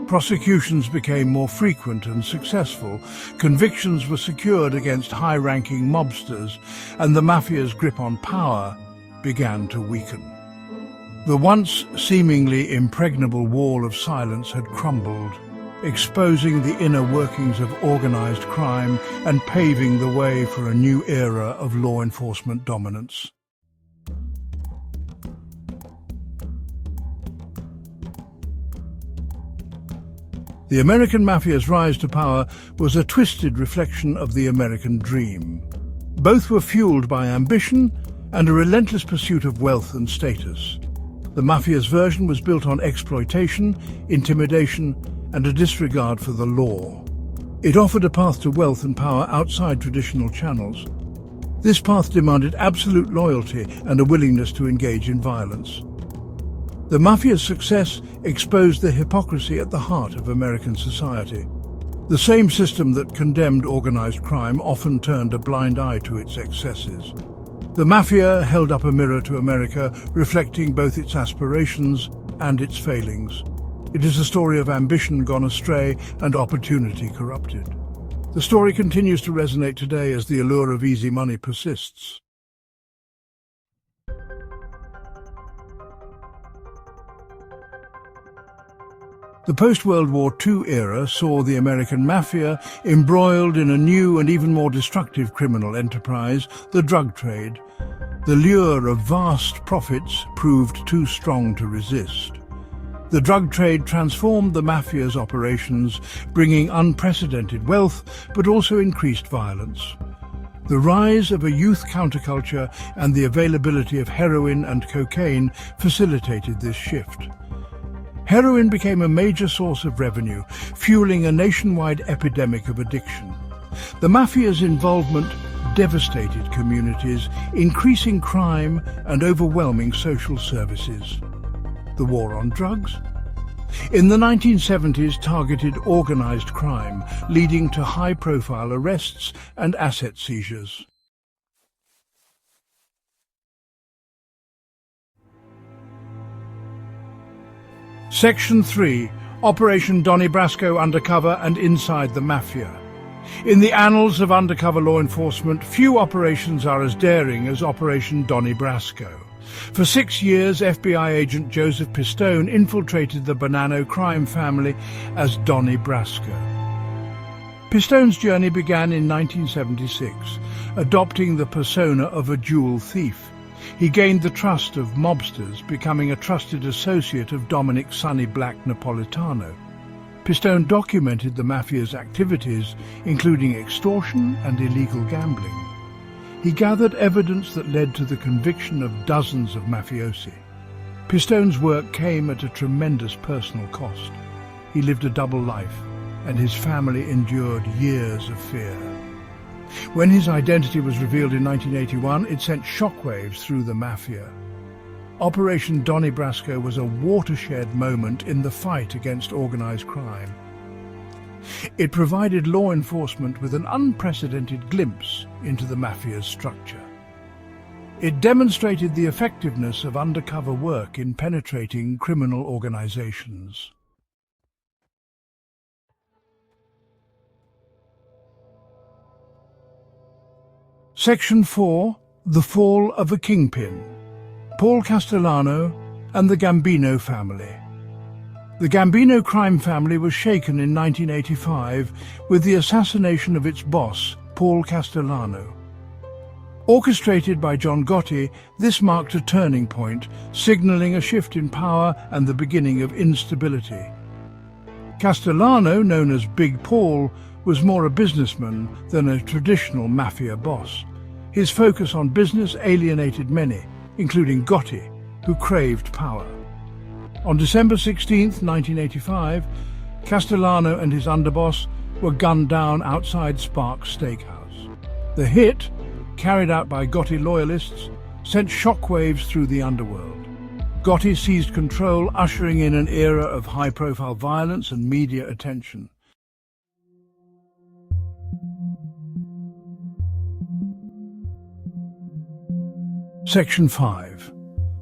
Prosecutions became more frequent and successful, convictions were secured against high-ranking mobsters, and the Mafia's grip on power began to weaken. The once seemingly impregnable wall of silence had crumbled, exposing the inner workings of organized crime and paving the way for a new era of law enforcement dominance. The American Mafia's rise to power was a twisted reflection of the American dream. Both were fueled by ambition and a relentless pursuit of wealth and status. The Mafia's version was built on exploitation, intimidation, and a disregard for the law. It offered a path to wealth and power outside traditional channels. This path demanded absolute loyalty and a willingness to engage in violence. The Mafia's success exposed the hypocrisy at the heart of American society. The same system that condemned organized crime often turned a blind eye to its excesses. The Mafia held up a mirror to America, reflecting both its aspirations and its failings. It is a story of ambition gone astray and opportunity corrupted. The story continues to resonate today as the allure of easy money persists. The post-World War II era saw the American Mafia embroiled in a new and even more destructive criminal enterprise, the drug trade. The lure of vast profits proved too strong to resist. The drug trade transformed the Mafia's operations, bringing unprecedented wealth but also increased violence. The rise of a youth counterculture and the availability of heroin and cocaine facilitated this shift. Heroin became a major source of revenue, fueling a nationwide epidemic of addiction. The Mafia's involvement devastated communities, increasing crime and overwhelming social services. The war on drugs? In the 1970s targeted organized crime, leading to high-profile arrests and asset seizures. Section 3. Operation Donnie Brasco Undercover and Inside the Mafia. In the annals of undercover law enforcement, few operations are as daring as Operation Donnie Brasco. For 6 years, FBI agent Joseph Pistone infiltrated the Bonanno crime family as Donnie Brasco. Pistone's journey began in 1976, adopting the persona of a jewel thief. He gained the trust of mobsters, becoming a trusted associate of Dominic "Sonny Black" Napolitano. Pistone documented the Mafia's activities, including extortion and illegal gambling. He gathered evidence that led to the conviction of dozens of mafiosi. Pistone's work came at a tremendous personal cost. He lived a double life, and his family endured years of fear. When his identity was revealed in 1981, it sent shockwaves through the Mafia. Operation Donnie Brasco was a watershed moment in the fight against organized crime. It provided law enforcement with an unprecedented glimpse into the Mafia's structure. It demonstrated the effectiveness of undercover work in penetrating criminal organizations. Section 4. The Fall of a Kingpin. Paul Castellano and the Gambino family. The Gambino crime family was shaken in 1985 with the assassination of its boss, Paul Castellano. Orchestrated by John Gotti, this marked a turning point, signaling a shift in power and the beginning of instability. Castellano, known as Big Paul, was more a businessman than a traditional mafia boss. His focus on business alienated many, including Gotti, who craved power. On December 16, 1985, Castellano and his underboss were gunned down outside Sparks Steakhouse. The hit, carried out by Gotti loyalists, sent shockwaves through the underworld. Gotti seized control, ushering in an era of high-profile violence and media attention. Section 5.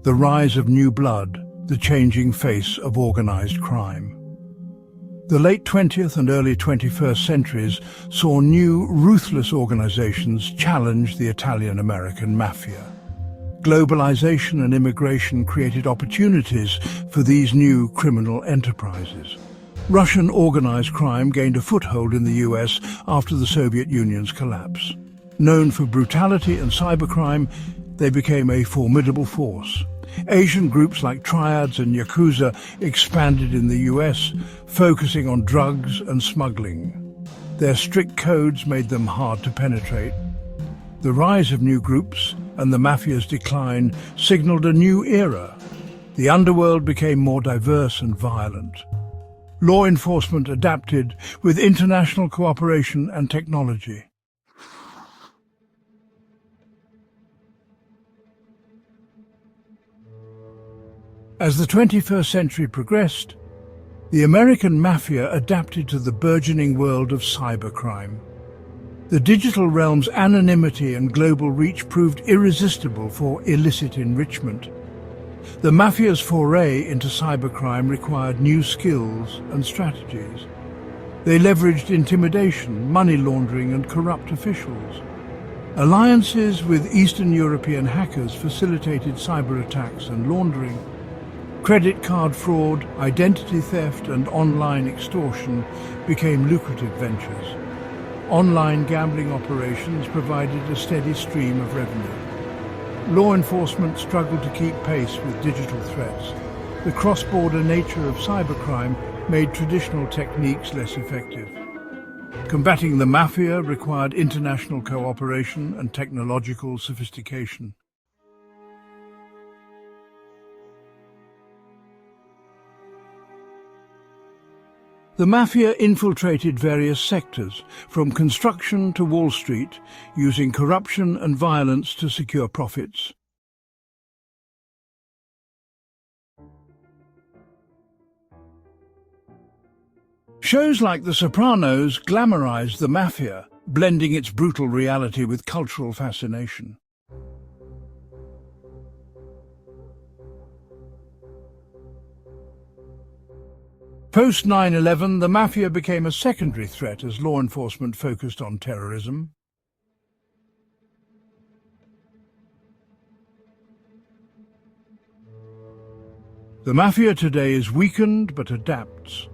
The Rise of New Blood, the Changing Face of Organized Crime. The late 20th and early 21st centuries saw new, ruthless organizations challenge the Italian-American Mafia. Globalization and immigration created opportunities for these new criminal enterprises. Russian organized crime gained a foothold in the US after the Soviet Union's collapse. Known for brutality and cybercrime, they became a formidable force. Asian groups like Triads and Yakuza expanded in the US, focusing on drugs and smuggling. Their strict codes made them hard to penetrate. The rise of new groups and the Mafia's decline signaled a new era. The underworld became more diverse and violent. Law enforcement adapted with international cooperation and technology. As the 21st century progressed, the American Mafia adapted to the burgeoning world of cybercrime. The digital realm's anonymity and global reach proved irresistible for illicit enrichment. The Mafia's foray into cybercrime required new skills and strategies. They leveraged intimidation, money laundering, and corrupt officials. Alliances with Eastern European hackers facilitated cyber attacks and laundering. Credit card fraud, identity theft, and online extortion became lucrative ventures. Online gambling operations provided a steady stream of revenue. Law enforcement struggled to keep pace with digital threats. The cross-border nature of cybercrime made traditional techniques less effective. Combating the Mafia required international cooperation and technological sophistication. The Mafia infiltrated various sectors, from construction to Wall Street, using corruption and violence to secure profits. Shows like The Sopranos glamorized the Mafia, blending its brutal reality with cultural fascination. Post 9/11, the Mafia became a secondary threat as law enforcement focused on terrorism. The Mafia today is weakened but adapts,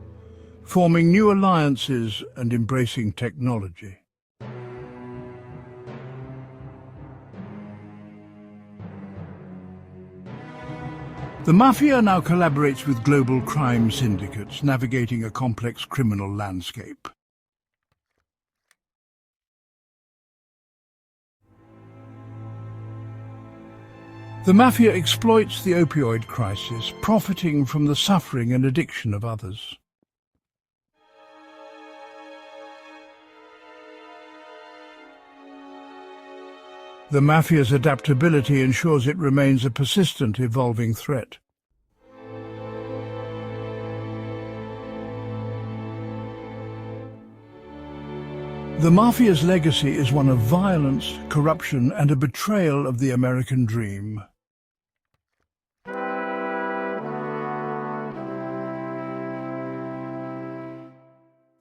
forming new alliances and embracing technology. The Mafia now collaborates with global crime syndicates, navigating a complex criminal landscape. The Mafia exploits the opioid crisis, profiting from the suffering and addiction of others. The Mafia's adaptability ensures it remains a persistent, evolving threat. The Mafia's legacy is one of violence, corruption, and a betrayal of the American dream.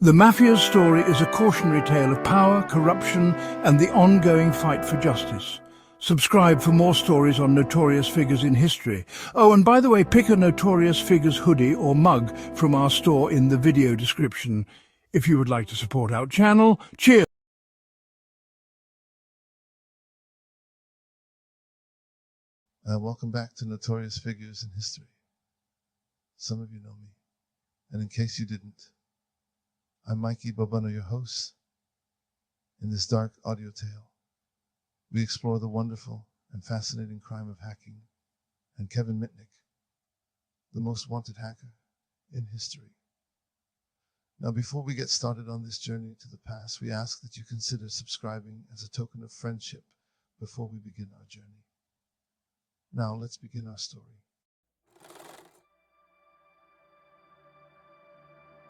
The Mafia's story is a cautionary tale of power, corruption, and the ongoing fight for justice. Subscribe for more stories on notorious figures in history. Oh, and by the way, pick a Notorious Figures hoodie or mug from our store in the video description if you would like to support our channel. Cheers! Welcome back to Notorious Figures in History. Some of you know me, and in case you didn't, I'm Mikey Bobuno, your host. In this dark audio tale, we explore the wonderful and fascinating crime of hacking and Kevin Mitnick, the most wanted hacker in history. Now, before we get started on this journey to the past, we ask that you consider subscribing as a token of friendship before we begin our journey. Now, let's begin our story.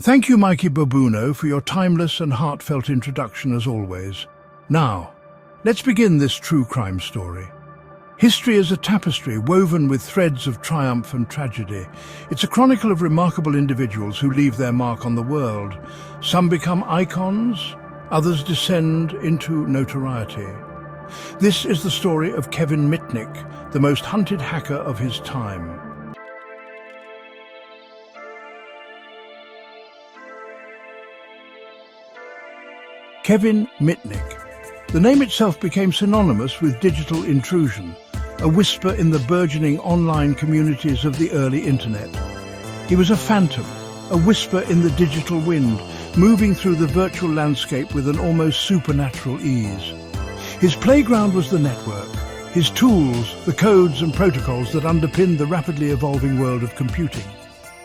Thank you, Mikey Bobuno, for your timeless and heartfelt introduction as always. Now, let's begin this true crime story. History is a tapestry woven with threads of triumph and tragedy. It's a chronicle of remarkable individuals who leave their mark on the world. Some become icons, others descend into notoriety. This is the story of Kevin Mitnick, the most hunted hacker of his time. Kevin Mitnick. The name itself became synonymous with digital intrusion, a whisper in the burgeoning online communities of the early internet. He was a phantom, a whisper in the digital wind, moving through the virtual landscape with an almost supernatural ease. His playground was the network, his tools, the codes and protocols that underpinned the rapidly evolving world of computing.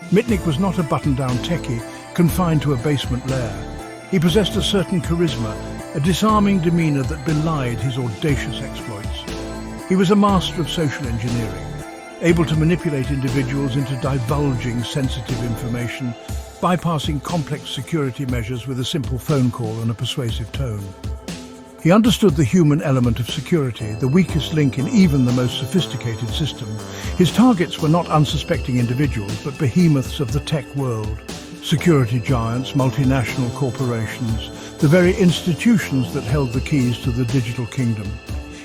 Mitnick was not a button-down techie, confined to a basement lair. He possessed a certain charisma, a disarming demeanor that belied his audacious exploits. He was a master of social engineering, able to manipulate individuals into divulging sensitive information, bypassing complex security measures with a simple phone call and a persuasive tone. He understood the human element of security, the weakest link in even the most sophisticated system. His targets were not unsuspecting individuals, but behemoths of the tech world. Security giants, multinational corporations, the very institutions that held the keys to the digital kingdom.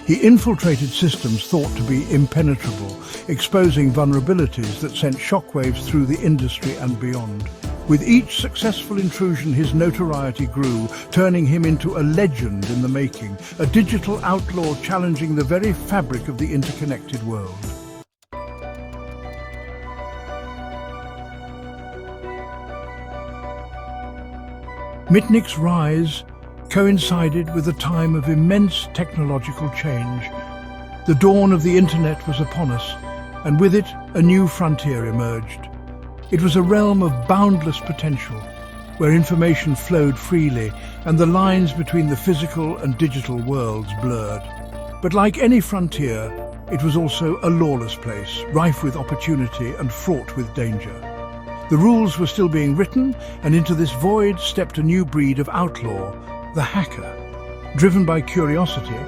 He infiltrated systems thought to be impenetrable, exposing vulnerabilities that sent shockwaves through the industry and beyond. With each successful intrusion, his notoriety grew, turning him into a legend in the making, a digital outlaw challenging the very fabric of the interconnected world. Mitnick's rise coincided with a time of immense technological change. The dawn of the internet was upon us, and with it a new frontier emerged. It was a realm of boundless potential, where information flowed freely and the lines between the physical and digital worlds blurred. But like any frontier, it was also a lawless place, rife with opportunity and fraught with danger. The rules were still being written, and into this void stepped a new breed of outlaw, the hacker. Driven by curiosity,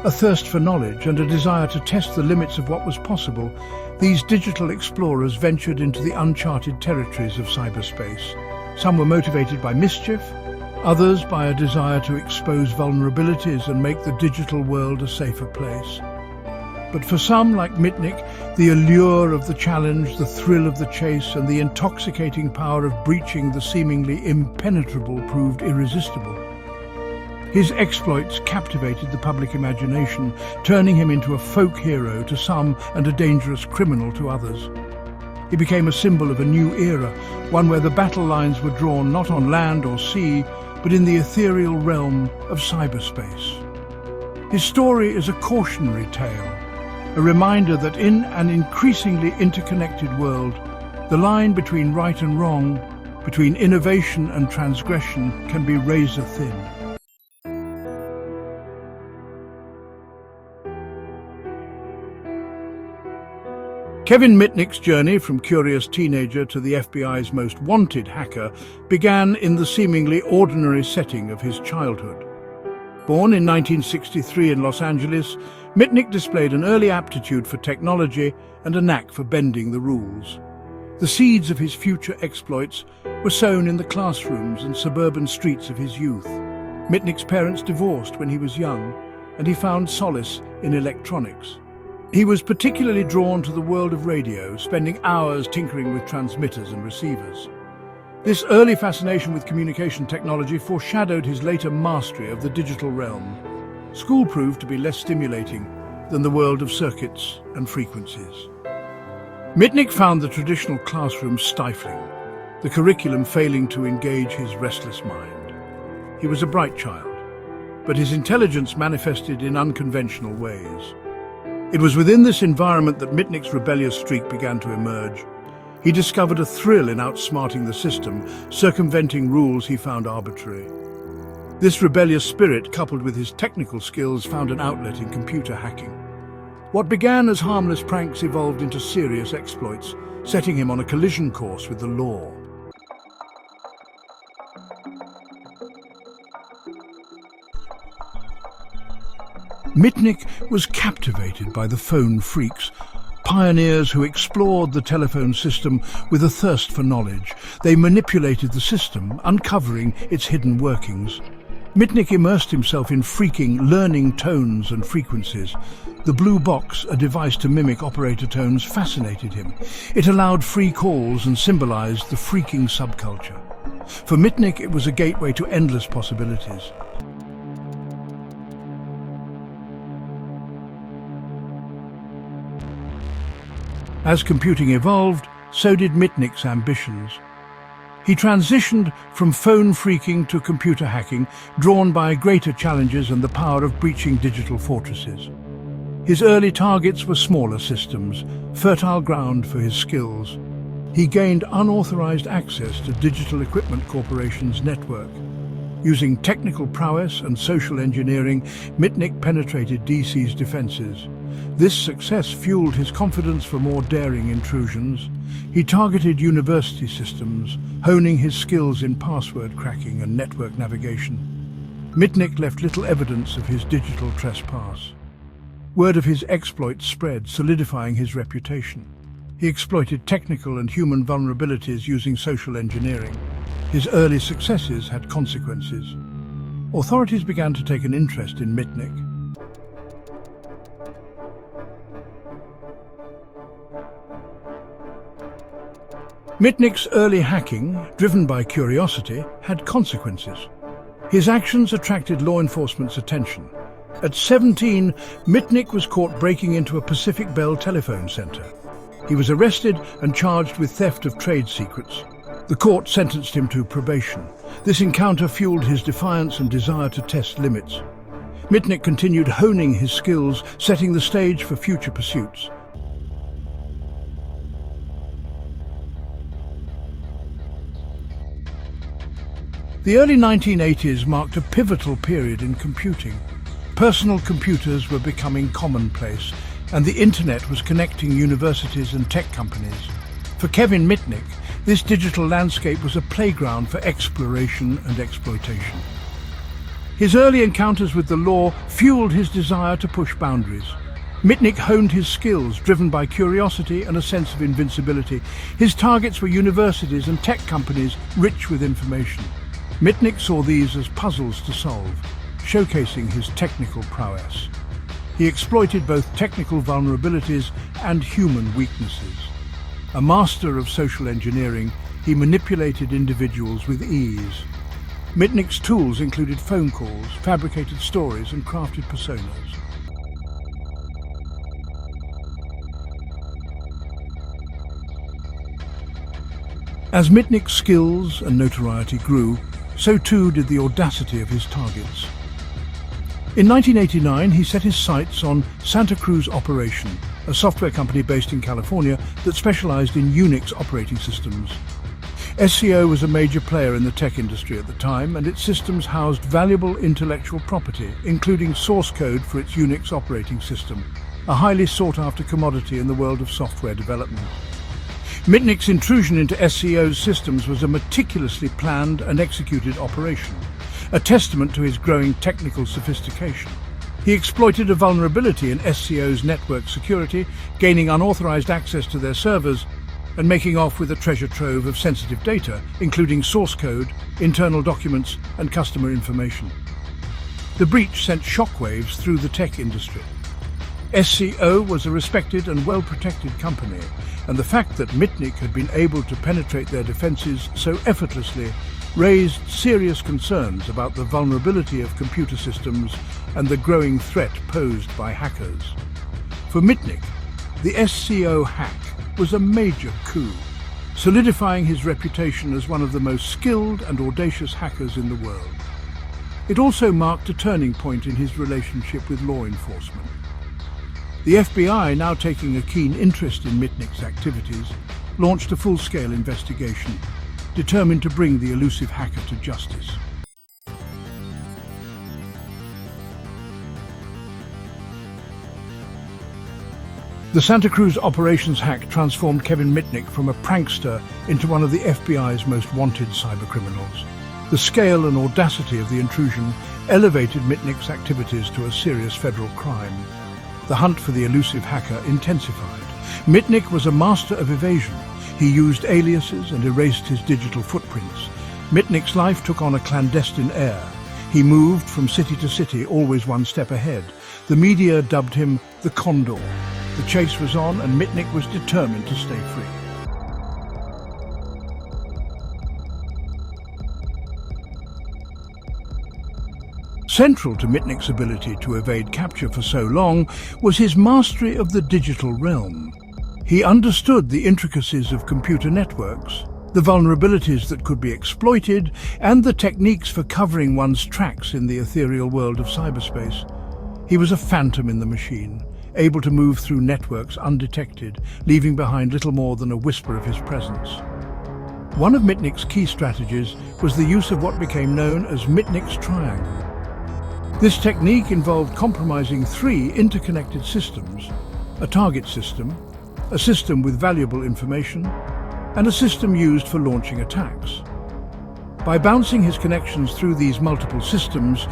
a thirst for knowledge and a desire to test the limits of what was possible, these digital explorers ventured into the uncharted territories of cyberspace. Some were motivated by mischief, others by a desire to expose vulnerabilities and make the digital world a safer place. But for some, like Mitnick, the allure of the challenge, the thrill of the chase, and the intoxicating power of breaching the seemingly impenetrable proved irresistible. His exploits captivated the public imagination, turning him into a folk hero to some and a dangerous criminal to others. He became a symbol of a new era, one where the battle lines were drawn not on land or sea, but in the ethereal realm of cyberspace. His story is a cautionary tale, a reminder that in an increasingly interconnected world, the line between right and wrong, between innovation and transgression, can be razor thin. Kevin Mitnick's journey from curious teenager to the FBI's most wanted hacker began in the seemingly ordinary setting of his childhood. Born in 1963 in Los Angeles, Mitnick displayed an early aptitude for technology and a knack for bending the rules. The seeds of his future exploits were sown in the classrooms and suburban streets of his youth. Mitnick's parents divorced when he was young, and he found solace in electronics. He was particularly drawn to the world of radio, spending hours tinkering with transmitters and receivers. This early fascination with communication technology foreshadowed his later mastery of the digital realm. School proved to be less stimulating than the world of circuits and frequencies. Mitnick found the traditional classroom stifling, the curriculum failing to engage his restless mind. He was a bright child, but his intelligence manifested in unconventional ways. It was within this environment that Mitnick's rebellious streak began to emerge. He discovered a thrill in outsmarting the system, circumventing rules he found arbitrary. This rebellious spirit, coupled with his technical skills, found an outlet in computer hacking. What began as harmless pranks evolved into serious exploits, setting him on a collision course with the law. Mitnick was captivated by the phone freaks, pioneers who explored the telephone system with a thirst for knowledge. They manipulated the system, uncovering its hidden workings. Mitnick immersed himself in freaking, learning tones and frequencies. The blue box, a device to mimic operator tones, fascinated him. It allowed free calls and symbolized the freaking subculture. For Mitnick, it was a gateway to endless possibilities. As computing evolved, so did Mitnick's ambitions. He transitioned from phone freaking to computer hacking, drawn by greater challenges and the power of breaching digital fortresses. His early targets were smaller systems, fertile ground for his skills. he gained unauthorized access to Digital Equipment Corporation's network. Using technical prowess and social engineering, Mitnick penetrated DC's defenses. This success fueled his confidence for more daring intrusions. He targeted university systems, honing his skills in password cracking and network navigation. Mitnick left little evidence of his digital trespass. Word of his exploits spread, solidifying his reputation. He exploited technical and human vulnerabilities using social engineering. His early successes had consequences. Authorities began to take an interest in Mitnick. Mitnick's early hacking, driven by curiosity, had consequences. His actions attracted law enforcement's attention. At 17, Mitnick was caught breaking into a Pacific Bell telephone center. He was arrested and charged with theft of trade secrets. The court sentenced him to probation. This encounter fueled his defiance and desire to test limits. Mitnick continued honing his skills, setting the stage for future pursuits. The early 1980s marked a pivotal period in computing. Personal computers were becoming commonplace, and the internet was connecting universities and tech companies. For Kevin Mitnick, this digital landscape was a playground for exploration and exploitation. His early encounters with the law fueled his desire to push boundaries. Mitnick honed his skills, driven by curiosity and a sense of invincibility. His targets were universities and tech companies rich with information. Mitnick saw these as puzzles to solve, showcasing his technical prowess. He exploited both technical vulnerabilities and human weaknesses. A master of social engineering, he manipulated individuals with ease. Mitnick's tools included phone calls, fabricated stories, and crafted personas. As Mitnick's skills and notoriety grew, so too did the audacity of his targets. In 1989, he set his sights on Santa Cruz Operation, a software company based in California that specialized in Unix operating systems. SCO was a major player in the tech industry at the time, and its systems housed valuable intellectual property, including source code for its Unix operating system, a highly sought-after commodity in the world of software development. Mitnick's intrusion into SCO's systems was a meticulously planned and executed operation, a testament to his growing technical sophistication. He exploited a vulnerability in SCO's network security, gaining unauthorized access to their servers and making off with a treasure trove of sensitive data, including source code, internal documents, and customer information. The breach sent shockwaves through the tech industry. SCO was a respected and well-protected company, and the fact that Mitnick had been able to penetrate their defenses so effortlessly raised serious concerns about the vulnerability of computer systems and the growing threat posed by hackers. For Mitnick, the SCO hack was a major coup, solidifying his reputation as one of the most skilled and audacious hackers in the world. It also marked a turning point in his relationship with law enforcement. The FBI, now taking a keen interest in Mitnick's activities, launched a full-scale investigation, determined to bring the elusive hacker to justice. The Santa Cruz operations hack transformed Kevin Mitnick from a prankster into one of the FBI's most wanted cybercriminals. The scale and audacity of the intrusion elevated Mitnick's activities to a serious federal crime. The hunt for the elusive hacker intensified. Mitnick was a master of evasion. He used aliases and erased his digital footprints. Mitnick's life took on a clandestine air. He moved from city to city, always one step ahead. The media dubbed him the Condor. The chase was on, and Mitnick was determined to stay free. Central to Mitnick's ability to evade capture for so long was his mastery of the digital realm. He understood the intricacies of computer networks, the vulnerabilities that could be exploited, and the techniques for covering one's tracks in the ethereal world of cyberspace. He was a phantom in the machine, able to move through networks undetected, leaving behind little more than a whisper of his presence. One of Mitnick's key strategies was the use of what became known as Mitnick's triangle. This technique involved compromising three interconnected systems: a target system, a system with valuable information, and a system used for launching attacks. By bouncing his connections through these multiple systems,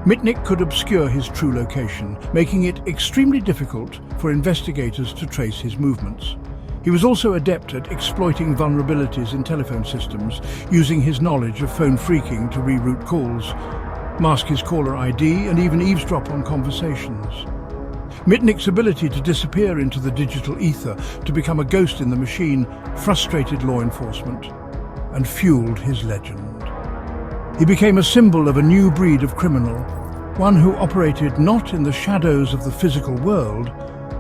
Mitnick could obscure his true location, making it extremely difficult for investigators to trace his movements. He was also adept at exploiting vulnerabilities in telephone systems, using his knowledge of phone phreaking to reroute calls, mask his caller ID, and even eavesdrop on conversations. Mitnick's ability to disappear into the digital ether, to become a ghost in the machine, frustrated law enforcement and fueled his legend. He became a symbol of a new breed of criminal, one who operated not in the shadows of the physical world,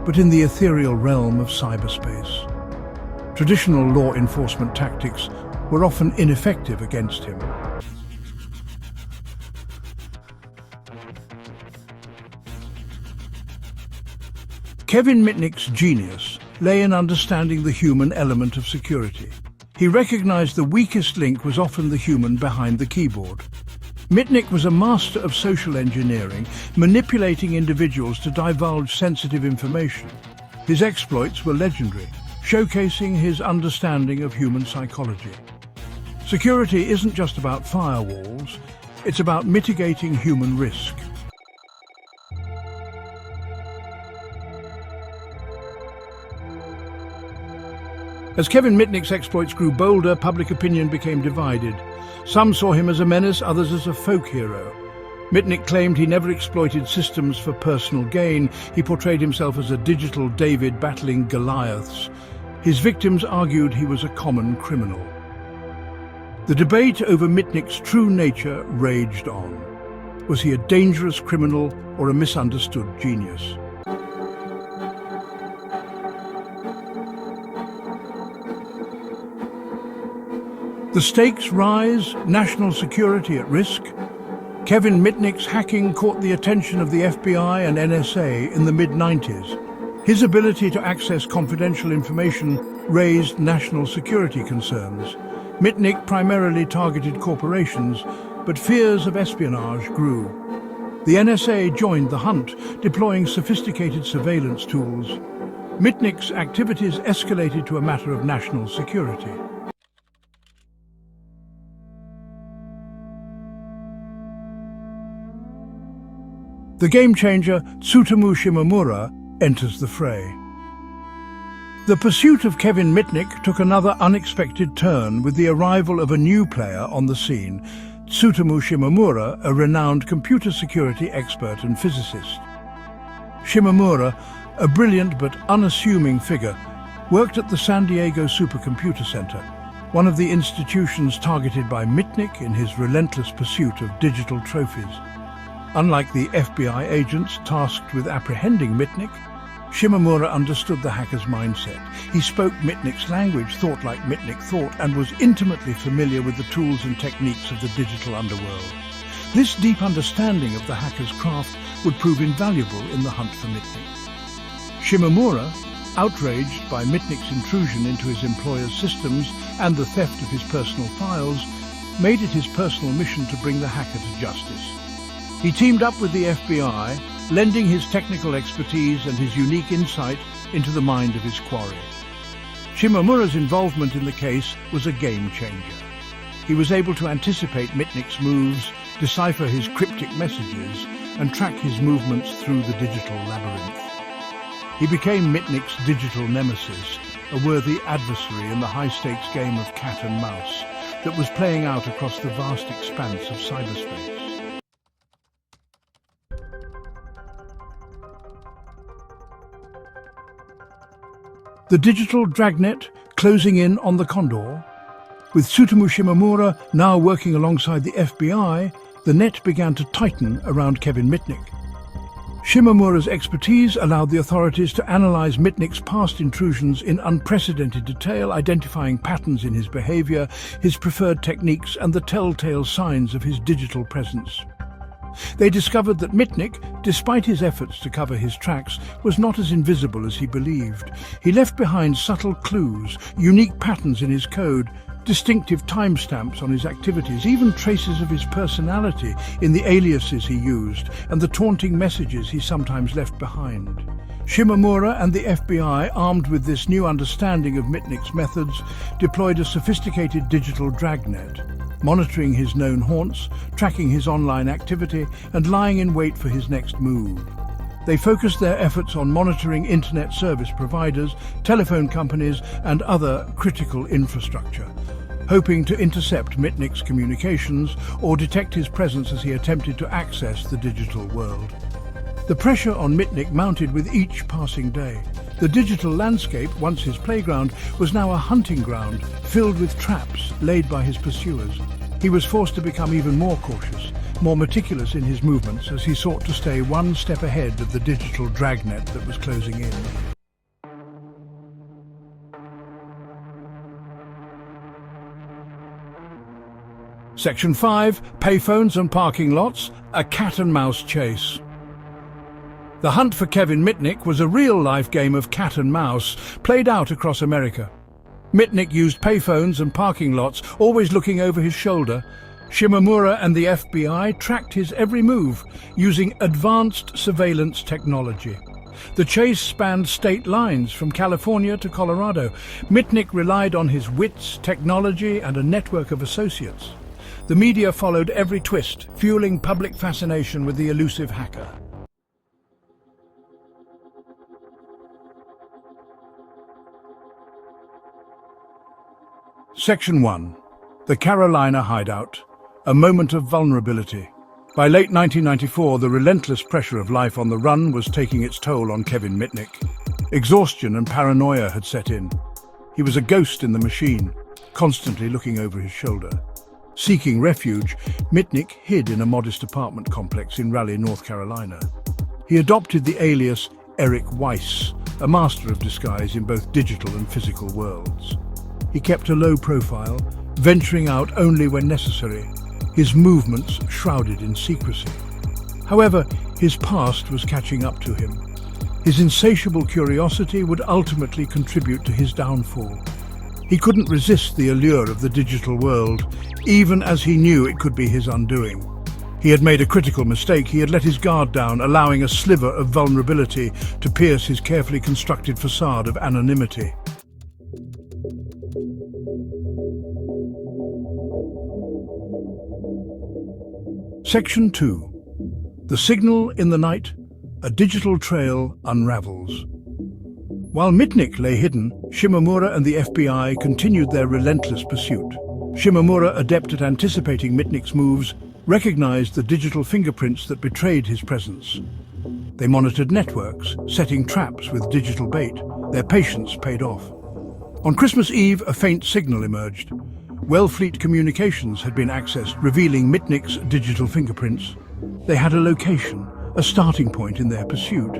but in the ethereal realm of cyberspace. Traditional law enforcement tactics were often ineffective against him. Kevin Mitnick's genius lay in understanding the human element of security. He recognized the weakest link was often the human behind the keyboard. Mitnick was a master of social engineering, manipulating individuals to divulge sensitive information. His exploits were legendary, showcasing his understanding of human psychology. Security isn't just about firewalls, it's about mitigating human risk. As Kevin Mitnick's exploits grew bolder, public opinion became divided. Some saw him as a menace, others as a folk hero. Mitnick claimed he never exploited systems for personal gain. He portrayed himself as a digital David battling Goliaths. His victims argued he was a common criminal. The debate over Mitnick's true nature raged on. Was he a dangerous criminal or a misunderstood genius? The stakes rise, national security at risk. Kevin Mitnick's hacking caught the attention of the FBI and NSA in the mid-90s. His ability to access confidential information raised national security concerns. Mitnick primarily targeted corporations, but fears of espionage grew. The NSA joined the hunt, deploying sophisticated surveillance tools. Mitnick's activities escalated to a matter of national security. The game-changer Tsutomu Shimomura enters the fray. The pursuit of Kevin Mitnick took another unexpected turn with the arrival of a new player on the scene, Tsutomu Shimomura, a renowned computer security expert and physicist. Shimomura, a brilliant but unassuming figure, worked at the San Diego Supercomputer Center, one of the institutions targeted by Mitnick in his relentless pursuit of digital trophies. Unlike the FBI agents tasked with apprehending Mitnick, Shimomura understood the hacker's mindset. He spoke Mitnick's language, thought like Mitnick thought, and was intimately familiar with the tools and techniques of the digital underworld. This deep understanding of the hacker's craft would prove invaluable in the hunt for Mitnick. Shimomura, outraged by Mitnick's intrusion into his employer's systems and the theft of his personal files, made it his personal mission to bring the hacker to justice. He teamed up with the FBI, lending his technical expertise and his unique insight into the mind of his quarry. Shimomura's involvement in the case was a game-changer. He was able to anticipate Mitnick's moves, decipher his cryptic messages, and track his movements through the digital labyrinth. He became Mitnick's digital nemesis, a worthy adversary in the high-stakes game of cat and mouse that was playing out across the vast expanse of cyberspace. The digital dragnet closing in on the Condor. With Tsutomu Shimomura now working alongside the FBI, the net began to tighten around Kevin Mitnick. Shimomura's expertise allowed the authorities to analyze Mitnick's past intrusions in unprecedented detail, identifying patterns in his behavior, his preferred techniques, and the telltale signs of his digital presence. They discovered that Mitnick, despite his efforts to cover his tracks, was not as invisible as he believed. He left behind subtle clues, unique patterns in his code, distinctive timestamps on his activities, even traces of his personality in the aliases he used and the taunting messages he sometimes left behind. Shimomura and the FBI, armed with this new understanding of Mitnick's methods, deployed a sophisticated digital dragnet, monitoring his known haunts, tracking his online activity, and lying in wait for his next move. They focused their efforts on monitoring internet service providers, telephone companies, and other critical infrastructure, hoping to intercept Mitnick's communications or detect his presence as he attempted to access the digital world. The pressure on Mitnick mounted with each passing day. The digital landscape, once his playground, was now a hunting ground filled with traps laid by his pursuers. He was forced to become even more cautious, more meticulous in his movements as he sought to stay one step ahead of the digital dragnet that was closing in. Section 5, Payphones and Parking Lots, a cat-and-mouse chase. The hunt for Kevin Mitnick was a real-life game of cat and mouse, played out across America. Mitnick used payphones and parking lots, always looking over his shoulder. Shimomura and the FBI tracked his every move, using advanced surveillance technology. The chase spanned state lines from California to Colorado. Mitnick relied on his wits, technology, and a network of associates. The media followed every twist, fueling public fascination with the elusive hacker. Section 1. The Carolina Hideout. A moment of vulnerability. By late 1994, the relentless pressure of life on the run was taking its toll on Kevin Mitnick. Exhaustion and paranoia had set in. He was a ghost in the machine, constantly looking over his shoulder. Seeking refuge, Mitnick hid in a modest apartment complex in Raleigh, North Carolina. He adopted the alias Eric Weiss, a master of disguise in both digital and physical worlds. He kept a low profile, venturing out only when necessary, his movements shrouded in secrecy. However, his past was catching up to him. His insatiable curiosity would ultimately contribute to his downfall. He couldn't resist the allure of the digital world, even as he knew it could be his undoing. He had made a critical mistake. He had let his guard down, allowing a sliver of vulnerability to pierce his carefully constructed facade of anonymity. Section 2. The Signal in the Night, a digital trail unravels. While Mitnick lay hidden, Shimomura and the FBI continued their relentless pursuit. Shimomura, adept at anticipating Mitnick's moves, recognized the digital fingerprints that betrayed his presence. They monitored networks, setting traps with digital bait. Their patience paid off. On Christmas Eve, a faint signal emerged. Wellfleet Communications had been accessed, revealing Mitnick's digital fingerprints. They had a location, a starting point in their pursuit.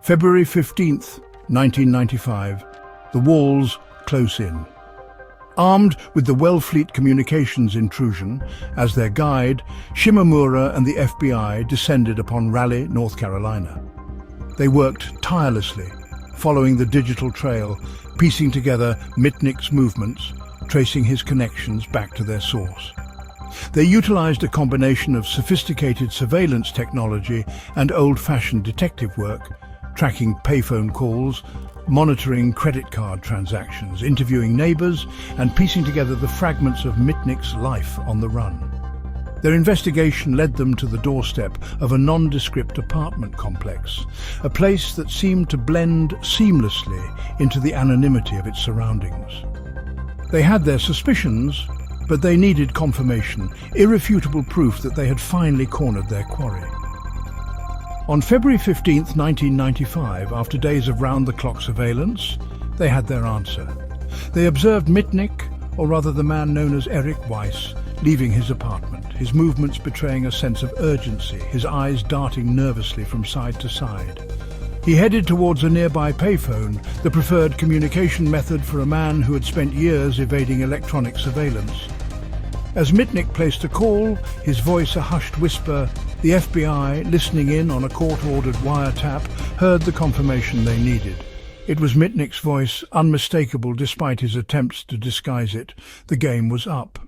February 15th, 1995. The walls close in. Armed with the Wellfleet Communications intrusion as their guide, Shimomura and the FBI descended upon Raleigh, North Carolina. They worked tirelessly, following the digital trail, piecing together Mitnick's movements, tracing his connections back to their source. They utilized a combination of sophisticated surveillance technology and old-fashioned detective work, tracking payphone calls, monitoring credit card transactions, interviewing neighbors, and piecing together the fragments of Mitnick's life on the run. Their investigation led them to the doorstep of a nondescript apartment complex, a place that seemed to blend seamlessly into the anonymity of its surroundings. They had their suspicions, but they needed confirmation, irrefutable proof that they had finally cornered their quarry. On February 15, 1995, after days of round-the-clock surveillance, they had their answer. They observed Mitnick, or rather the man known as Eric Weiss, leaving his apartment, his movements betraying a sense of urgency, his eyes darting nervously from side to side. He headed towards a nearby payphone, the preferred communication method for a man who had spent years evading electronic surveillance. As Mitnick placed a call, his voice a hushed whisper, the FBI, listening in on a court-ordered wiretap, heard the confirmation they needed. It was Mitnick's voice, unmistakable despite his attempts to disguise it. The game was up.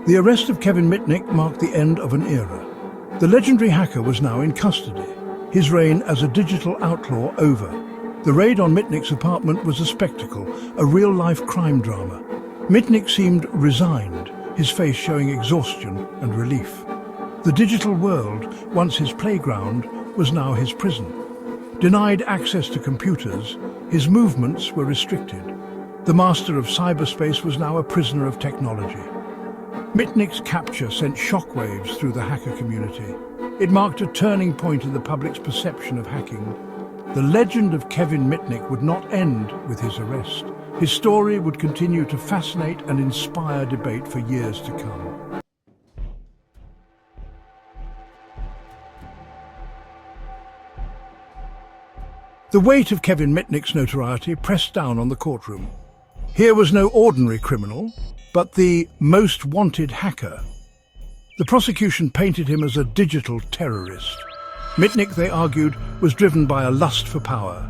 The arrest of Kevin Mitnick marked the end of an era. The legendary hacker was now in custody, his reign as a digital outlaw over. The raid on Mitnick's apartment was a spectacle, a real-life crime drama. Mitnick seemed resigned, his face showing exhaustion and relief. The digital world, once his playground, was now his prison. Denied access to computers, his movements were restricted. The master of cyberspace was now a prisoner of technology. Mitnick's capture sent shockwaves through the hacker community. It marked a turning point in the public's perception of hacking. The legend of Kevin Mitnick would not end with his arrest. His story would continue to fascinate and inspire debate for years to come. The weight of Kevin Mitnick's notoriety pressed down on the courtroom. Here was no ordinary criminal, but the most wanted hacker. The prosecution painted him as a digital terrorist. Mitnick, they argued, was driven by a lust for power.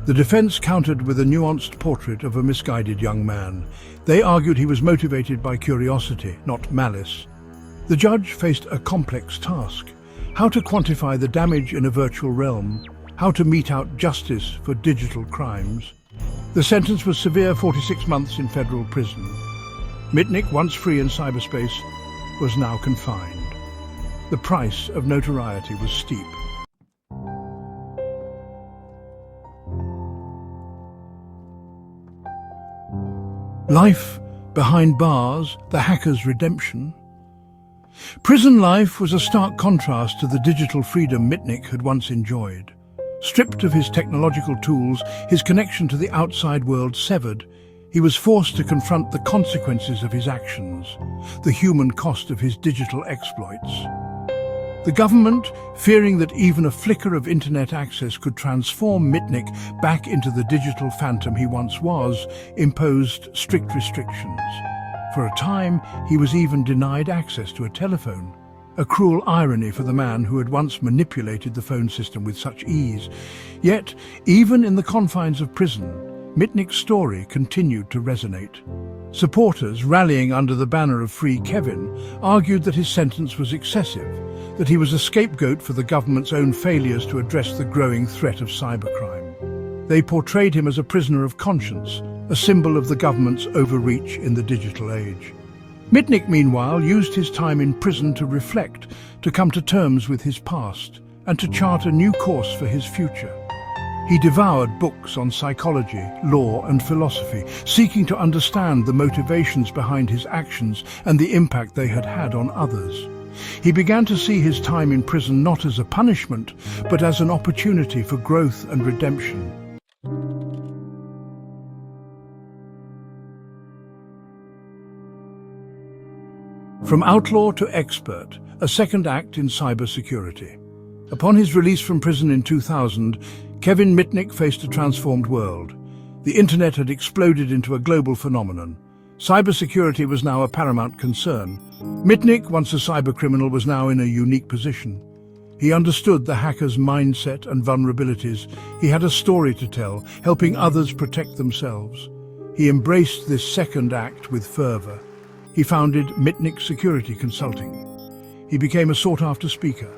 The defense countered with a nuanced portrait of a misguided young man. They argued he was motivated by curiosity, not malice. The judge faced a complex task: how to quantify the damage in a virtual realm, how to mete out justice for digital crimes. The sentence was severe: 46 months in federal prison. Mitnick, once free in cyberspace, was now confined. The price of notoriety was steep. Life behind bars, the hacker's redemption. Prison life was a stark contrast to the digital freedom Mitnick had once enjoyed. Stripped of his technological tools, his connection to the outside world severed, he was forced to confront the consequences of his actions, the human cost of his digital exploits. The government, fearing that even a flicker of internet access could transform Mitnick back into the digital phantom he once was, imposed strict restrictions. For a time, he was even denied access to a telephone. A cruel irony for the man who had once manipulated the phone system with such ease. Yet, even in the confines of prison, Mitnick's story continued to resonate. Supporters, rallying under the banner of Free Kevin, argued that his sentence was excessive, that he was a scapegoat for the government's own failures to address the growing threat of cybercrime. They portrayed him as a prisoner of conscience, a symbol of the government's overreach in the digital age. Mitnick, meanwhile, used his time in prison to reflect, to come to terms with his past, and to chart a new course for his future. He devoured books on psychology, law, and philosophy, seeking to understand the motivations behind his actions and the impact they had had on others. He began to see his time in prison not as a punishment, but as an opportunity for growth and redemption. From outlaw to expert, a second act in cybersecurity. Upon his release from prison in 2000, Kevin Mitnick faced a transformed world. The internet had exploded into a global phenomenon. Cybersecurity was now a paramount concern. Mitnick, once a cybercriminal, was now in a unique position. He understood the hacker's mindset and vulnerabilities. He had a story to tell, helping others protect themselves. He embraced this second act with fervor. He founded Mitnick Security Consulting. He became a sought-after speaker.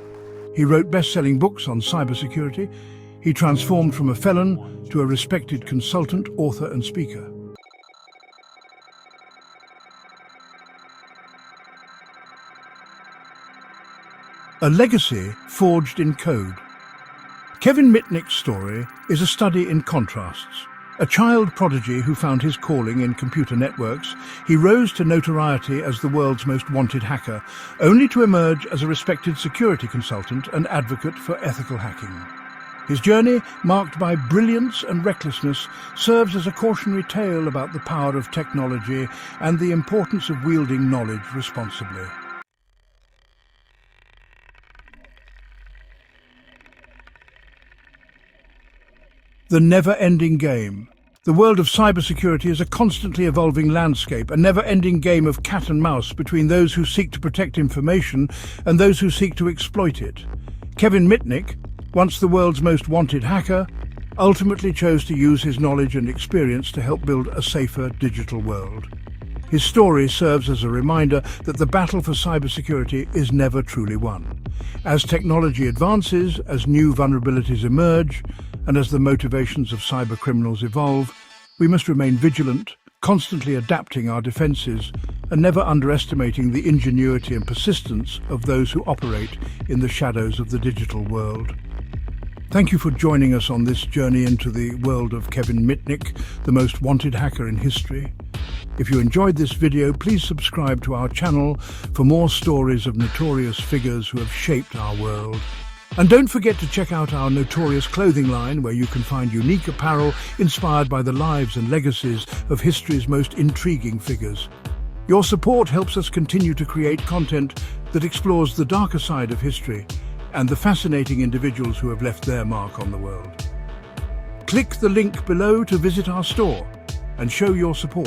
He wrote best-selling books on cybersecurity. He transformed from a felon to a respected consultant, author, and speaker. A legacy forged in code. Kevin Mitnick's story is a study in contrasts. A child prodigy who found his calling in computer networks, he rose to notoriety as the world's most wanted hacker, only to emerge as a respected security consultant and advocate for ethical hacking. His journey, marked by brilliance and recklessness, serves as a cautionary tale about the power of technology and the importance of wielding knowledge responsibly. The never-ending game. The world of cybersecurity is a constantly evolving landscape, a never-ending game of cat and mouse between those who seek to protect information and those who seek to exploit it. Kevin Mitnick, once the world's most wanted hacker, ultimately chose to use his knowledge and experience to help build a safer digital world. His story serves as a reminder that the battle for cybersecurity is never truly won. As technology advances, as new vulnerabilities emerge, and as the motivations of cybercriminals evolve, we must remain vigilant, constantly adapting our defenses, and never underestimating the ingenuity and persistence of those who operate in the shadows of the digital world. Thank you for joining us on this journey into the world of Kevin Mitnick, the most wanted hacker in history. If you enjoyed this video, please subscribe to our channel for more stories of notorious figures who have shaped our world. And don't forget to check out our Notorious clothing line, where you can find unique apparel inspired by the lives and legacies of history's most intriguing figures. Your support helps us continue to create content that explores the darker side of history and the fascinating individuals who have left their mark on the world. Click the link below to visit our store and show your support.